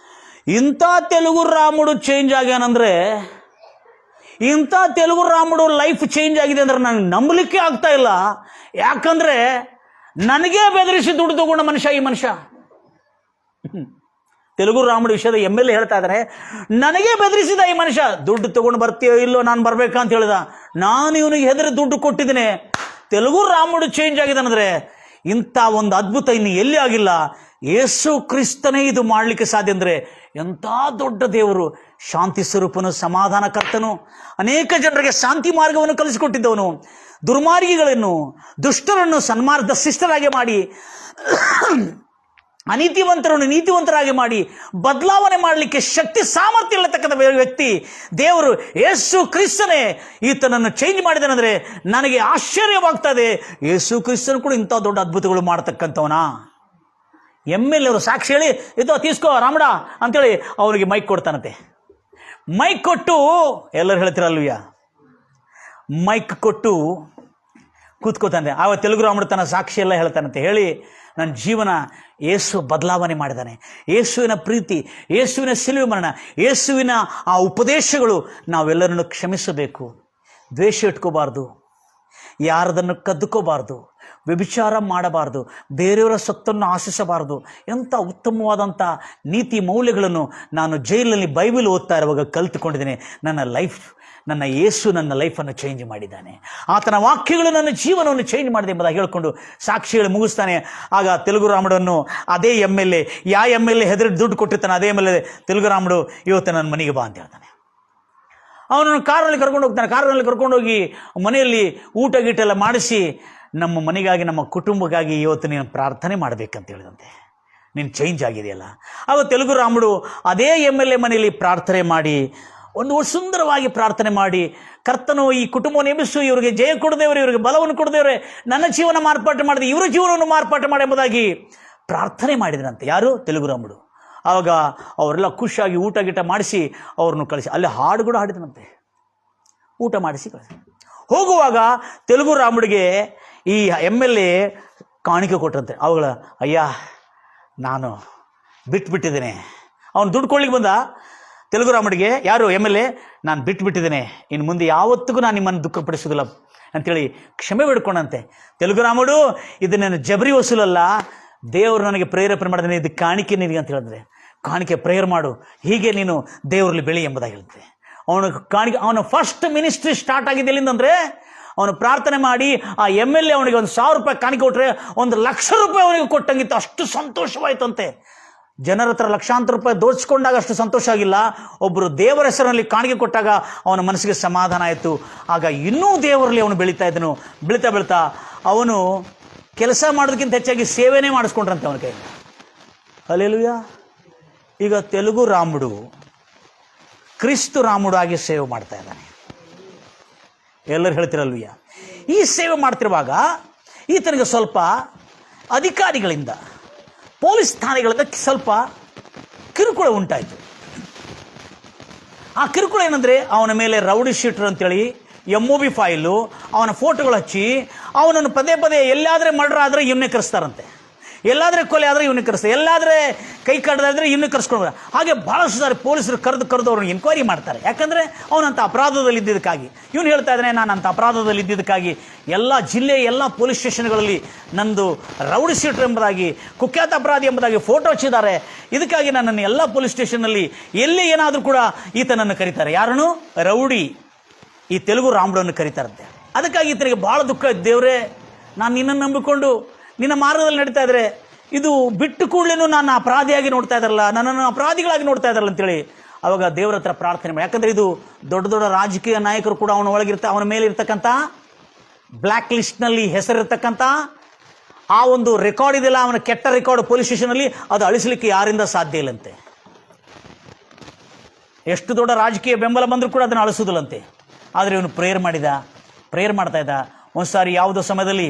ಇಂಥ ತೆಲುಗು ರಾಮುಡು ಚೇಂಜ್ ಆಗ್ಯಾನಂದ್ರೆ, ಇಂಥ ತೆಲುಗು ರಾಮುಡು ಲೈಫ್ ಚೇಂಜ್ ಆಗಿದೆ ಅಂದ್ರೆ ನನಗೆ ನಂಬಲಿಕ್ಕೆ ಆಗ್ತಾ ಇಲ್ಲ. ಯಾಕಂದರೆ ನನಗೇ ಬೆದರಿಸಿ ದುಡ್ಡು ತಗೊಂಡ ಮನುಷ್ಯ ಈ ಮನುಷ್ಯ. ತೆಲುಗು ರಾಮುಡು ವಿಷಯದ MLA ಹೇಳ್ತಾ ಇದ್ದಾರೆ, ನನಗೇ ಬೆದರಿಸಿದ ಈ ಮನುಷ್ಯ, ದುಡ್ಡು ತಗೊಂಡು ಬರ್ತೀಯೋ ಇಲ್ಲೋ ನಾನು ಬರ್ಬೇಕಂತ ಹೇಳಿದ. ನಾನು ಇವನಿಗೆ ಹೆದರಿ ದುಡ್ಡು ಕೊಟ್ಟಿದ್ದೀನಿ. ತೆಲುಗು ರಾಮುಡು ಚೇಂಜ್ ಆಗಿದ್ದಾನಂದ್ರೆ ಇಂಥ ಒಂದು ಅದ್ಭುತ ಇನ್ನು ಎಲ್ಲಿ ಆಗಿಲ್ಲ. ಯೇಸು ಕ್ರಿಸ್ತನೇ ಇದು ಮಾಡಲಿಕ್ಕೆ ಸಾಧ್ಯ. ಅಂದರೆ ಎಂಥ ದೊಡ್ಡ ದೇವರು, ಶಾಂತಿ ಸ್ವರೂಪನು, ಸಮಾಧಾನಕರ್ತನು, ಅನೇಕ ಜನರಿಗೆ ಶಾಂತಿ ಮಾರ್ಗವನ್ನು ಕಲಿಸಿಕೊಟ್ಟಿದ್ದವನು, ದುರ್ಮಾರ್ಗಿಗಳನ್ನು, ದುಷ್ಟರನ್ನು ಶಿಷ್ಟರಾಗಿ ಮಾಡಿ, ಅನೀತಿವಂತರನ್ನು ನೀತಿವಂತರಾಗಿ ಮಾಡಿ ಬದಲಾವಣೆ ಮಾಡಲಿಕ್ಕೆ ಶಕ್ತಿ ಸಾಮರ್ಥ್ಯ ಇರತಕ್ಕಂಥ ವ್ಯಕ್ತಿ ದೇವರು ಯೇಸು ಕ್ರಿಸ್ತನೇ ಈತನನ್ನು ಚೇಂಜ್ ಮಾಡಿದನೆಂದರೆ ನನಗೆ ಆಶ್ಚರ್ಯವಾಗ್ತದೆ. ಯೇಸು ಕ್ರಿಸ್ತನು ಕೂಡ ಇಂಥ ದೊಡ್ಡ ಅದ್ಭುತಗಳು ಮಾಡ್ತಕ್ಕಂಥವನ. MLA ಅವರು ಸಾಕ್ಷಿ ಹೇಳಿ, ಇದು ತೀಸ್ಕೋ ರಾಮುಡ ಅಂತೇಳಿ ಅವನಿಗೆ ಮೈಕ್ ಕೊಡ್ತಾನಂತೆ. ಮೈಕ್ ಕೊಟ್ಟು ಎಲ್ಲರೂ ಹೇಳ್ತಿರಲ್ವಿಯ, ಮೈಕ್ ಕೊಟ್ಟು ಕೂತ್ಕೋತಾನೆ. ಆವ ತೆಲುಗು ರಾಮುಡು ತನ್ನ ಸಾಕ್ಷಿ ಎಲ್ಲ ಹೇಳ್ತಾನಂತೆ. ಹೇಳಿ, ನನ್ನ ಜೀವನ ಯೇಸು ಬದಲಾವಣೆ ಮಾಡಿದ್ದಾನೆ. ಯೇಸುವಿನ ಪ್ರೀತಿ, ಯೇಸುವಿನ ಶಿಲುವೆ ಮರಣ, ಯೇಸುವಿನ ಆ ಉಪದೇಶಗಳು ನಾವೆಲ್ಲರನ್ನು ಕ್ಷಮಿಸಬೇಕು, ದ್ವೇಷ ಇಟ್ಕೋಬಾರ್ದು, ಯಾರದನ್ನು ಕದ್ದುಕೋಬಾರ್ದು, ವ್ಯಭಿಚಾರ ಮಾಡಬಾರ್ದು, ಬೇರೆಯವರ ಸೊತ್ತನ್ನು ಆಶಿಸಬಾರದು. ಎಂಥ ಉತ್ತಮವಾದಂಥ ನೀತಿ ಮೌಲ್ಯಗಳನ್ನು ನಾನು ಜೈಲಿನಲ್ಲಿ ಬೈಬಲ್ ಓದ್ತಾ ಇರುವಾಗ ಕಲಿತುಕೊಂಡಿದ್ದೇನೆ. ನನ್ನ ಯೇಸು ನನ್ನ ಲೈಫನ್ನು ಚೇಂಜ್ ಮಾಡಿದ್ದಾನೆ, ಆತನ ವಾಕ್ಯಗಳು ನನ್ನ ಜೀವನವನ್ನು ಚೇಂಜ್ ಮಾಡಿದೆ ಎಂಬುದಾಗಿ ಹೇಳಿಕೊಂಡು ಸಾಕ್ಷಿಗಳು ಮುಗಿಸ್ತಾನೆ. ಆಗ ತೆಲುಗುರಾಮುಡನ್ನು ಅದೇ MLA, MLA ಹೆದರಿ ದುಡ್ಡು ಕೊಟ್ಟಿರ್ತಾನೆ, ಅದೇ MLA ತೆಲುಗುರಾಮುಡು ಇವತ್ತು ನನ್ನ ಮನೆಗೆ ಬಾ ಅಂತ ಹೇಳ್ತಾನೆ. ಅವನನ್ನು ಕಾರಲ್ಲಿ ಕರ್ಕೊಂಡು ಹೋಗ್ತಾನೆ. ಕಾರಲ್ಲಿ ಕರ್ಕೊಂಡೋಗಿ ಮನೆಯಲ್ಲಿ ಊಟ ಗೀಟೆಲ್ಲ ಮಾಡಿಸಿ, ನಮ್ಮ ಮನೆಗಾಗಿ ನಮ್ಮ ಕುಟುಂಬಕ್ಕಾಗಿ ಇವತ್ತು ನೀನು ಪ್ರಾರ್ಥನೆ ಮಾಡಬೇಕಂತ ಹೇಳಿದಂತೆ. ನೀನು ಚೇಂಜ್ ಆಗಿದೆಯಲ್ಲ. ಆಗ ತೆಲುಗುರಾಮುಡು ಅದೇ MLA ಮನೆಯಲ್ಲಿ ಪ್ರಾರ್ಥನೆ ಮಾಡಿ, ಒಂದು ಸುಂದರವಾಗಿ ಪ್ರಾರ್ಥನೆ ಮಾಡಿ, ಕರ್ತನು ಈ ಕುಟುಂಬವನ್ನು ಎಬ್ಬಿಸು, ಇವರಿಗೆ ಜಯ ಕೊಡದೇವ್ರೆ, ಇವರಿಗೆ ಬಲವನ್ನು ಕೊಡದೇವ್ರೆ, ನನ್ನ ಜೀವನ ಮಾರ್ಪಾಟು ಮಾಡಿದೆ, ಇವರ ಜೀವನವನ್ನು ಮಾರ್ಪಾಟು ಮಾಡಿ ಎಂಬುದಾಗಿ ಪ್ರಾರ್ಥನೆ ಮಾಡಿದರಂತೆ. ಯಾರು? ತೆಲುಗುರಾಮುಡು. ಆವಾಗ ಅವರೆಲ್ಲ ಖುಷಿಯಾಗಿ ಊಟ ಗೀಟ ಮಾಡಿಸಿ ಅವ್ರನ್ನು ಕಳಿಸಿ, ಅಲ್ಲಿ ಹಾಡುಗಳು ಹಾಡಿದನಂತೆ, ಊಟ ಮಾಡಿಸಿ ಕಳಿಸಿ. ಹೋಗುವಾಗ ತೆಲುಗುರಾಮುಡಿಗೆ ಈ MLA ಕಾಣಿಕೆ ಕೊಟ್ಟರಂತೆ. ಅವುಗಳ ಅಯ್ಯ ನಾನು ಬಿಟ್ಬಿಟ್ಟಿದ್ದೇನೆ. ಅವನು ದುಡ್ಡು ಕೊಡ್ಲಿಕ್ಕೆ ಬಂದ ತೆಲುಗುರಾಮುಡಿಗೆ. ಯಾರು? MLA. ನಾನು ಬಿಟ್ಬಿಟ್ಟಿದ್ದೇನೆ, ಇನ್ನು ಮುಂದೆ ಯಾವತ್ತಿಗೂ ನಾನು ನಿಮ್ಮನ್ನು ದುಃಖಪಡಿಸೋದಿಲ್ಲ ಅಂಥೇಳಿ ಕ್ಷಮೆ ಬೇಡ್ಕೊಂಡಂತೆ. ತೆಲುಗುರಾಮುಡು, ಇದು ನನ್ನ ಜಬರಿ ವಸೂಲಲ್ಲ, ದೇವರು ನನಗೆ ಪ್ರೇರೇಪಣೆ ಮಾಡಿದ್ರೆ, ಇದು ಕಾಣಿಕೆ ನಿನಗೆ ಅಂತ ಹೇಳಿದ್ರೆ, ಕಾಣಿಕೆ ಪ್ರೇಯರ್ ಮಾಡು, ಹೀಗೆ ನೀನು ದೇವರಲ್ಲಿ ಬೆಳಿ ಎಂಬುದಾಗಿ ಹೇಳ್ತಾರೆ. ಅವನ ಫಸ್ಟ್ ಮಿನಿಸ್ಟ್ರಿ ಸ್ಟಾರ್ಟ್ ಆಗಿದೆ ಎಲ್ಲಿಂದಂದರೆ, ಅವನು ಪ್ರಾರ್ಥನೆ ಮಾಡಿ ಆ MLA ಅವನಿಗೆ 1,000 ರೂಪಾಯಿ ಕಾಣಿಕೆ ಕೊಟ್ಟರೆ 1,00,000 ರೂಪಾಯಿ ಅವನಿಗೆ ಕೊಟ್ಟಂಗಿತ್ತು. ಅಷ್ಟು ಸಂತೋಷವಾಯ್ತಂತೆ. ಜನರ ಹತ್ರ ಲಕ್ಷಾಂತರ ರೂಪಾಯಿ ದೋಚಿಕೊಂಡಾಗ ಅಷ್ಟು ಸಂತೋಷ ಆಗಿಲ್ಲ, ಒಬ್ಬರು ದೇವರ ಹೆಸರಿನಲ್ಲಿ ಕಾಣಿಕೆ ಕೊಟ್ಟಾಗ ಅವನ ಮನಸ್ಸಿಗೆ ಸಮಾಧಾನ ಆಯಿತು. ಆಗ ಇನ್ನೂ ದೇವರಲ್ಲಿ ಅವನು ಬೆಳೀತಾ ಇದ್ದನು. ಬೆಳೀತಾ ಅವನು ಕೆಲಸ ಮಾಡೋದಕ್ಕಿಂತ ಹೆಚ್ಚಾಗಿ ಸೇವೆನೇ ಮಾಡಿಸ್ಕೊಂಡ್ರಂತೆ ಅವನ ಕೈ. ಹಲ್ಲೆಲೂಯಾ. ಈಗ ತೆಲುಗುರಾಮುಡು ಕ್ರಿಸ್ತು ರಾಮುಡು ಆಗಿ ಸೇವೆ ಮಾಡ್ತಾ ಇದ್ದಾನೆ. ಎಲ್ಲರೂ ಹೇಳ್ತಿರಲ್ವಯ್ಯ. ಈ ಸೇವೆ ಮಾಡ್ತಿರುವಾಗ ಈತನಿಗೆ ಸ್ವಲ್ಪ ಅಧಿಕಾರಿಗಳಿಂದ, ಪೊಲೀಸ್ ಠಾಣೆಗಳಿಂದ ಸ್ವಲ್ಪ ಕಿರುಕುಳ ಉಂಟಾಯಿತು. ಆ ಕಿರುಕುಳ ಏನಂದರೆ, ಅವನ ಮೇಲೆ ರೌಡಿ ಶೀಟರ್ ಅಂತೇಳಿ MOB ಫೈಲು, ಅವನ ಫೋಟೋಗಳು ಹಚ್ಚಿ ಅವನನ್ನು ಪದೇ ಎಲ್ಲಾದರೆ ಮರ್ಡರ್ ಆದರೆ ಇವನ್ನೇ ಕರೆಸ್ತಾರಂತೆ, ಎಲ್ಲಾದರೆ ಕೊಲೆ ಆದರೆ ಇವನ್ನೇ ಕರೆಸ್ತಾರೆ, ಎಲ್ಲಾದರೆ ಕೈ ಕಡ್ದಾದ್ರೆ ಇವನ್ನೇ ಕರೆಸ್ಕೊಂಡು. ಹಾಗೆ ಭಾಳಷ್ಟು ಸಾರಿ ಪೊಲೀಸರು ಕರೆದು ಅವ್ರನ್ನ ಎನ್ಕ್ವೈರಿ ಮಾಡ್ತಾರೆ. ಯಾಕಂದರೆ ಅವನಂಥ ಅಪರಾಧದಲ್ಲಿ ಇದ್ದಿದ್ದಕ್ಕಾಗಿ. ಇವನು ಹೇಳ್ತಾ ಇದ್ದಾನೆ, ನಾನು ಅಂಥ ಅಪರಾಧದಲ್ಲಿ ಇದ್ದಿದ್ದಕ್ಕಾಗಿ ಎಲ್ಲ ಜಿಲ್ಲೆಯ ಎಲ್ಲ ಪೊಲೀಸ್ ಸ್ಟೇಷನ್ಗಳಲ್ಲಿ ನಂದು ರೌಡಿ ಶೀಟರ್ ಎಂಬುದಾಗಿ, ಕುಖ್ಯಾತ ಅಪರಾಧಿ ಎಂಬುದಾಗಿ ಫೋಟೋ ಹಚ್ಚಿದ್ದಾರೆ. ಇದಕ್ಕಾಗಿ ನನ್ನನ್ನು ಎಲ್ಲ ಪೊಲೀಸ್ ಸ್ಟೇಷನ್ನಲ್ಲಿ ಎಲ್ಲಿ ಏನಾದರೂ ಕೂಡ ಈತನನ್ನು ಕರೀತಾರೆ. ಯಾರನ್ನು? ರೌಡಿ, ಈ ತೆಲುಗುರಾಮುಡನ್ನು ಕರೀತಾರಂತೆ. ಅದಕ್ಕಾಗಿ ಈತನಿಗೆ ಭಾಳ ದುಃಖ. ದೇವರೇ, ನಾನು ನಿನ್ನನ್ನು ನಂಬಿಕೊಂಡು ನಿನ್ನ ಮಾರ್ಗದಲ್ಲಿ ನಡೀತಾ ಇದ್ರೆ, ಇದು ಬಿಟ್ಟು ಕೂಡಲೇನು ನಾನು ಅಪರಾಧಿಯಾಗಿ ನೋಡ್ತಾ ಇದ್ದಾರಲ್ಲ, ನನ್ನನ್ನು ಅಪರಾಧಿಗಳಾಗಿ ನೋಡ್ತಾ ಇದ್ದಾರಲ್ಲ ಅಂತೇಳಿ ಅವಾಗ ದೇವರ ಹತ್ರ ಪ್ರಾರ್ಥನೆ ಮಾಡಿ. ಯಾಕಂದರೆ ಇದು ದೊಡ್ಡ ರಾಜಕೀಯ ನಾಯಕರು ಕೂಡ ಅವನ ಮೇಲೆ ಇರ್ತಕ್ಕಂಥ ಬ್ಲ್ಯಾಕ್ ಲಿಸ್ಟ್ನಲ್ಲಿ ಹೆಸರಿರ್ತಕ್ಕಂಥ ಆ ಒಂದು ರೆಕಾರ್ಡ್ ಇದೆಯಲ್ಲ, ಅವನ ಕೆಟ್ಟ ರೆಕಾರ್ಡ್ ಪೊಲೀಸ್ ಸ್ಟೇಷನಲ್ಲಿ, ಅದು ಅಳಿಸಲಿಕ್ಕೆ ಯಾರಿಂದ ಸಾಧ್ಯ ಇಲ್ಲಂತೆ. ಎಷ್ಟು ದೊಡ್ಡ ರಾಜಕೀಯ ಬೆಂಬಲ ಬಂದರೂ ಕೂಡ ಅದನ್ನು ಅಳಿಸೋದಿಲ್ಲಂತೆ. ಆದರೆ ಇವನು ಪ್ರೇಯರ್ ಮಾಡ್ತಾ ಇದ್ದ. ಒಂದು ಸಾರಿ ಯಾವುದೋ ಸಮಯದಲ್ಲಿ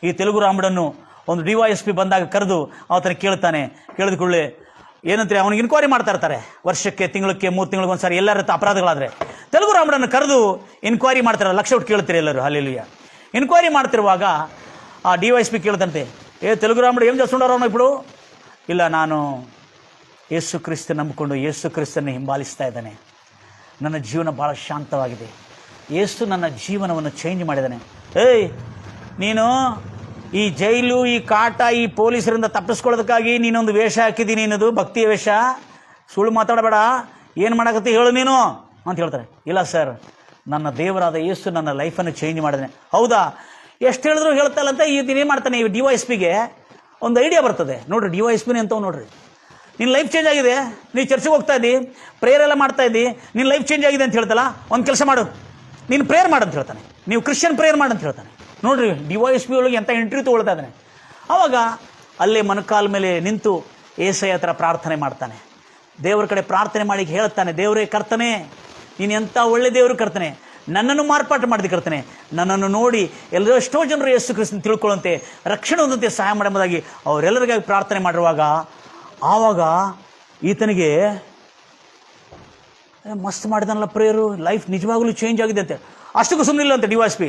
ಈ ತೆಲುಗುರಾಮುಡನ್ನು ಒಂದು DYSP ಬಂದಾಗ ಕರೆದು ಆತನ ಕೇಳ್ತಾನೆ. ಕೇಳಿದ ಕೂಡಲೇ ಏನಂತಾರೆ, ಅವನಿಗೆ ಇನ್ಕ್ವೈರಿ ಮಾಡ್ತಾ ಇರ್ತಾರೆ. ವರ್ಷಕ್ಕೆ, ತಿಂಗಳಿಗೆ, 3 ತಿಂಗಳಿಗೆ ಒಂದು ಸಾರಿ ಎಲ್ಲರ ಅಪರಾಧಗಳಾದರೆ ತೆಲುಗುರಾಮುಡನ್ನು ಕರೆದು ಇನ್ಕ್ವೈರಿ ಮಾಡ್ತಾರೆ. ಲಕ್ಷ ಬಿಟ್ಟು ಕೇಳ್ತಾರೆ ಎಲ್ಲರೂ. ಹಲ್ಲೆಲೂಯಾ. ಇನ್ಕ್ವೈರಿ ಮಾಡ್ತಿರುವಾಗ ಆ DYSP ಕೇಳ್ತಂತೆ, ತೆಲುಗುರಾಮುಡು ಏನು చేస్తుండారో ఇప్పుడు? ಇಲ್ಲ, ನಾನು ಯೇಸು ಕ್ರಿಸ್ತ ನಂಬಿಕೊಂಡು ಯೇಸು ಕ್ರಿಸ್ತನ ಹಿಂಬಾಲಿಸ್ತಾ ಇದ್ದಾನೆ. ನನ್ನ ಜೀವನ ಭಾಳ ಶಾಂತವಾಗಿದೆ. ಯೇಸು ನನ್ನ ಜೀವನವನ್ನು ಚೇಂಜ್ ಮಾಡಿದ್ದಾನೆ. ನೀನು ಈ ಜೈಲು, ಈ ಕಾಟ, ಈ ಪೊಲೀಸರಿಂದ ತಪ್ಪಿಸ್ಕೊಳ್ಳೋದಕ್ಕಾಗಿ ನೀನೊಂದು ವೇಷ ಹಾಕಿದ್ದೀನಿ, ನೀನದು ಭಕ್ತಿಯ ವೇಷ, ಸುಳ್ಳು ಮಾತಾಡಬೇಡ, ಏನು ಮಾಡಕತ್ತಿ ಹೇಳು ನೀನು ಅಂತ ಹೇಳ್ತಾರೆ. ಇಲ್ಲ ಸರ್, ನನ್ನ ದೇವರಾದ ಯೇಸು ನನ್ನ ಲೈಫನ್ನು ಚೇಂಜ್ ಮಾಡಿದ್ದಾನೆ. ಹೌದಾ? ಎಷ್ಟು ಹೇಳಿದ್ರು ಹೇಳ್ತಾ ಇಲ್ಲ ಅಂತ ಏನು ಮಾಡ್ತಾನೆ, ಈ DYSPಗೆ ಒಂದು ಐಡಿಯಾ ಬರ್ತದೆ. ನೋಡ್ರಿ, DYSPನೇ ಅಂತವ್ ನೋಡ್ರಿ, ನಿನ್ನ ಲೈಫ್ ಚೇಂಜ್ ಆಗಿದೆ, ನೀನು ಚರ್ಚೆಗೆ ಹೋಗ್ತಾ ಇದ್ದಿ, ಪ್ರೇಯರ್ ಎಲ್ಲ ಮಾಡ್ತಾ ಇದ್ದಿ, ನಿನ್ನ ಲೈಫ್ ಚೇಂಜ್ ಆಗಿದೆ ಅಂತ ಹೇಳ್ತಲ್ಲ, ಒಂದು ಕೆಲಸ ಮಾಡು, ನೀನು ಪ್ರೇಯರ್ ಮಾಡಂತ ಹೇಳ್ತಾನೆ, ನೀವು ಕ್ರಿಶ್ಚಿಯನ್ ಪ್ರೇಯರ್ ಮಾಡಂತ ಹೇಳ್ತಾನೆ. ನೋಡ್ರಿ, DYSP ಒಳಗೆ ಎಂಥ ಇಂಟರ್ವ್ಯೂ ತೊಗೊಳ್ತಾ ಇದ್ದಾನೆ. ಆವಾಗ ಅಲ್ಲೇ ಮೊಣಕಾಲ ಮೇಲೆ ನಿಂತು ಏಸಯ್ಯ ಹತ್ರ ಪ್ರಾರ್ಥನೆ ಮಾಡ್ತಾನೆ. ದೇವರ ಕಡೆ ಪ್ರಾರ್ಥನೆ ಮಾಡಿ ಹೇಳ್ತಾನೆ, ದೇವರೇ ಕರ್ತನೆ, ನೀನು ಎಂಥ ಒಳ್ಳೆ ದೇವರು ಕರ್ತನೆ, ನನ್ನನ್ನು ಮಾರ್ಪಾಟು ಮಾಡಿದ ಕರ್ತನೆ, ನನ್ನನ್ನು ನೋಡಿ ಎಲ್ಲರೂ ಎಷ್ಟೋ ಜನರು ಯೇಸು ಕ್ರಿಸ್ತನ ತಿಳ್ಕೊಳ್ಳುವಂತೆ, ರಕ್ಷಣೆ ಹೊಂದಂತೆ ಸಹಾಯ ಮಾಡಬಹುದಾಗಿ ಅವರೆಲ್ಲರಿಗಾಗಿ ಪ್ರಾರ್ಥನೆ ಮಾಡಿರುವಾಗ ಆವಾಗ ಈತನಿಗೆ ಮಸ್ತ್ ಮಾಡಿದನಲ್ಲ ಪ್ರೇಯರು, ಲೈಫ್ ನಿಜವಾಗ್ಲೂ ಚೇಂಜ್ ಆಗಿದೆ ಅಂತೆ. ಅಷ್ಟಕ್ಕೂ ಸುಮ್ಮನಿಲ್ಲ ಅಂತೆ DYSP.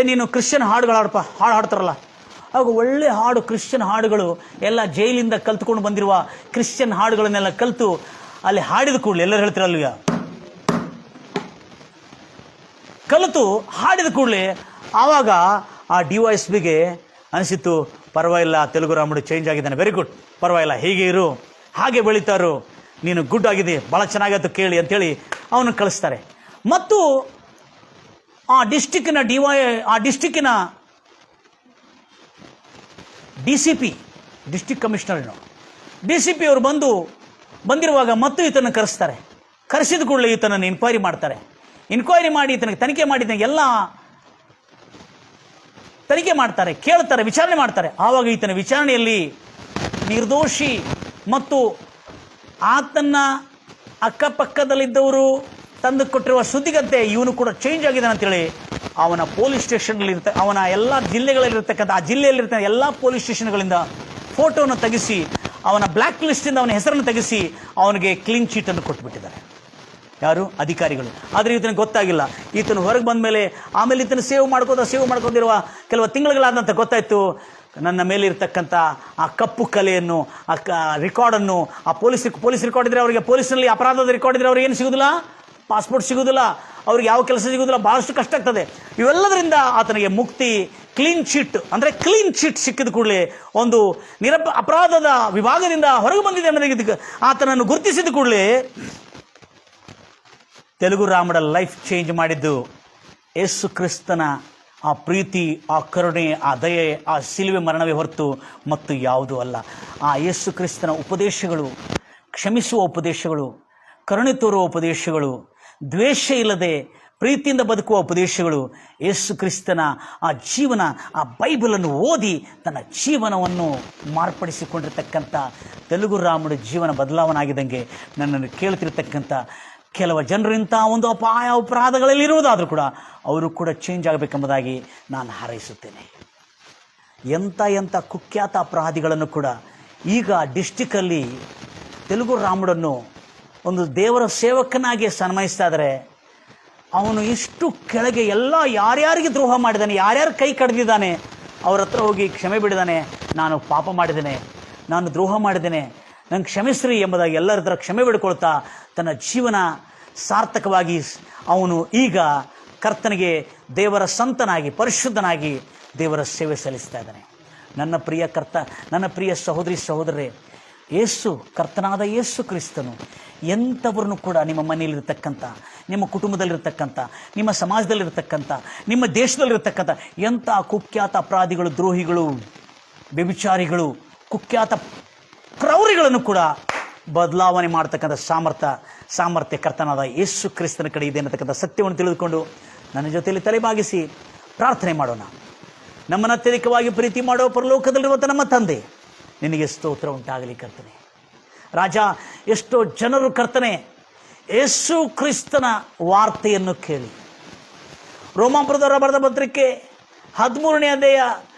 ನೀನು ಕ್ರಿಶ್ಚಿಯನ್ ಹಾಡುಗಳು ಹಾಡು ಹಾಡ್ತಾರಲ್ಲ, ಆಗ ಒಳ್ಳೆ ಹಾಡು, ಕ್ರಿಶ್ಚಿಯನ್ ಹಾಡುಗಳು ಎಲ್ಲ ಜೈಲಿಂದ ಕಲ್ತ್ಕೊಂಡು ಬಂದಿರುವ ಕ್ರಿಶ್ಚಿಯನ್ ಹಾಡುಗಳನ್ನೆಲ್ಲ ಕಲಿತು ಅಲ್ಲಿ ಹಾಡಿದ ಕೂಡಲೇ, ಎಲ್ಲರೂ ಹೇಳ್ತಿರಲ್ವ, ಕಲಿತು ಹಾಡಿದ ಕೂಡಲೇ ಆವಾಗ ಆ DYSPಗೆ ಅನಿಸಿತ್ತು, ಪರವಾಗಿಲ್ಲ, ತೆಲುಗು ರಾಮುಡು ಚೇಂಜ್ ಆಗಿದ್ದಾನೆ, ವೆರಿ ಗುಡ್, ಪರವಾಗಿಲ್ಲ, ಹೀಗೆ ಇರು, ಹಾಗೆ ಬೆಳೀತಾರು, ನೀನು ಗುಡ್ ಆಗಿದೆ, ಭಾಳ ಚೆನ್ನಾಗಾಯ್ತು ಕೇಳಿ ಅಂಥೇಳಿ ಅವನು ಕಳಿಸ್ತಾರೆ. ಮತ್ತು ಆ ಡಿಸ್ಟಿಕ್ಕಿನ DCP, ಡಿಸ್ಟಿಕ್ ಕಮಿಷನರ್, DCP ಅವರು ಬಂದಿರುವಾಗ ಮತ್ತು ಈತನ ಕರೆಸ್ತಾರೆ. ಕರೆಸಿದ ಕೂಡಲೇ ಈತನನ್ನು ಇನ್ಕ್ವೈರಿ ಮಾಡ್ತಾರೆ. ಇನ್ಕ್ವೈರಿ ಮಾಡಿ ಈತನಿಗೆ ತನಿಖೆ ಮಾಡಿದ ಎಲ್ಲ ತನಿಖೆ ಮಾಡ್ತಾರೆ, ಕೇಳ್ತಾರೆ, ವಿಚಾರಣೆ ಮಾಡ್ತಾರೆ. ಆವಾಗ ಈತನ ವಿಚಾರಣೆಯಲ್ಲಿ ನಿರ್ದೋಷಿ ಮತ್ತು ಆತನ ಅಕ್ಕಪಕ್ಕದಲ್ಲಿದ್ದವರು ತಂದು ಕೊಟ್ಟಿರುವ ಸುದ್ದಿಗಂತೆ ಇವನು ಕೂಡ ಚೇಂಜ್ ಆಗಿದ್ದಾನೆ ಅಂತೇಳಿ ಅವನ ಪೊಲೀಸ್ ಸ್ಟೇಷನ್ನಲ್ಲಿ ಅವನ ಎಲ್ಲ ಜಿಲ್ಲೆಗಳಲ್ಲಿರ್ತಕ್ಕಂಥ ಆ ಜಿಲ್ಲೆಯಲ್ಲಿರ್ತಕ್ಕಂಥ ಎಲ್ಲ ಪೊಲೀಸ್ ಸ್ಟೇಷನ್ಗಳಿಂದ ಫೋಟೋವನ್ನು ತೆಗೆಸಿ ಅವನ ಬ್ಲ್ಯಾಕ್ ಲಿಸ್ಟಿಂದ ಅವನ ಹೆಸರನ್ನು ತೆಗೆಸಿ ಅವನಿಗೆ ಕ್ಲೀನ್ ಚೀಟನ್ನು ಕೊಟ್ಟುಬಿಟ್ಟಿದ್ದಾರೆ. ಯಾರು? ಅಧಿಕಾರಿಗಳು. ಆದರೆ ಈತನಿಗೆ ಗೊತ್ತಾಗಿಲ್ಲ. ಈತನು ಹೊರಗೆ ಬಂದ ಮೇಲೆ ಆಮೇಲೆ ಈತನ ಸೇವ್ ಮಾಡ್ಕೋದಿರುವ ಕೆಲವು ತಿಂಗಳುಗಳಾದಂತ ಗೊತ್ತಾಯಿತು, ನನ್ನ ಮೇಲೆ ಇರ್ತಕ್ಕಂಥ ಆ ಕಪ್ಪು ಕಲೆಯನ್ನು, ಆ ರೆಕಾರ್ಡನ್ನು, ಆ ಪೊಲೀಸ್ ರೆಕಾರ್ಡ್ ಇದ್ರೆ ಅವರಿಗೆ, ಪೊಲೀಸ್ನಲ್ಲಿ ಅಪರಾಧದ ರೆಕಾರ್ಡ್ ಇದ್ರೆ ಅವ್ರಿಗೆ ಏನು ಸಿಗೋದಿಲ್ಲ, ಪಾಸ್ಪೋರ್ಟ್ ಸಿಗೋದಿಲ್ಲ, ಅವ್ರಿಗೆ ಯಾವ ಕೆಲಸ ಸಿಗೋದಿಲ್ಲ, ಬಹಳಷ್ಟು ಕಷ್ಟ ಆಗ್ತದೆ. ಇವೆಲ್ಲದರಿಂದ ಆತನಿಗೆ ಮುಕ್ತಿ, ಕ್ಲೀನ್ ಚೀಟ್ ಸಿಕ್ಕಿದ ಕೂಡಲೇ ಒಂದು ಅಪರಾಧದ ವಿಭಾಗದಿಂದ ಹೊರಗೆ ಬಂದಿದೆ ಅನ್ನೋದಕ್ಕೆ ಆತನನ್ನು ಗುರುತಿಸಿದ ಕೂಡಲೇ ತೆಲುಗು ರಾಮುಡ ಲೈಫ್ ಚೇಂಜ್ ಮಾಡಿದ್ದು ಯೇಸು ಕ್ರಿಸ್ತನ ಆ ಪ್ರೀತಿ, ಆ ಕರುಣೆ, ಆ ದಯೆ, ಆ ಶಿಲುವೆ ಮರಣವೇ ಹೊರತು ಮತ್ತು ಯಾವುದೂ ಅಲ್ಲ. ಆ ಯೇಸು ಕ್ರಿಸ್ತನ ಉಪದೇಶಗಳು, ಕ್ಷಮಿಸುವ ಉಪದೇಶಗಳು, ಕರುಣೆ ತೋರುವ ಉಪದೇಶಗಳು, ದ್ವೇಷ ಇಲ್ಲದೆ ಪ್ರೀತಿಯಿಂದ ಬದುಕುವ ಉಪದೇಶಗಳು, ಯೇಸು ಕ್ರಿಸ್ತನ ಆ ಜೀವನ, ಆ ಬೈಬಲನ್ನು ಓದಿ ತನ್ನ ಜೀವನವನ್ನು ಮಾರ್ಪಡಿಸಿಕೊಂಡಿರ್ತಕ್ಕಂಥ ತೆಲುಗು ರಾಮುಡ ಜೀವನ ಬದಲಾವಣೆಯಾಗಿದ್ದಂಗೆ ನನ್ನನ್ನು ಕೇಳ್ತಿರ್ತಕ್ಕಂಥ ಕೆಲವು ಜನರು ಇಂಥ ಒಂದು ಅಪರಾಧಗಳಲ್ಲಿ ಇರುವುದಾದರೂ ಕೂಡ ಅವರು ಕೂಡ ಚೇಂಜ್ ಆಗಬೇಕೆಂಬುದಾಗಿ ನಾನು ಹಾರೈಸುತ್ತೇನೆ. ಎಂಥ ಕುಖ್ಯಾತ ಅಪರಾಧಿಗಳನ್ನು ಕೂಡ ಈಗ ಡಿಸ್ಟಿಕ್ಕಲ್ಲಿ ತೆಲುಗು ರಾಮುಡನ್ನು ಒಂದು ದೇವರ ಸೇವಕನಾಗಿ ಸನ್ಮಾನಿಸ್ತಾ ಇದ್ದಾರೆ. ಅವನು ಇಷ್ಟು ಕೆಳಗೆ ಎಲ್ಲ ಯಾರ್ಯಾರಿಗೆ ದ್ರೋಹ ಮಾಡಿದ್ದಾನೆ, ಯಾರ್ಯಾರು ಕೈ ಕಡ್ದಿದ್ದಾನೆ ಅವ್ರ ಹತ್ರ ಹೋಗಿ ಕ್ಷಮೆ ಬಿಡಿದಾನೆ. ನಾನು ಪಾಪ ಮಾಡಿದ್ದೇನೆ, ನಾನು ದ್ರೋಹ ಮಾಡಿದ್ದೇನೆ, ನಂಗೆ ಕ್ಷಮಿಸ್ರಿ ಎಂಬುದಾಗಿ ಎಲ್ಲರ ಹತ್ರ ಕ್ಷಮೆ ಬಿಡ್ಕೊಳ್ತಾ ತನ್ನ ಜೀವನ ಸಾರ್ಥಕವಾಗಿ ಅವನು ಈಗ ಕರ್ತನಿಗೆ ದೇವರ ಸಂತನಾಗಿ, ಪರಿಶುದ್ಧನಾಗಿ ದೇವರ ಸೇವೆ ಸಲ್ಲಿಸ್ತಾ ಇದ್ದಾನೆ. ನನ್ನ ಪ್ರಿಯ ಸಹೋದರಿ ಸಹೋದರರೇ, ಕರ್ತನಾದ ಯೇಸು ಕ್ರಿಸ್ತನು ಎಂಥವ್ರನ್ನು ಕೂಡ ನಿಮ್ಮ ಮನೆಯಲ್ಲಿರ್ತಕ್ಕಂಥ, ನಿಮ್ಮ ಕುಟುಂಬದಲ್ಲಿರ್ತಕ್ಕಂಥ, ನಿಮ್ಮ ಸಮಾಜದಲ್ಲಿರ್ತಕ್ಕಂಥ, ನಿಮ್ಮ ದೇಶದಲ್ಲಿರ್ತಕ್ಕಂಥ ಎಂಥ ಕುಖ್ಯಾತ ಅಪರಾಧಿಗಳು, ದ್ರೋಹಿಗಳು, ವ್ಯಭಿಚಾರಿಗಳು, ಕುಖ್ಯಾತ ಕ್ರೌರಿಗಳನ್ನು ಕೂಡ ಬದಲಾವಣೆ ಮಾಡ್ತಕ್ಕಂಥ ಸಾಮರ್ಥ್ಯ ಕರ್ತನಾದ ಯೇಸು ಕ್ರಿಸ್ತನ ಕಡೆ ಇದೆ ಅನ್ನತಕ್ಕಂಥ ಸತ್ಯವನ್ನು ತಿಳಿದುಕೊಂಡು ನನ್ನ ಜೊತೆಯಲ್ಲಿ ತಲೆಬಾಗಿಸಿ ಪ್ರಾರ್ಥನೆ ಮಾಡೋಣ. ನಮ್ಮನ್ನು ಅತ್ಯಧಿಕವಾಗಿ ಪ್ರೀತಿ ಮಾಡೋ ಪರಲೋಕದಲ್ಲಿರುವಂಥ ನಮ್ಮ ತಂದೆ, ನಿನಗೆ ಸ್ತೋತ್ರ ಉಂಟಾಗಲಿ ಕರ್ತನೆ. ರಾಜ, ಎಷ್ಟೋ ಜನರು ಕರ್ತನೆ ಯೇಸು ಕ್ರಿಸ್ತನ ವಾರ್ತೆಯನ್ನು ಕೇಳಿ ರೋಮಾಪುರದವರ ಬರೆದ ಪತ್ರಿಕೆ 13ನೇ ಅಧ್ಯಾಯ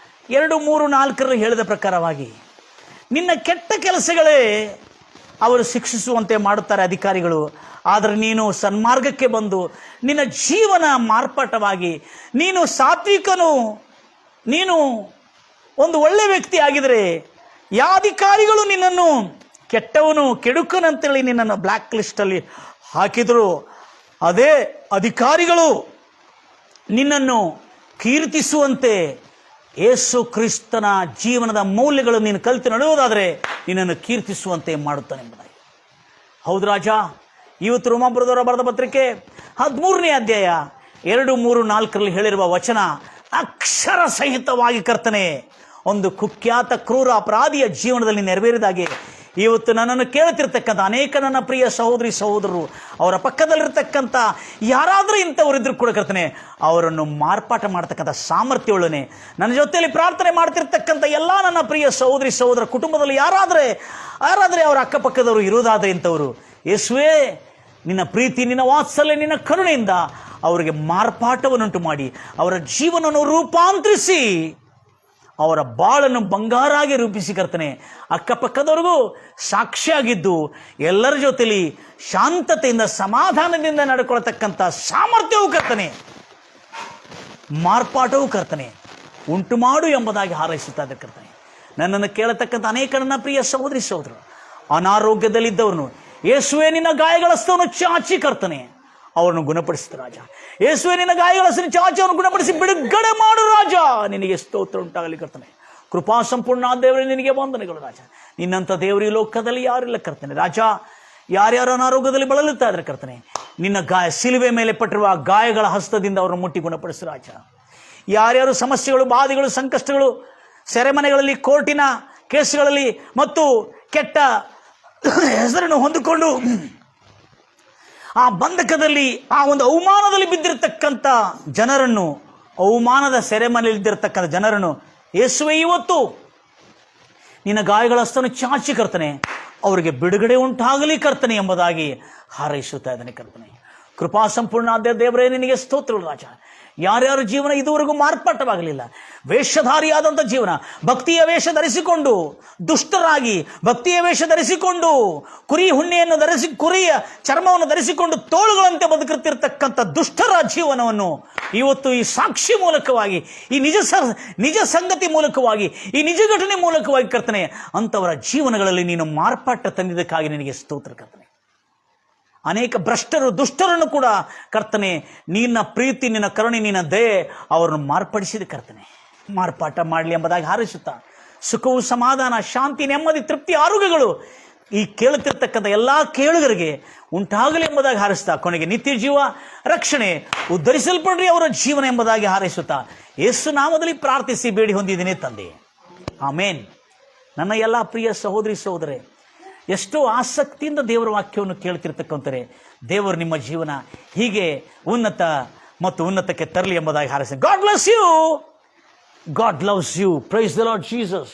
2, 3, 4 ಹೇಳಿದ ಪ್ರಕಾರವಾಗಿ ನಿನ್ನ ಕೆಟ್ಟ ಕೆಲಸಗಳೇ ಅವರು ಶಿಕ್ಷಿಸುವಂತೆ ಮಾಡುತ್ತಾರೆ ಅಧಿಕಾರಿಗಳು. ಆದರೆ ನೀನು ಸನ್ಮಾರ್ಗಕ್ಕೆ ಬಂದು ನಿನ್ನ ಜೀವನ ಮಾರ್ಪಾಟವಾಗಿ ನೀನು ಸಾತ್ವಿಕನು, ನೀನು ಒಂದು ಒಳ್ಳೆ ವ್ಯಕ್ತಿ ಆಗಿದರೆ ಯಾವ ಅಧಿಕಾರಿಗಳು ನಿನ್ನನ್ನು ಕೆಟ್ಟವನು, ಕೆಡುಕನಂತೇಳಿ ನಿನ್ನನ್ನು ಬ್ಲ್ಯಾಕ್ ಲಿಸ್ಟಲ್ಲಿ ಹಾಕಿದರು, ಅದೇ ಅಧಿಕಾರಿಗಳು ನಿನ್ನನ್ನು ಕೀರ್ತಿಸುವಂತೆ ಯೇಸು ಕ್ರಿಸ್ತನ ಜೀವನದ ಮೌಲ್ಯಗಳು ನೀನು ಕಲಿತು ನಡೆಯುವುದಾದರೆ ನಿನ್ನನ್ನು ಕೀರ್ತಿಸುವಂತೆ ಮಾಡುತ್ತಾನೆಂಬುದಾಗಿ. ಹೌದು ರಾಜ, ಇವತ್ತು ರೋಮಾಪುರದವರ ಬರೆದ ಪತ್ರಿಕೆ 13ನೇ ಅಧ್ಯಾಯ 2, 3, 4 ಹೇಳಿರುವ ವಚನ ಅಕ್ಷರ ಸಹಿತವಾಗಿ ಕರ್ತನೆ ಒಂದು ಕುಖ್ಯಾತ ಕ್ರೂರ ಅಪರಾಧಿಯ ಜೀವನದಲ್ಲಿ ನೆರವೇರಿದಾಗೆ ಇವತ್ತು ನನ್ನನ್ನು ಕೇಳುತ್ತಿರ್ತಕ್ಕಂಥ ಅನೇಕ ನನ್ನ ಪ್ರಿಯ ಸಹೋದರಿ ಸಹೋದರರು, ಅವರ ಪಕ್ಕದಲ್ಲಿರ್ತಕ್ಕಂಥ ಯಾರಾದರೂ ಇಂಥವರಿದ್ದರೂ ಕೂಡ ಕರ್ತನೆ ಅವರನ್ನು ಮಾರ್ಪಾಟ ಮಾಡ್ತಕ್ಕಂಥ ಸಾಮರ್ಥ್ಯವುಳ್ಳನೆ ನನ್ನ ಜೊತೆಯಲ್ಲಿ ಪ್ರಾರ್ಥನೆ ಮಾಡ್ತಿರ್ತಕ್ಕಂಥ ಎಲ್ಲ ನನ್ನ ಪ್ರಿಯ ಸಹೋದರಿ ಸಹೋದರ ಕುಟುಂಬದಲ್ಲಿ ಯಾರಾದರೆ ಅವರ ಅಕ್ಕಪಕ್ಕದವರು ಇರುವುದಾದರೆ ಇಂಥವರು ಯೇಸುವೇ ನಿನ್ನ ಪ್ರೀತಿ, ನಿನ್ನ ವಾತ್ಸಲ್ಯ, ನಿನ್ನ ಕರುಣೆಯಿಂದ ಅವರಿಗೆ ಮಾರ್ಪಾಟವನ್ನುಂಟು ಮಾಡಿ ಅವರ ಜೀವನವನ್ನು ರೂಪಾಂತರಿಸಿ ಅವರ ಬಾಳನ್ನು ಬಂಗಾರಾಗಿ ರೂಪಿಸಿ ಕರ್ತನೆ ಅಕ್ಕಪಕ್ಕದವರೆಗೂ ಸಾಕ್ಷಿಯಾಗಿದ್ದು ಎಲ್ಲರ ಜೊತೆಲಿ ಶಾಂತತೆಯಿಂದ ಸಮಾಧಾನದಿಂದ ನಡ್ಕೊಳ್ತಕ್ಕಂಥ ಸಾಮರ್ಥ್ಯವೂ ಕರ್ತನೆ, ಮಾರ್ಪಾಟವೂ ಕರ್ತನೆ ಉಂಟು ಮಾಡು ಎಂಬುದಾಗಿ ಹಾರೈಸುತ್ತಾ ಇದ್ದ ಕರ್ತನೆ. ನನ್ನನ್ನು ಕೇಳತಕ್ಕಂಥ ಅನೇಕ ನನ್ನ ಪ್ರಿಯ ಸಹೋದರಿ ಸಹೋದರರು ಅನಾರೋಗ್ಯದಲ್ಲಿದ್ದವರನ್ನು ಯೇಸುವೆ ನಿನ್ನ ಗಾಯಗಳ ಹಸ್ತವನ್ನು ಚಾಚಿ ಕರ್ತನೆ ಅವರನ್ನು ಗುಣಪಡಿಸಿದ ರಾಜ. ಯೇಸುವೆ, ನಿನ್ನ ಗಾಯಗಳ ಹೆಸರು ಚಾಚಿ ಅವನು ಗುಣಪಡಿಸಿ ಬಿಡುಗಡೆ ಮಾಡು ರಾಜ. ನಿನಗೆ ಸ್ತೋತ್ರ ಉಂಟಾಗಲಿ ಕರ್ತನೆ. ಕೃಪಾ ಸಂಪೂರ್ಣ ದೇವರೇ, ನಿನಗೆ ವಂದನೆಗಳು ರಾಜ. ನಿನ್ನಂಥ ದೇವರು ಈ ಲೋಕದಲ್ಲಿ ಯಾರಿಲ್ಲ ಕರ್ತನೆ. ರಾಜ, ಯಾರ್ಯಾರು ಅನಾರೋಗ್ಯದಲ್ಲಿ ಬಳಲುತ್ತಾ ಇದ್ದಾರೆ ಕರ್ತನೆ, ನಿನ್ನ ಶಿಲುವೆ ಮೇಲೆ ಪಟ್ಟಿರುವ ಗಾಯಗಳ ಹಸ್ತದಿಂದ ಅವರನ್ನು ಮುಟ್ಟಿ ಗುಣಪಡಿಸು ರಾಜ. ಯಾರ್ಯಾರು ಸಮಸ್ಯೆಗಳು, ಬಾಧೆಗಳು, ಸಂಕಷ್ಟಗಳು, ಸೆರೆಮನೆಗಳಲ್ಲಿ, ಕೋರ್ಟಿನ ಕೇಸ್ಗಳಲ್ಲಿ ಮತ್ತು ಕೆಟ್ಟ ಹೆಸರನ್ನು ಹೊಂದಿಕೊಂಡು ಆ ಬಂಧಕದಲ್ಲಿ, ಆ ಒಂದು ಅವಮಾನದಲ್ಲಿ ಬಿದ್ದಿರತಕ್ಕಂಥ ಜನರನ್ನು, ಅವಮಾನದ ಸೆರೆಮನೆಯಲ್ಲಿದ್ದಿರತಕ್ಕಂಥ ಜನರನ್ನು ಯೇಸುವೆ ಇವತ್ತು ನಿನ್ನ ಗಾಯಗಳ ಹಸ್ತವನ್ನು ಚಾಚಿ ಕರ್ತನೆ, ಅವರಿಗೆ ಬಿಡುಗಡೆ ಉಂಟಾಗಲಿ ಕರ್ತನೆ ಎಂಬುದಾಗಿ ಹಾರೈಸುತ್ತಾ ಇದ್ದಾನೆ ಕರ್ತನೆ. ಕೃಪಾ ಸಂಪೂರ್ಣ ದೇವರೇ, ನಿನಗೆ ಸ್ತೋತ್ರಗಳು ರಾಜ. ಯಾರ್ಯಾರ ಜೀವನ ಇದುವರೆಗೂ ಮಾರ್ಪಾಟವಾಗಲಿಲ್ಲ, ವೇಷಧಾರಿಯಾದಂಥ ಜೀವನ, ಭಕ್ತಿಯ ವೇಷ ಧರಿಸಿಕೊಂಡು ದುಷ್ಟರಾಗಿ, ಭಕ್ತಿಯ ವೇಷ ಧರಿಸಿಕೊಂಡು ಕುರಿ ಹುಣ್ಣೆಯನ್ನು ಕುರಿಯ ಚರ್ಮವನ್ನು ಧರಿಸಿಕೊಂಡು ತೋಳುಗಳಂತೆ ಬದುಕುತ್ತಿರ್ತಕ್ಕಂಥ ದುಷ್ಟರ ಜೀವನವನ್ನು ಇವತ್ತು ಈ ಸಾಕ್ಷಿ ಮೂಲಕವಾಗಿ, ಈ ನಿಜ ಸಂಗತಿ ಮೂಲಕವಾಗಿ, ಈ ನಿಜ ಘಟನೆ ಮೂಲಕವಾಗಿ ಕರ್ತನೆ, ಅಂಥವರ ಜೀವನಗಳಲ್ಲಿ ನೀನು ಮಾರ್ಪಾಟ ತಂದಿದ್ದಕ್ಕಾಗಿ ನಿನಗೆ ಸ್ತೋತ್ರ ಕರ್ತನೆ. ಅನೇಕ ಭ್ರಷ್ಟರು, ದುಷ್ಟರನ್ನು ಕೂಡ ಕರ್ತನೆ, ನಿನ್ನ ಪ್ರೀತಿ, ನಿನ್ನ ಕರುಣೆ, ನಿನ್ನ ದಯೆ ಅವರನ್ನು ಮಾರ್ಪಡಿಸಿದ ಕರ್ತನೆ. ಮಾರ್ಪಾಟ ಮಾಡಲಿ ಎಂಬುದಾಗಿ ಹಾರೈಸುತ್ತಾ, ಸುಖವು, ಸಮಾಧಾನ, ಶಾಂತಿ, ನೆಮ್ಮದಿ, ತೃಪ್ತಿ, ಆರೋಗ್ಯಗಳು ಈ ಕೇಳುತ್ತಿರ್ತಕ್ಕಂಥ ಎಲ್ಲ ಕೇಳುಗರಿಗೆ ಉಂಟಾಗಲಿ ಎಂಬುದಾಗಿ ಹಾರೈಸುತ್ತಾ, ಕೊನೆಗೆ ನಿತ್ಯ ಜೀವ, ರಕ್ಷಣೆ, ಉದ್ಧರಿಸಲ್ಪಡ್ರಿ ಅವರ ಜೀವನ ಎಂಬುದಾಗಿ ಹಾರೈಸುತ್ತಾ, ಯೇಸು ನಾಮದಲ್ಲಿ ಪ್ರಾರ್ಥಿಸಿ ಬೇಡಿ ಹೊಂದಿದ್ದೀನಿ ತಂದೆ, ಆಮೇನ್. ನನ್ನ ಎಲ್ಲ ಪ್ರಿಯ ಸಹೋದರಿ ಸಹೋದರೇ, ಎಷ್ಟೋ ಆಸಕ್ತಿಯಿಂದ ದೇವರ ವಾಕ್ಯವನ್ನು ಕೇಳ್ತಿರ್ತಕ್ಕಂಥರೆ, ದೇವರು ನಿಮ್ಮ ಜೀವನ ಹೀಗೆ ಉನ್ನತ ಮತ್ತು ಉನ್ನತಕ್ಕೆ ತರಲಿ ಎಂಬುದಾಗಿ ಹಾರೈಸಿ. God bless you. God loves you. Praise the Lord Jesus.